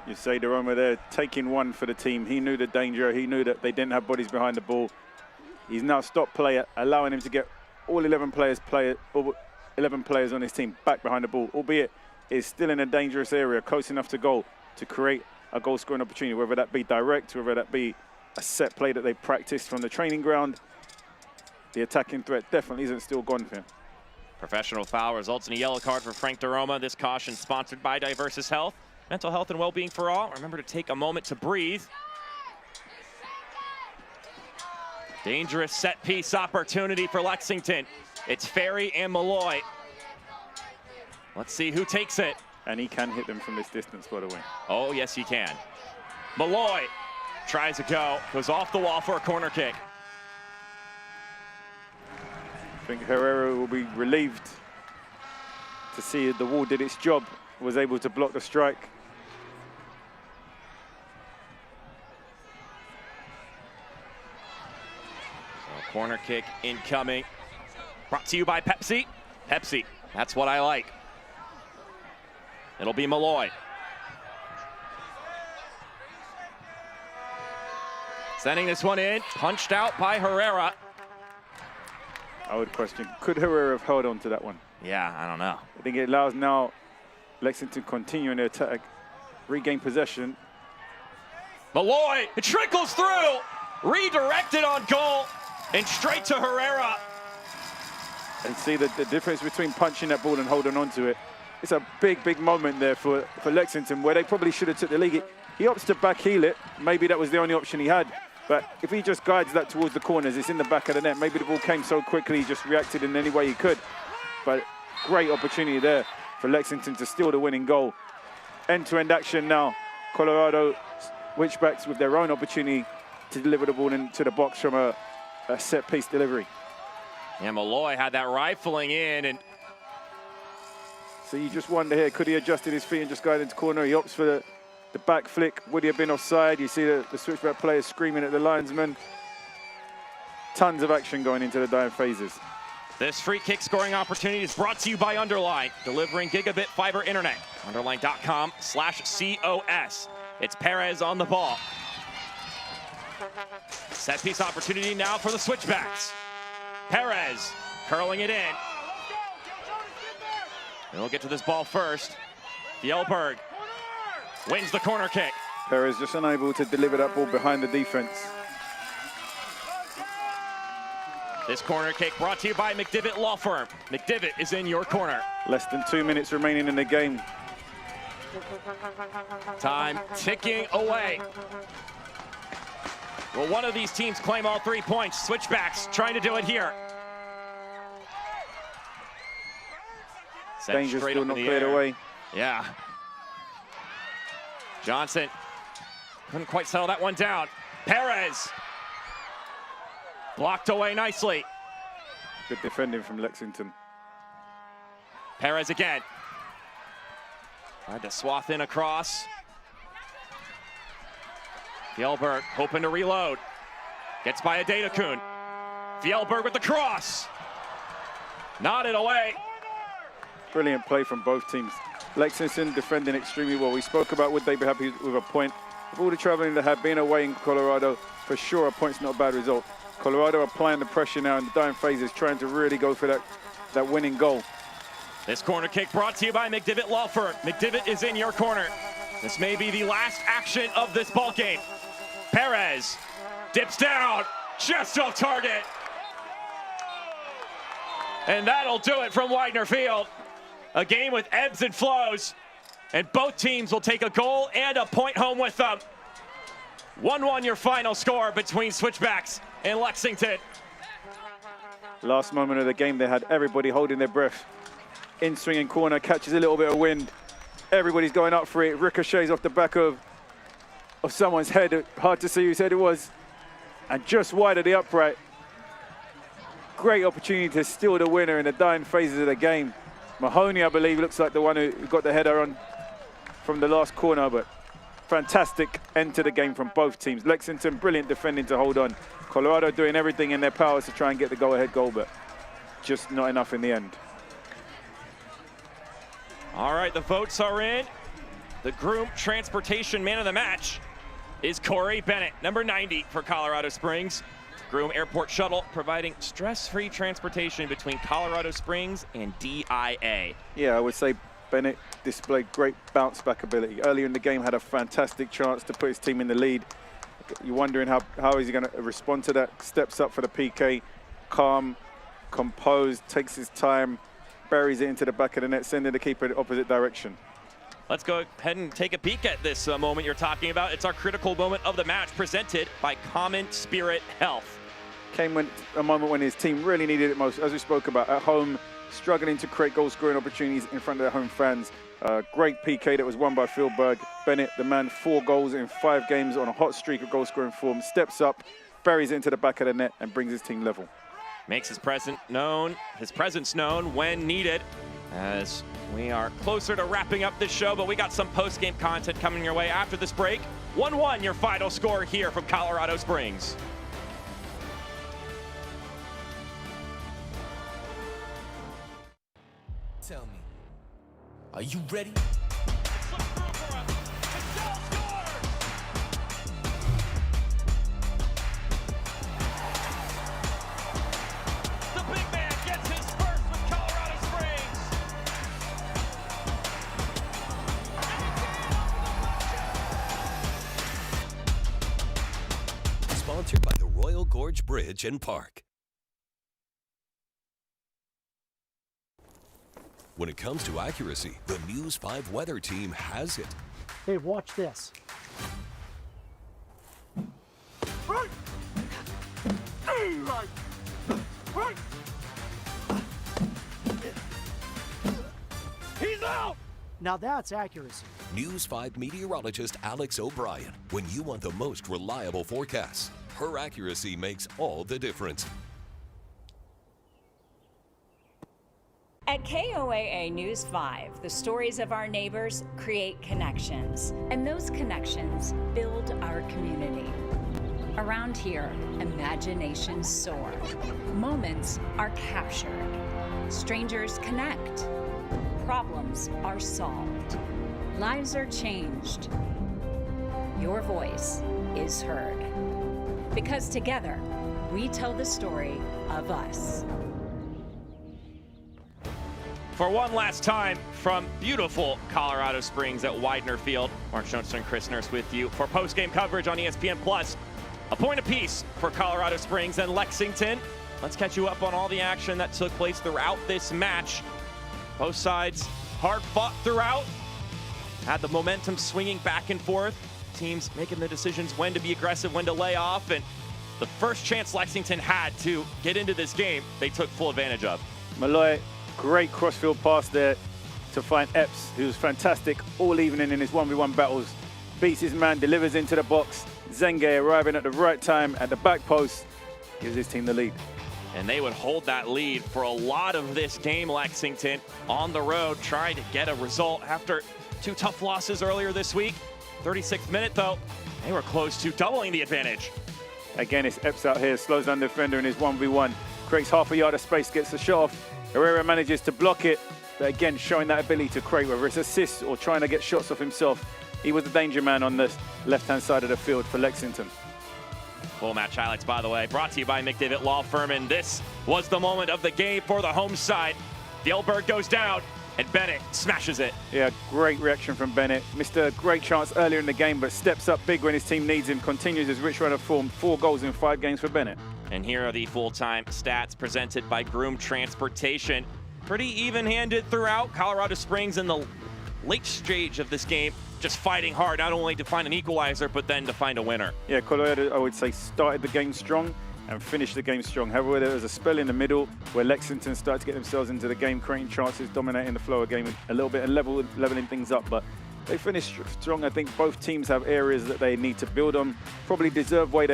You say Daroma there, taking one for the team. He knew the danger. He knew that they didn't have bodies behind the ball. He's now stopped play, allowing him to get all 11 players on his team back behind the ball, albeit it's still in a dangerous area, close enough to goal to create a goal-scoring opportunity, whether that be direct, whether that be a set play that they practiced from the training ground. The attacking threat definitely isn't still gone for him. Professional foul results in a yellow card for Frank Daroma. This caution sponsored by Diversus Health. Mental health and well-being for all. Remember to take a moment to breathe. Dangerous set-piece opportunity for Lexington. It's Ferry and Malloy. Let's see who takes it. And he can hit them from this distance, by the way. Oh, yes, he can. Malloy tries a go, goes off the wall for a corner kick. I think Herrera will be relieved to see the wall did its job, was able to block the strike. So corner kick incoming. Brought to you by Pepsi. Pepsi, that's what I like. It'll be Malloy. Sending this one in, punched out by Herrera. I would question, could Herrera have held on to that one? Yeah, I don't know. I think it allows now Lexington continuing their attack, regain possession. Malloy, it trickles through, redirected on goal, and straight to Herrera. And see the difference between punching that ball and holding on to it. It's a big, big moment there for Lexington, where they probably should have took the lead. He opts to backheel it. Maybe that was the only option he had. But if he just guides that towards the corners, it's in the back of the net. Maybe the ball came so quickly, he just reacted in any way he could. But great opportunity there for Lexington to steal the winning goal. End-to-end action now. Colorado Switchbacks with their own opportunity to deliver the ball into the box from a set-piece delivery. Yeah, Malloy had that rifling in, and so you just wonder here, could he adjusted his feet and just guided into corner? He opts for the back flick. Would he have been offside? You see the Switchback players screaming at the linesman. Tons of action going into the dying phases. this free kick scoring opportunity is brought to you by Underline, delivering gigabit fiber internet. Underline.com/COS. It's Perez on the ball. Set piece opportunity now for the Switchbacks. Perez curling it in. He'll get to this ball first. Fjellberg wins the corner kick. Perez just unable to deliver that ball behind the defense. This corner kick brought to you by McDivitt Law Firm. McDivitt is in your corner. Less than 2 minutes remaining in the game. Time ticking away. Will one of these teams claim all 3 points? Switchbacks trying to do it here. Danger still not cleared away. Yeah. Johnson couldn't quite settle that one down. Perez blocked away nicely. Good defending from Lexington. Perez again. Tried to swath in across. Fjellberg hoping to reload. Gets by Adedokun. Fjellberg with the cross. Nodded away. Brilliant play from both teams. Lexington defending extremely well. We spoke about would they be happy with a point. With all the traveling they had, being away in Colorado, for sure a point's not a bad result. Colorado applying the pressure now in the dying phases, trying to really go for that winning goal. This corner kick brought to you by McDivitt Law Firm. McDivitt is in your corner. This may be the last action of this ball game. Perez dips down, just off target. And that'll do it from Widener Field. A game with ebbs and flows, and both teams will take a goal and a point home with them. 1-1 your final score between Switchbacks and Lexington. Last moment of the game, they had everybody holding their breath. In swinging corner, catches a little bit of wind. Everybody's going up for it. Ricochets off the back of someone's head. Hard to see whose head it was. And just wide of the upright. Great opportunity to steal the winner in the dying phases of the game. Mahoney, I believe, looks like the one who got the header on from the last corner, but fantastic end to the game from both teams. Lexington, brilliant defending to hold on. Colorado doing everything in their powers to try and get the go-ahead goal, but just not enough in the end. All right, the votes are in. The Groom Transportation Man of the Match is Corey Bennett, number 90 for Colorado Springs. Groom Airport Shuttle providing stress-free transportation between Colorado Springs and DIA. Yeah, I would say Bennett displayed great bounce-back ability. Earlier in the game, had a fantastic chance to put his team in the lead. You're wondering how is he going to respond to that. Steps up for the PK, calm, composed, takes his time, buries it into the back of the net, sending the keeper the opposite direction. Let's go ahead and take a peek at this moment you're talking about. It's our critical moment of the match, presented by Common Spirit Health. Came when a moment when his team really needed it most, as we spoke about, at home, struggling to create goal-scoring opportunities in front of their home fans. Great PK that was won by Fjellberg. Bennett, the man, 4 goals in 5 games on a hot streak of goal-scoring form, steps up, buries it into the back of the net, and brings his team level. Makes his presence known when needed, as we are closer to wrapping up this show, but we got some post-game content coming your way after this break. 1-1 your final score here from Colorado Springs. Tell me, are you ready? The big man gets his first with Colorado Springs. Sponsored by the Royal Gorge Bridge and Park. When it comes to accuracy, the News 5 weather team has it. Hey, watch this. He's out! Now that's accuracy. News 5 meteorologist Alex O'Brien. When you want the most reliable forecasts, her accuracy makes all the difference. At KOAA News 5, the stories of our neighbors create connections, and those connections build our community. Around here, imaginations soar. Moments are captured. Strangers connect. Problems are solved. Lives are changed. Your voice is heard. Because together, we tell the story of us. For one last time from beautiful Colorado Springs at Widener Field, Mark Schoenster and Chris Nurse with you for post-game coverage on ESPN+. A point apiece for Colorado Springs and Lexington. Let's catch you up on all the action that took place throughout this match. Both sides hard fought throughout. Had the momentum swinging back and forth. Teams making the decisions when to be aggressive, when to lay off. And the first chance Lexington had to get into this game, they took full advantage of. Malloy, great crossfield pass there to find Epps, who's fantastic all evening in his 1v1 battles. Beats his man, delivers into the box. Zenge arriving at the right time at the back post, gives his team the lead. And they would hold that lead for a lot of this game, Lexington. On the road, trying to get a result after two tough losses earlier this week. 36th minute, though, they were close to doubling the advantage. Again, it's Epps out here, slows down the defender in his 1v1. Creates half a yard of space, gets the shot off. Herrera manages to block it, but again, showing that ability to create, whether it's assists or trying to get shots off himself. He was the danger man on the left-hand side of the field for Lexington. Full match highlights, by the way, brought to you by McDavid Law Firm, and this was the moment of the game for the home side. The Elberg goes down, and Bennett smashes it. Yeah, great reaction from Bennett. Missed a great chance earlier in the game, but steps up big when his team needs him. Continues his rich run of form. 4 goals in 5 games for Bennett. And here are the full-time stats presented by Groom Transportation. Pretty even-handed throughout. Colorado Springs in the late stage of this game, just fighting hard, not only to find an equalizer, but then to find a winner. Yeah, Colorado, I would say, started the game strong and finished the game strong. However, there was a spell in the middle where Lexington started to get themselves into the game, creating chances, dominating the flow of the game a little bit and leveling things up. But they finished strong. I think both teams have areas that they need to build on. Probably deserve where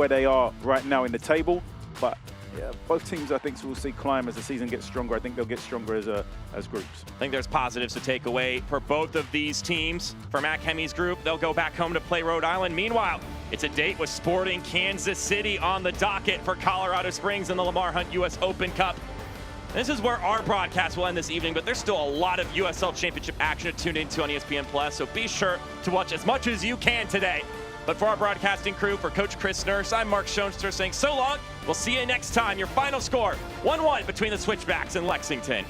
they are right now in the table. But yeah, both teams, I think, will see climb as the season gets stronger. I think they'll get stronger as groups. I think there's positives to take away for both of these teams. For Matt Hemmy's group, they'll go back home to play Rhode Island. Meanwhile, it's a date with Sporting Kansas City on the docket for Colorado Springs in the Lamar Hunt U.S. Open Cup. This is where our broadcast will end this evening, but there's still a lot of USL Championship action to tune into on ESPN+, so be sure to watch as much as you can today. But for our broadcasting crew, for Coach Chris Nurse, I'm Mark Schoenster saying so long. We'll see you next time. Your final score, 1-1 between the Switchbacks and Lexington.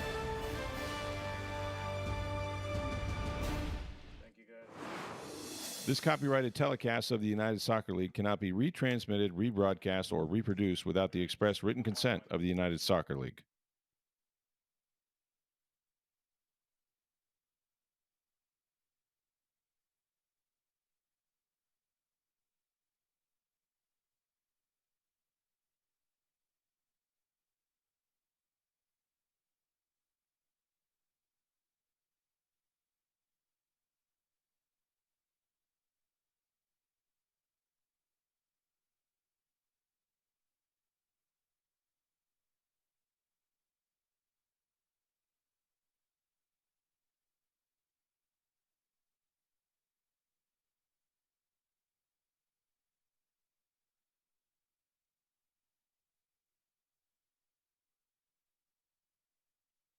This copyrighted telecast of the United Soccer League cannot be retransmitted, rebroadcast, or reproduced without the express written consent of the United Soccer League.